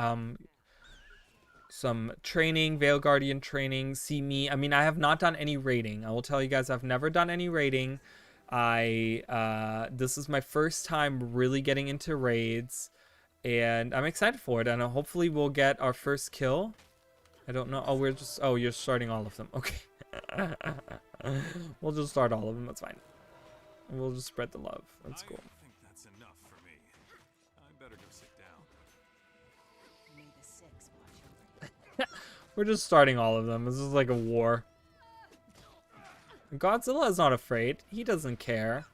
training, Veil Guardian training, see me. I mean, I have not done any raiding. I will tell you guys, I've never done any raiding. This is my first time really getting into raids, and I'm excited for it, and hopefully we'll get our first kill. I don't know. Oh, you're starting all of them. Okay. We'll just start all of them. That's fine. We'll just spread the love. That's cool. I think that's enough for me. I better go sit down. We're just starting all of them. This is like a war. Godzilla is not afraid. He doesn't care.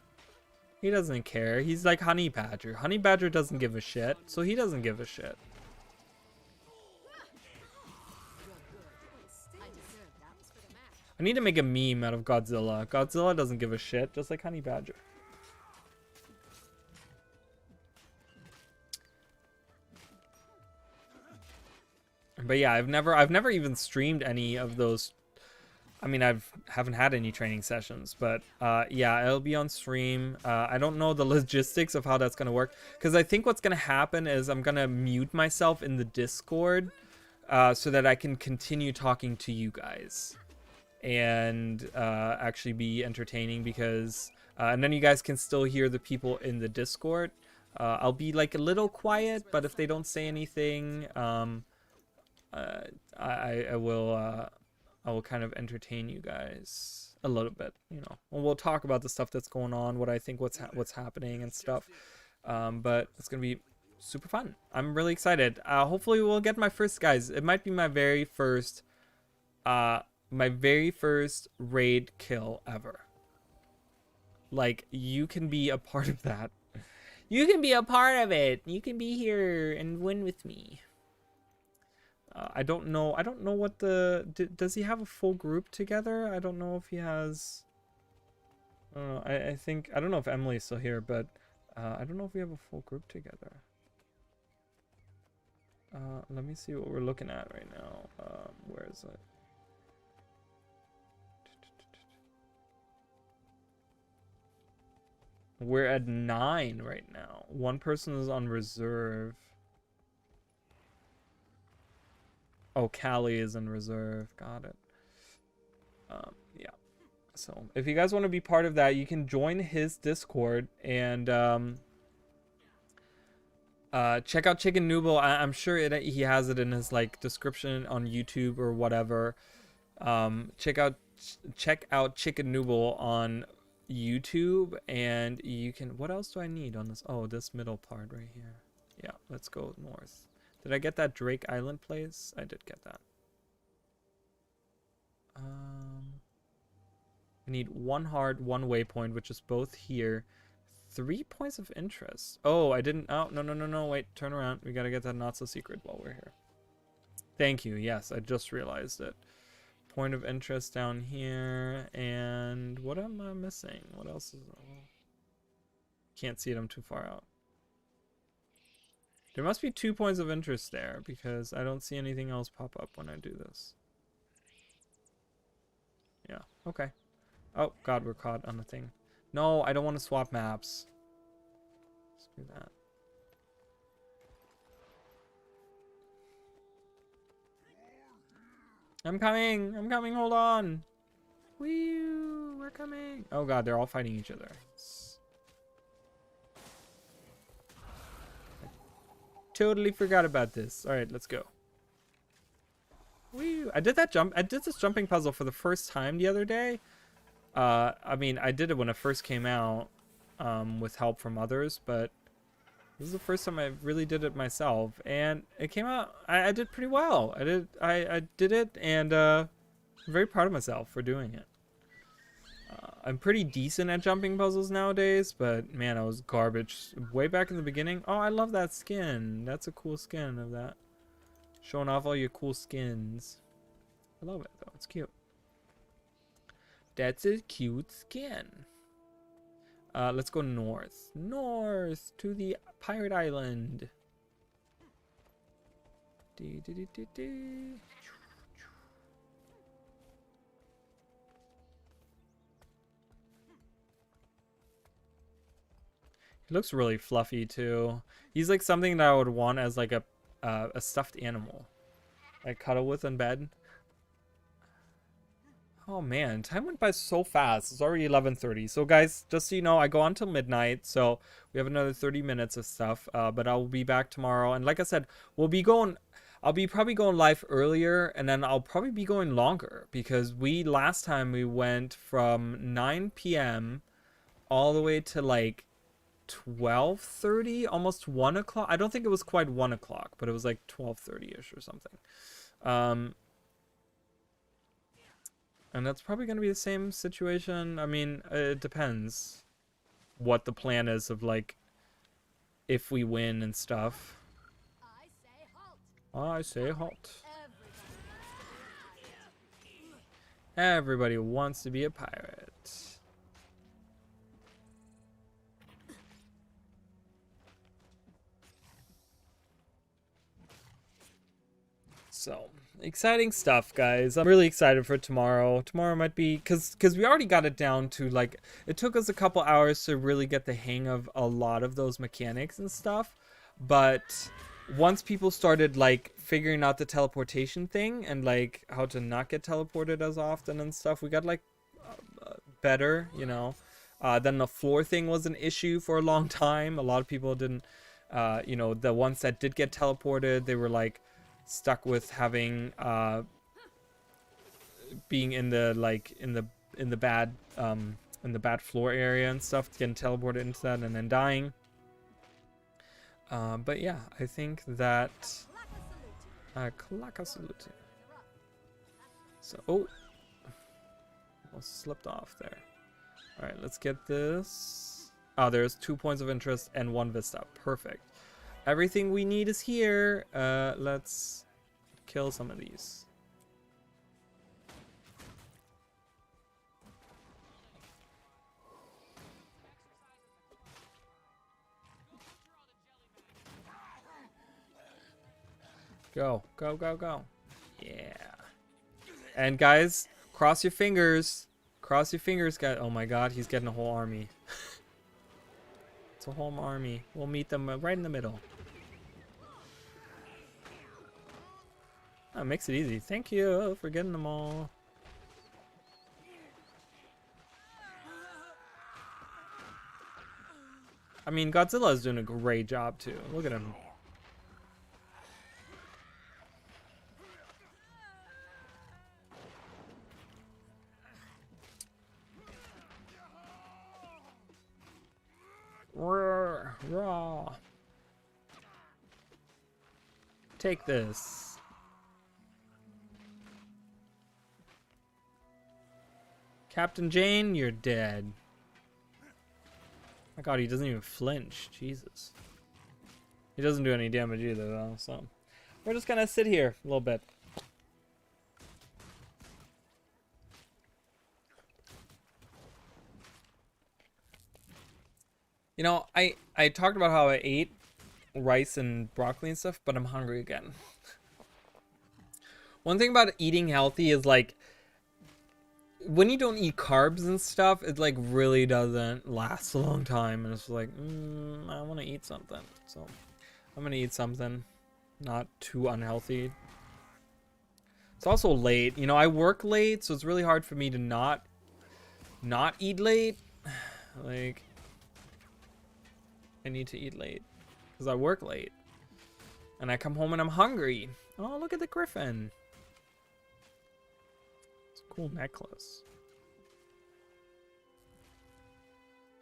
He doesn't care. He's like Honey Badger. Honey Badger doesn't give a shit, so he doesn't give a shit. I need to make a meme out of Godzilla. Godzilla doesn't give a shit, just like Honey Badger. But yeah, I've never even streamed any of those. I mean, haven't had any training sessions, but yeah, it'll be on stream. I don't know the logistics of how that's gonna work, because I think what's gonna happen is I'm gonna mute myself in the Discord so that I can continue talking to you guys. and actually be entertaining, because and then you guys can still hear the people in the Discord. I'll be like a little quiet, but if they don't say anything, uh, I will kind of entertain you guys a little bit, you know. And we'll talk about the stuff that's going on, what I think what's happening and stuff. But it's gonna be super fun. I'm really excited. Hopefully we'll get my first, guys. It might be my very first raid kill ever. Like, you can be a part of that. You can be a part of it. You can be here and win with me. I don't know what does he have a full group together? I don't know if he has. I think, I don't know if Emily's still here, but I don't know if we have a full group together. Let me see what we're looking at right now. Where is it? We're at 9 right now. One person is on reserve. Oh, Callie is in reserve. Got it. Yeah. So if you guys want to be part of that, you can join his Discord and check out Chicken Noodle. I'm sure he has it in his like description on YouTube or whatever. Check out Chicken Noodle on YouTube, and you can. What else do I need on this? Oh, this middle part right here. Yeah, let's go north. Did I get that Drake Island place? I did get that. I need 1 heart, 1 waypoint, which is both here. 3 points of interest. Oh, I didn't. Oh, no. Wait, turn around. We gotta get that not so secret while we're here. Thank you. Yes, I just realized it. Point of interest down here. And what am I missing? What else is... Can't see it. I'm too far out. There must be 2 points of interest there, because I don't see anything else pop up when I do this. Yeah, okay. Oh, God, we're caught on a thing. No, I don't want to swap maps. Screw that. I'm coming, hold on. Woo, we're coming. Oh God, they're all fighting each other. I totally forgot about this. All right, let's go. Woo, I did this jumping puzzle for the first time the other day. I mean, I did it when it first came out, with help from others, but this is the first time I really did it myself, and it came out. I did pretty well. I did it, and I'm very proud of myself for doing it. I'm pretty decent at jumping puzzles nowadays, but man, I was garbage way back in the beginning. Oh, I love that skin. That's a cool skin of that. Showing off all your cool skins. I love it though. It's cute. That's a cute skin. Let's go north. North to the pirate island. It looks really fluffy too. He's like something that I would want as like a stuffed animal, like cuddle with in bed. Oh man, time went by so fast. It's already 11:30. So guys, just so you know, I go on till midnight, so we have another 30 minutes of stuff. But I'll be back tomorrow, and like I said, I'll be probably going live earlier, and then I'll probably be going longer, because last time we went from 9 p.m. all the way to like 12:30, almost 1 o'clock. I don't think it was quite 1 o'clock, but it was like 12:30ish or something. And that's probably going to be the same situation. I mean, it depends what the plan is of, like, if we win and stuff. I say halt. Everybody wants to be a pirate. So... exciting stuff, guys. I'm really excited for tomorrow. Tomorrow might be, because we already got it down to, like, it took us a couple hours to really get the hang of a lot of those mechanics and stuff, but once people started like figuring out the teleportation thing and like how to not get teleported as often and stuff, we got like better, you know. Then the floor thing was an issue for a long time. A lot of people didn't, you know, the ones that did get teleported, they were like stuck with having being in the like in the bad floor area and stuff, getting teleported into that and then dying. But yeah, I think that Klaka salute. So almost slipped off there. All right, let's get this. Oh, there's 2 points of interest and 1 vista. Perfect. Everything we need is here. Let's kill some of these. Go, go, go, go. Yeah. And guys, cross your fingers. Cross your fingers, guys. Oh my god, he's getting a whole army. It's a whole army. We'll meet them right in the middle. That makes it easy. Thank you for getting them all. I mean, Godzilla's doing a great job too. Look at him. Raw. Take this. Captain Jane, you're dead. My god, he doesn't even flinch. Jesus. He doesn't do any damage either, though, so we're just gonna sit here a little bit. You know, I talked about how I ate rice and broccoli and stuff, but I'm hungry again. One thing about eating healthy is like when you don't eat carbs and stuff, it like really doesn't last a long time, and it's like I want to eat something, so I'm gonna eat something not too unhealthy. It's also late, you know, I work late, so it's really hard for me to not eat late. Like I need to eat late because I work late and I come home and I'm hungry. Oh, look at the griffin. It's a cool necklace.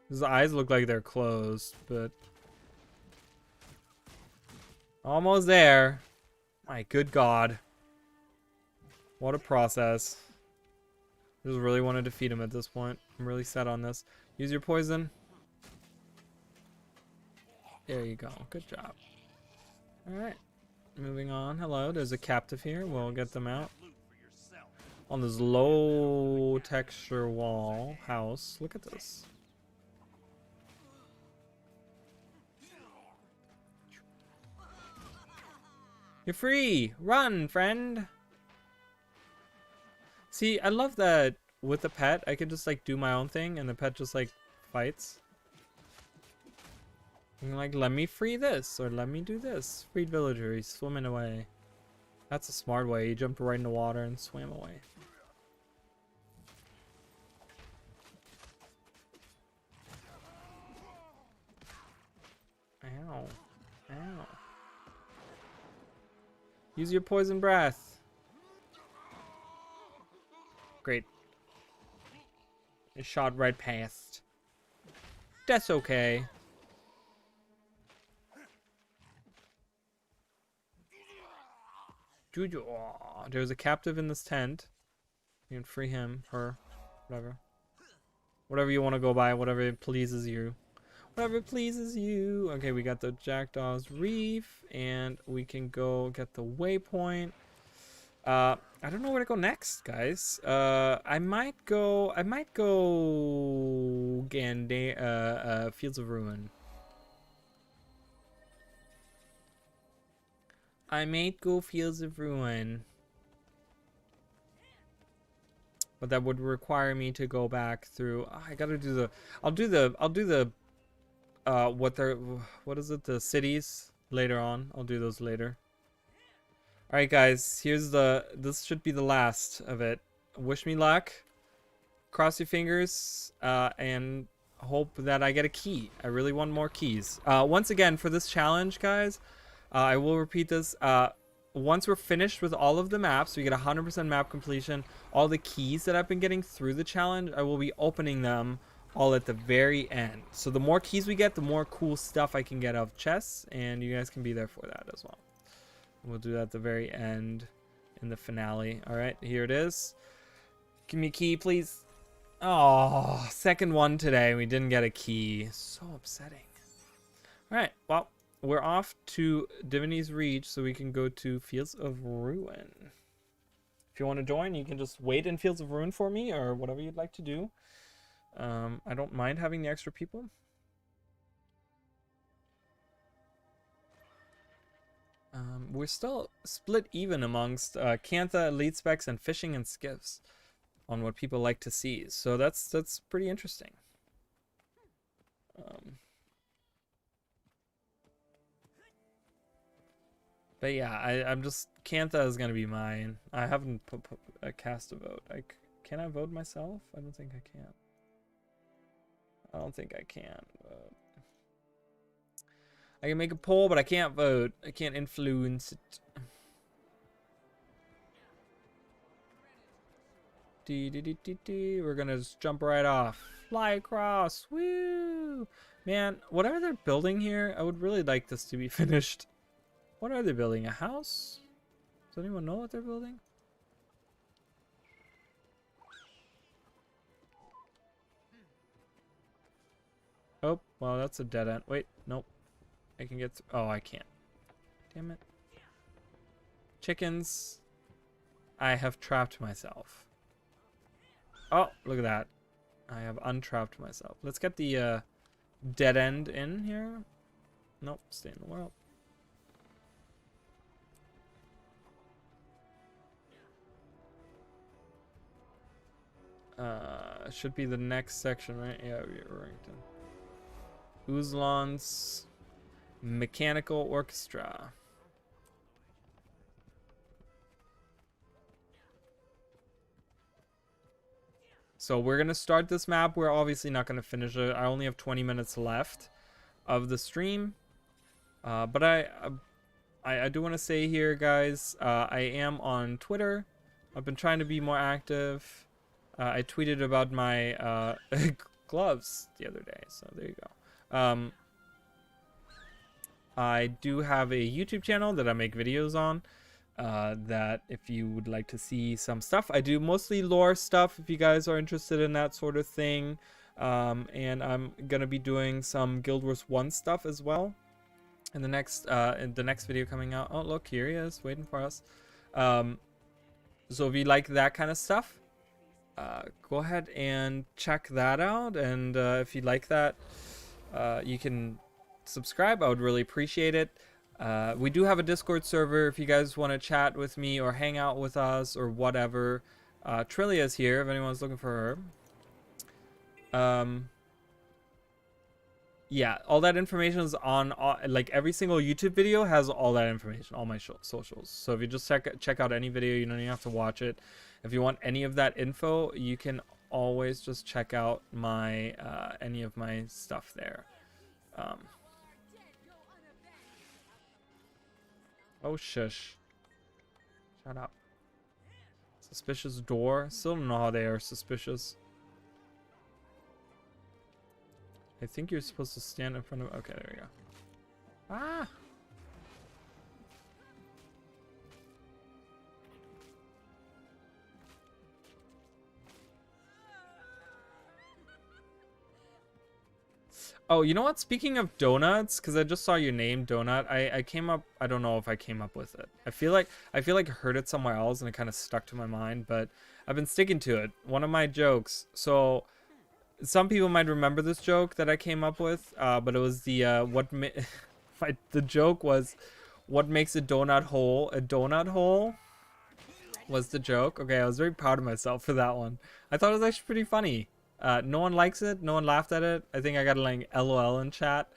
His eyes look like they're closed, but almost there. My good god. What a process. I just really want to defeat him at this point. I'm really set on this. Use your poison. There you go. Good job. Alright. Moving on. Hello. There's a captive here. We'll get them out. On this low texture wall house. Look at this. You're free! Run, friend! See, I love that with the pet, I can just like do my own thing and the pet just like fights. And like, let me free this, or let me do this. Freed villager, he's swimming away. That's a smart way. He jumped right in the water and swam away. Ow. Ow. Use your poison breath. Great. It shot right past. That's okay. Juju. Oh, there's a captive in this tent. You can free him, her, whatever. Whatever you want to go by, whatever pleases you. Whatever pleases you. Okay, we got the Jackdaw's Reef, and we can go get the waypoint. I don't know where to go next, guys. I might go Fields of Ruin. I might go Fields of Ruin. But that would require me to go back through. Oh, I gotta do the. I'll do the. What is it? The cities. later on. I'll do those later. All right, guys. This should be the last of it. Wish me luck. Cross your fingers and hope that I get a key. I really want more keys. Once again, for this challenge, guys, I will repeat this. Once we're finished with all of the maps, we get 100% map completion. All the keys that I've been getting through the challenge, I will be opening them all at the very end. So the more keys we get, the more cool stuff I can get out of chests, and you guys can be there for that as well. We'll do that at the very end in the finale. All right, here it is. Give me a key, please. Oh, second one today. We didn't get a key. So upsetting. All right, well, we're off to Divinity's Reach, so we can go to Fields of Ruin. If you want to join, you can just wait in Fields of Ruin for me, or whatever you'd like to do. I don't mind having the extra people. We're still split even amongst Cantha, Elite Specs, and Fishing and Skiffs on what people like to see. So that's pretty interesting. But yeah, I'm just, Cantha is gonna be mine. I haven't put cast a vote. Can I vote myself? I don't think I can. I don't think I can vote. I can make a poll, but I can't vote. I can't influence it. We're gonna just jump right off. Fly across. Woo! Man, whatever they're building here, I would really like this to be finished. What are they building? A house? Does anyone know what they're building? Oh, well, that's a dead end. Wait, nope. I can get through. Oh, I can't. Damn it. Chickens. I have trapped myself. Oh, look at that. I have untrapped myself. Let's get the dead end in here. Nope, stay in the world. Should be the next section, right? Yeah, we're ranked in. Uzlan's Mechanical Orchestra. So we're gonna start this map. We're obviously not gonna finish it. I only have 20 minutes left of the stream, but I do want to say here, guys, I am on Twitter. I've been trying to be more active. I tweeted about my gloves the other day, so there you go. I do have a YouTube channel that I make videos on. That if you would like to see some stuff, I do mostly lore stuff if you guys are interested in that sort of thing. And I'm gonna be doing some Guild Wars 1 stuff as well in the next video coming out. Oh, look, here he is waiting for us. So if you like that kind of stuff, go ahead and check that out, and if you like that, you can subscribe. I would really appreciate it. We do have a Discord server if you guys want to chat with me or hang out with us or whatever. Trilia's here if anyone's looking for her. Yeah, all that information is on, like, every single YouTube video has all that information, all my socials. So if you just check out any video, you don't even have to watch it. If you want any of that info, you can always just check out my any of my stuff there. Oh, shush. Shut up. Suspicious door. Still don't know how they are suspicious. I think you're supposed to stand in front of... Okay, there we go. Ah! Oh, you know what? Speaking of donuts, because I just saw your name, Donut. I came up. I don't know if I came up with it. I feel like I heard it somewhere else, and it kind of stuck to my mind. But I've been sticking to it. One of my jokes. So some people might remember this joke that I came up with, but it was the the joke was, what makes a donut hole a donut hole? Was the joke. Okay, I was very proud of myself for that one. I thought it was actually pretty funny. No one likes it. No one laughed at it. I think I got like LOL in chat.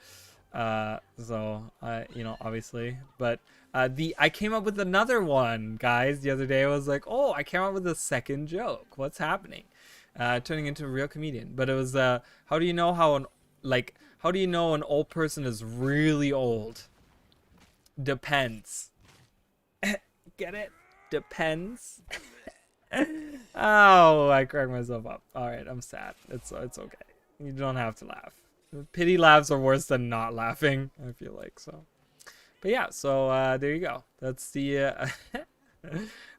So you know, obviously, but I came up with another one, guys. The other day I was like, oh, I came up with a second joke. What's happening? Turning into a real comedian. But it was how do you know how do you know an old person is really old? Depends. Get it? Depends. Oh, I cracked myself up. All right, I'm sad. It's okay. You don't have to laugh. Pity laughs are worse than not laughing, I feel like. So, but yeah, so there you go. That's the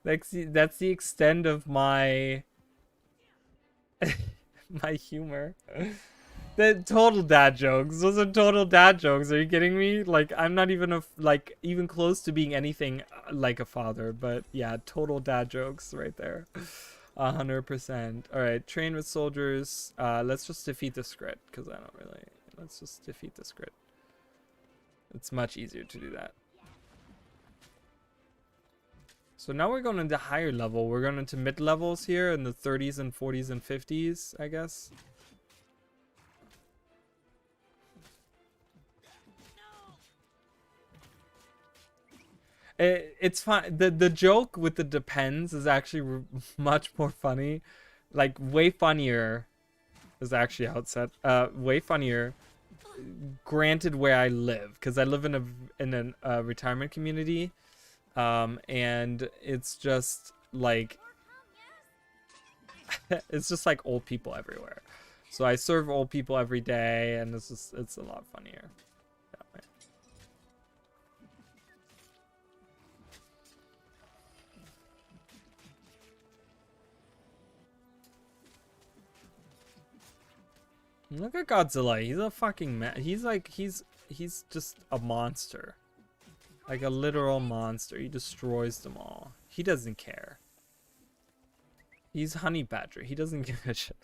that's the extent of my my humor. The total dad jokes. Those are total dad jokes. Are you kidding me? Like, I'm not even even close to being anything like a father. But yeah, total dad jokes right there. 100%. All right, train with soldiers. Let's just defeat the script because I don't really. Let's just defeat the script. It's much easier to do that. So now we're going into higher level. We're going into mid levels here in the 30s and 40s and 50s, I guess. It's fine. The joke with the depends is actually much more funny, like way funnier. Is actually how it's said. Way funnier. Granted, where I live, because I live in a retirement community, and it's just like it's just like old people everywhere. So I serve old people every day, and it's a lot funnier. That way. Look at Godzilla. He's a fucking man. He's just a monster. Like a literal monster. He destroys them all. He doesn't care. He's Honey Badger. He doesn't give a shit.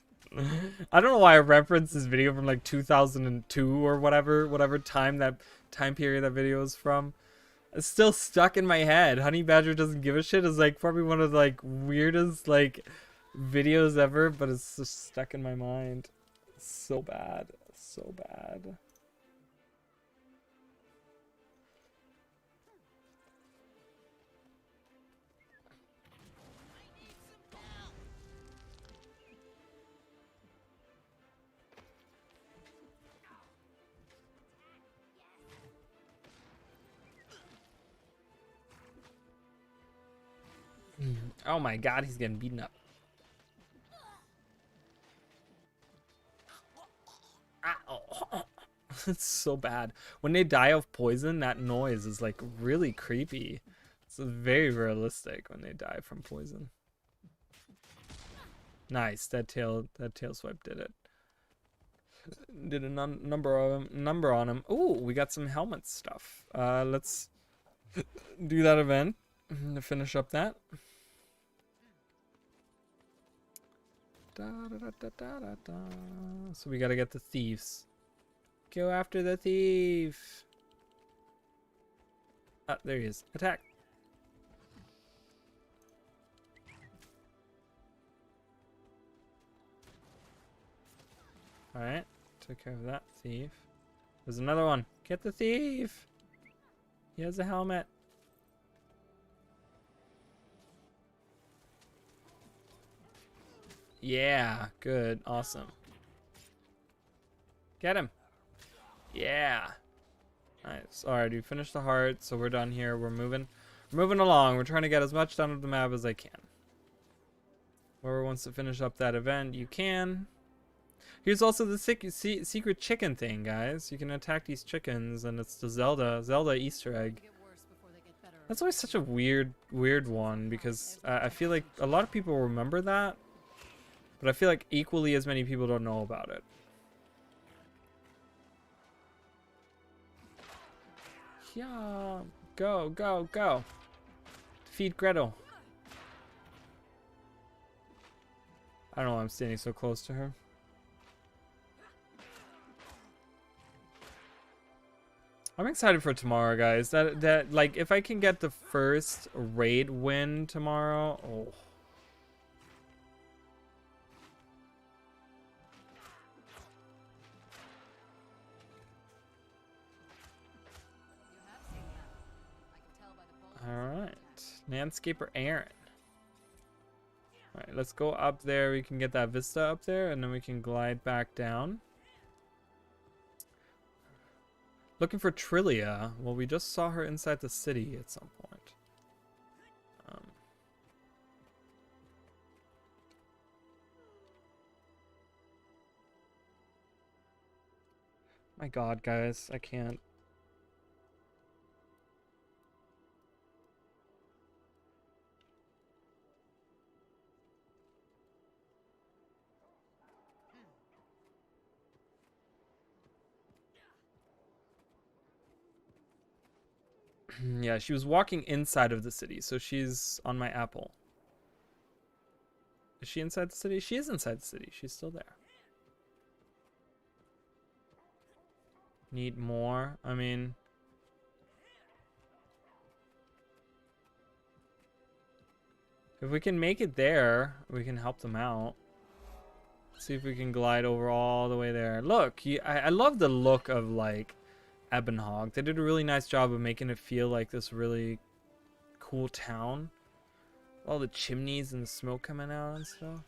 I don't know why I referenced this video from like 2002 or whatever time period that video is from. It's still stuck in my head. Honey Badger doesn't give a shit is like probably one of the like weirdest like videos ever, but it's just stuck in my mind. So bad. So bad. Oh my god, he's getting beaten up. It's so bad. When they die of poison, that noise is like really creepy. It's very realistic when they die from poison. Nice, that tail swipe did it. Did a number on him. Ooh, we got some helmet stuff. Let's do that event to finish up that. So we gotta get the thieves. Go after the thief. Ah, there he is. Attack. Alright, took care of that thief. There's another one. Get the thief. He has a helmet. Yeah, good. Awesome. Get him. Yeah. Nice. Alright, we finished the heart, so we're done here. We're moving along. We're trying to get as much done of the map as I can. Whoever wants to finish up that event, you can. Here's also the secret chicken thing, guys. You can attack these chickens, and it's the Zelda Easter egg. That's always such a weird one, because I feel like a lot of people remember that, but I feel like equally as many people don't know about it. Yeah, go. Defeat Gretel. I don't know why I'm standing so close to her. I'm excited for tomorrow, guys. That like if I can get the first raid win tomorrow. Oh. Landscaper Aaron. Alright, let's go up there. We can get that vista up there, and then we can glide back down. Looking for Trillia. Well, we just saw her inside the city at some point. My god, guys, I can't. Yeah, she was walking inside of the city, so she's on my apple. Is she inside the city? She is inside the city. She's still there. Need more? I mean... if we can make it there, we can help them out. See if we can glide over all the way there. Look, I love the look of, like, Ebenhog. They did a really nice job of making it feel like this really cool town. All the chimneys and the smoke coming out and stuff.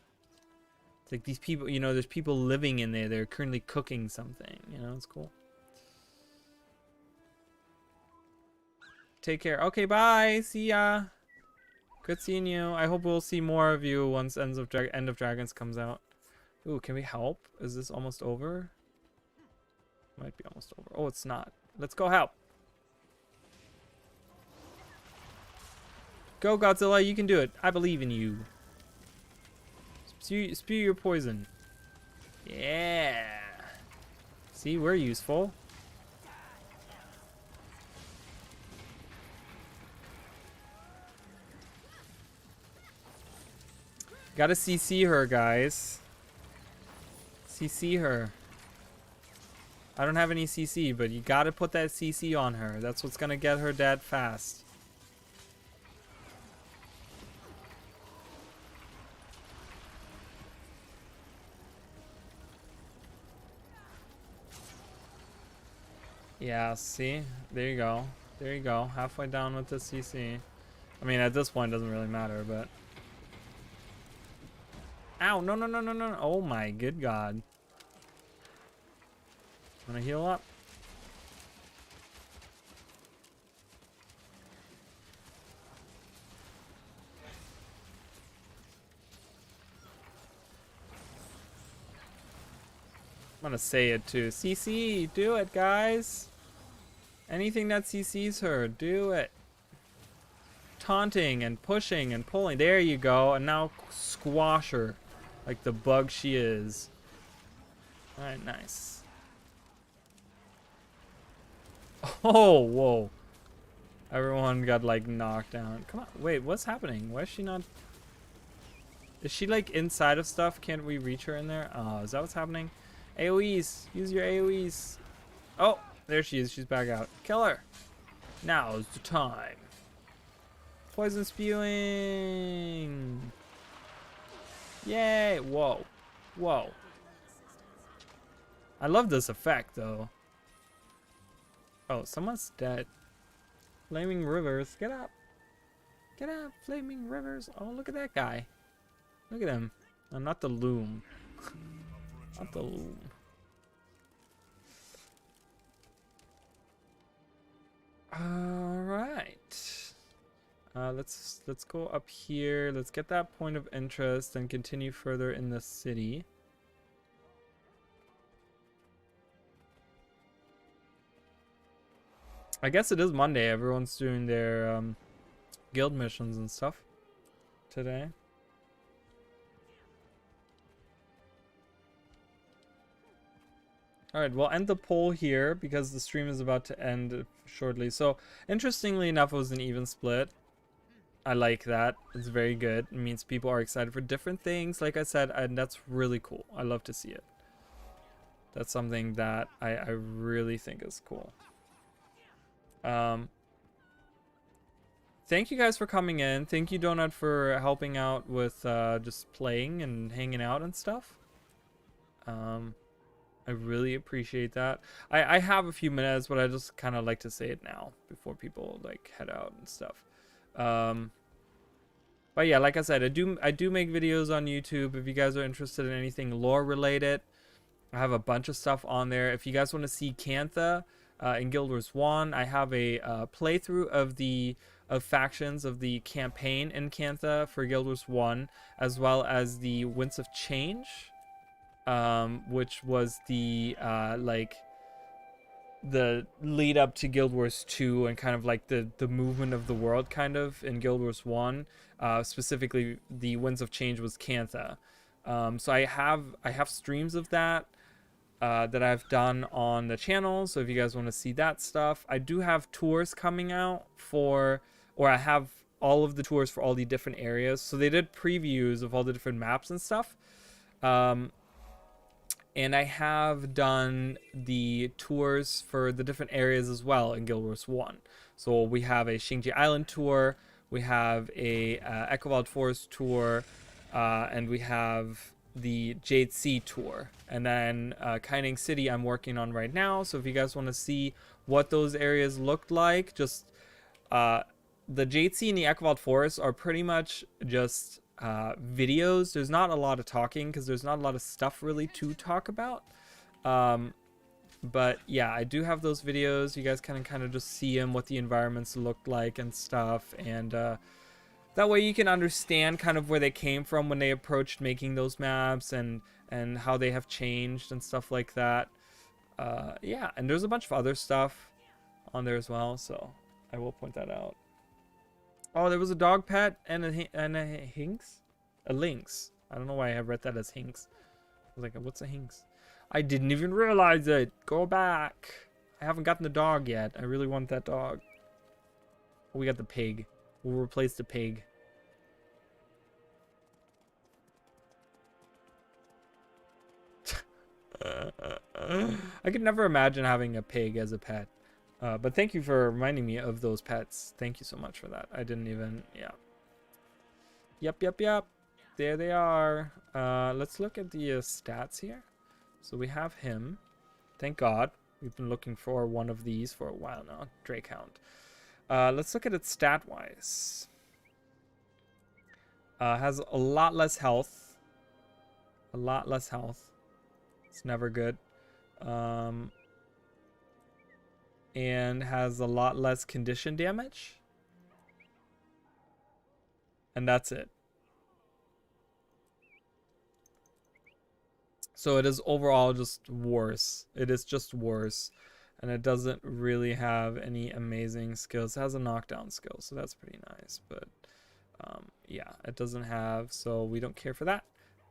It's like these people, you know, there's people living in there. They're currently cooking something. You know, it's cool. Take care. Okay, bye. See ya. Good seeing you. I hope we'll see more of you once End of Dragons comes out. Ooh, can we help? Is this almost over? Might be almost over. Oh, it's not. Let's go help. Go, Godzilla. You can do it. I believe in you. Spew your poison. Yeah. See, we're useful. Gotta CC her, guys. CC her. I don't have any CC, but you gotta put that CC on her. That's what's gonna get her dead fast. Yeah, see? There you go. There you go. Halfway down with the CC. I mean, at this point, it doesn't really matter, but... ow, no, no, no, no, no. Oh my good god. Wanna heal up? I'm gonna say it too. CC, do it, guys. Anything that CC's her, do it. Taunting and pushing and pulling. There you go. And now squash her like the bug she is. Alright, nice. Oh, whoa. Everyone got like knocked down. Come on. Wait, what's happening? Why is she not... is she like inside of stuff? Can't we reach her in there? Oh, is that what's happening? AoEs. Use your AoEs. Oh, there she is. She's back out. Kill her. Now's the time. Poison spewing. Yay. Whoa. Whoa. I love this effect, though. Oh, someone's dead. Flaming Rivers. Get up. Get up, Flaming Rivers. Oh, look at that guy. Look at him. Oh, not the loom. Not the loom. Alright. Let's go up here. Let's get that point of interest and continue further in the city. I guess it is Monday. Everyone's doing their guild missions and stuff today. Alright, we'll end the poll here because the stream is about to end shortly. So, interestingly enough, it was an even split. I like that. It's very good. It means people are excited for different things, like I said, and that's really cool. I love to see it. That's something that I really think is cool. Thank you guys for coming in. Thank you, Donut, for helping out with just playing and hanging out and stuff. I really appreciate that. I have a few minutes, but I just kind of like to say it now before people like head out and stuff. But yeah, like I said, I do make videos on YouTube if you guys are interested in anything lore related. I have a bunch of stuff on there. If you guys want to see Cantha in Guild Wars 1, I have a playthrough of factions of the campaign in Cantha for Guild Wars 1, as well as the Winds of Change, which was the like the lead up to Guild Wars 2 and kind of like the movement of the world kind of in Guild Wars 1. Specifically, the Winds of Change was Cantha. So I have streams of that that I've done on the channel. So if you guys want to see that stuff, I do have tours coming out or I have all of the tours for all the different areas. So they did previews of all the different maps and stuff. And I have done the tours for the different areas as well in Guild Wars 1. So we have a Xingji Island tour, we have a Echovald Forest tour, and we have the Jade Sea tour. And then Kaining City I'm working on right now. So if you guys want to see what those areas looked like, just the Jade Sea and the Echovald Forest are pretty much just videos. There's not a lot of talking because there's not a lot of stuff really to talk about. But yeah, I do have those videos. You guys can kind of just see them, what the environments looked like and stuff. And that way you can understand kind of where they came from when they approached making those maps and how they have changed and stuff like that. Yeah, and there's a bunch of other stuff on there as well. So I will point that out. Oh, there was a dog pet and a hinx? A lynx. I don't know why I have read that as hinx. I was like, what's a hinx? I didn't even realize it. Go back. I haven't gotten the dog yet. I really want that dog. Oh, we got the pig. We'll replace the pig. I could never imagine having a pig as a pet. But thank you for reminding me of those pets. Thank you so much for that. I didn't even, yeah. Yep. There they are. Let's look at the stats here. So we have him. Thank God. We've been looking for one of these for a while now. Drakehound. Let's look at it stat-wise. Has a lot less health. A lot less health. It's never good. And has a lot less condition damage. And that's it. So it is overall just worse. It is just worse. And it doesn't really have any amazing skills. It has a knockdown skill, so that's pretty nice. But yeah, it doesn't have, so we don't care for that.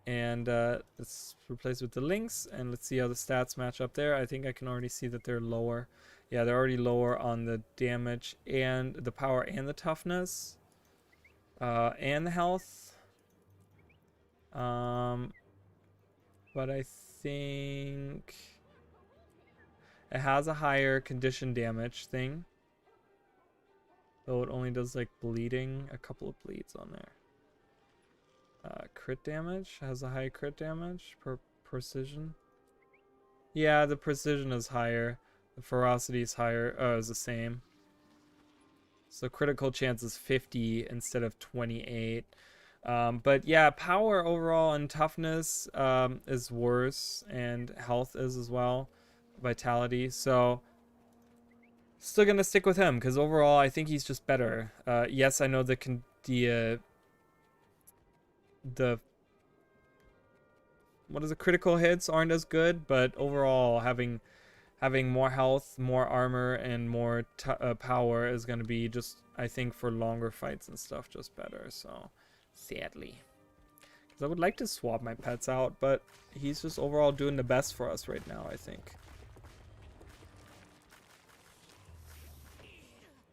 And let's replace with the links, and let's see how the stats match up there. I think I can already see that they're lower. Yeah, they're already lower on the damage and the power and the toughness and the health. But I think it has a higher condition damage thing, though it only does like bleeding, a couple of bleeds on there. Crit damage has a high crit damage per precision. Yeah, the precision is higher. The ferocity is higher. Is the same. So critical chance is 50 instead of 28. But yeah, power overall and toughness is worse, and health is as well. Vitality. So still gonna stick with him because overall I think he's just better. Yes, I know the what is it, critical hits aren't as good, but overall having more health, more armor, and more power is going to be just, I think, for longer fights and stuff, just better. So sadly, because I would like to swap my pets out, but he's just overall doing the best for us right now, I think.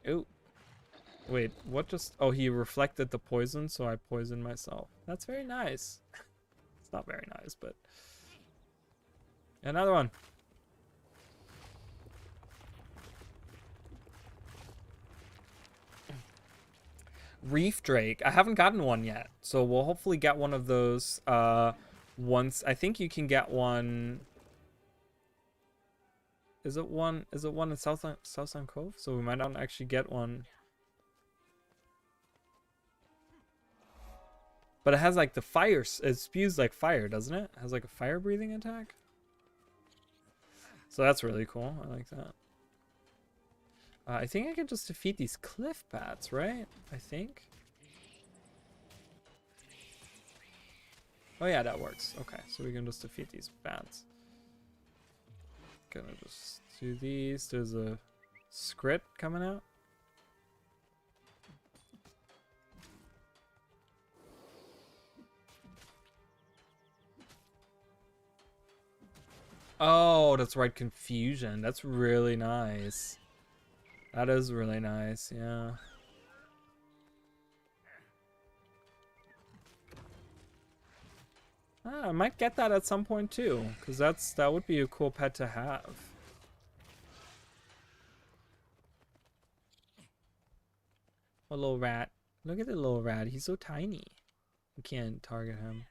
Oh, wait, what just, oh, he reflected the poison, so I poisoned myself. That's very nice. It's not very nice, but another one. Reef Drake. I haven't gotten one yet, so we'll hopefully get one of those once. I think you can get one. Is it one in Southland Cove? So we might not actually get one. But it has like the fire. It spews like fire, doesn't it? It has like a fire breathing attack. So that's really cool. I like that. I think I can just defeat these cliff bats, right? I think. Oh yeah, that works. Okay, so we can just defeat these bats. Gonna just do these. There's a script coming out. Oh, that's right, confusion. That's really nice. That is really nice, yeah. I might get that at some point too, because that would be a cool pet to have. A little rat. Look at the little rat. He's so tiny. You can't target him.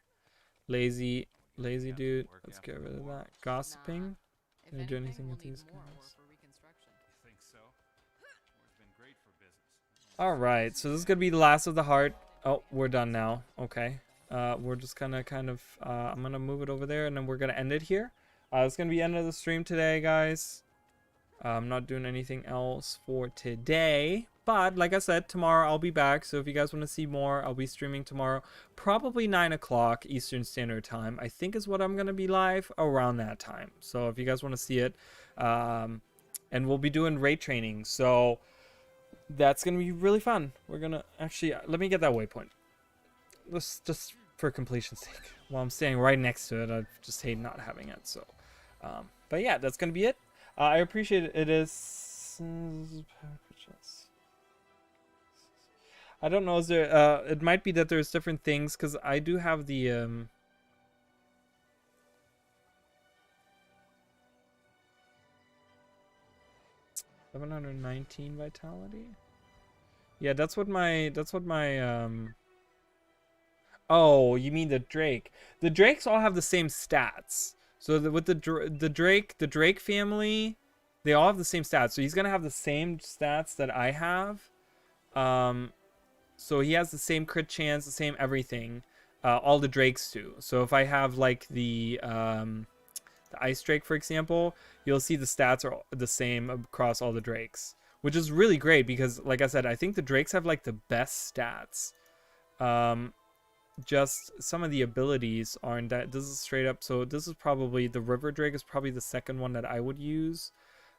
Lazy dude. Let's get rid of that. Gossiping. Can I do anything with these guys? Alright, so this is gonna be the last of the heart. Oh, we're done now. Okay. We're just gonna I'm gonna move it over there and then we're gonna end it here. It's gonna be the end of the stream today, guys. I'm not doing anything else for today, but like I said, tomorrow I'll be back. So if you guys want to see more, I'll be streaming tomorrow, probably 9 o'clock Eastern Standard Time. I think is what I'm gonna be live around that time. So if you guys want to see it, and we'll be doing raid training, so that's gonna be really fun. We're gonna actually let me get that waypoint. Let's just for completion's sake. While I'm standing right next to it, I just hate not having it. So, but yeah, that's gonna be it. I appreciate it. It is. I don't know. Is there? It might be that there's different things because I do have the 719 vitality. Yeah, that's what my. Oh, you mean the Drake? The Drakes all have the same stats. So with the Drake family, they all have the same stats. So he's gonna have the same stats that I have. So he has the same crit chance, the same everything. All the Drakes do. So if I have like the Ice Drake, for example, you'll see the stats are the same across all the Drakes, which is really great because, like I said, I think the Drakes have like the best stats. Just some of the abilities aren't that. This is straight up. So this is probably the River Drake is probably the second one that I would use.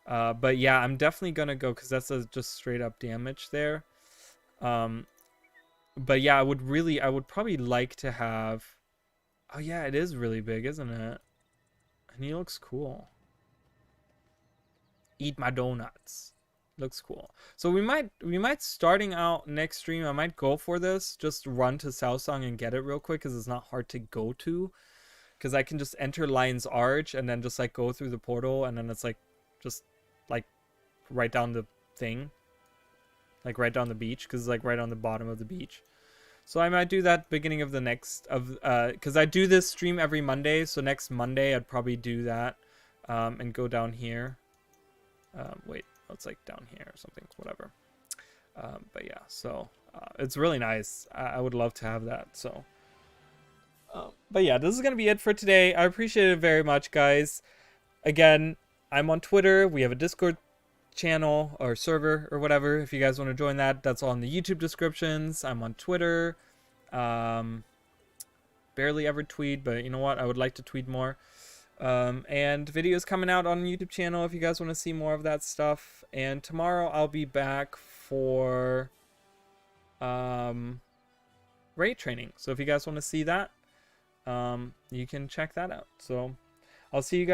But yeah, I'm definitely gonna go because that's just straight up damage there. But yeah, I would probably like to have. Oh yeah, it is really big, isn't it? And he looks cool. Eat my donuts. Looks cool. So we might starting out next stream, I might go for this, just run to Southsong and get it real quick because it's not hard to go to, because I can just enter Lion's Arch and then just like go through the portal and then it's like just like right down the thing, like right down the beach, because it's like right on the bottom of the beach. So I might do that beginning of the next because I do this stream every Monday, so next Monday I'd probably do that and go down here. Wait, it's like down here or something, whatever. But yeah, so it's really nice. I would love to have that. So but yeah, this is gonna be it for today. I appreciate it very much, guys. Again, I'm on Twitter. We have a Discord channel or server or whatever. If you guys want to join that, that's all in the YouTube descriptions. I'm on Twitter. Barely ever tweet, but you know what, I would like to tweet more. And videos coming out on the YouTube channel if you guys want to see more of that stuff. And tomorrow I'll be back for raid training, so if you guys want to see that, you can check that out. So I'll see you guys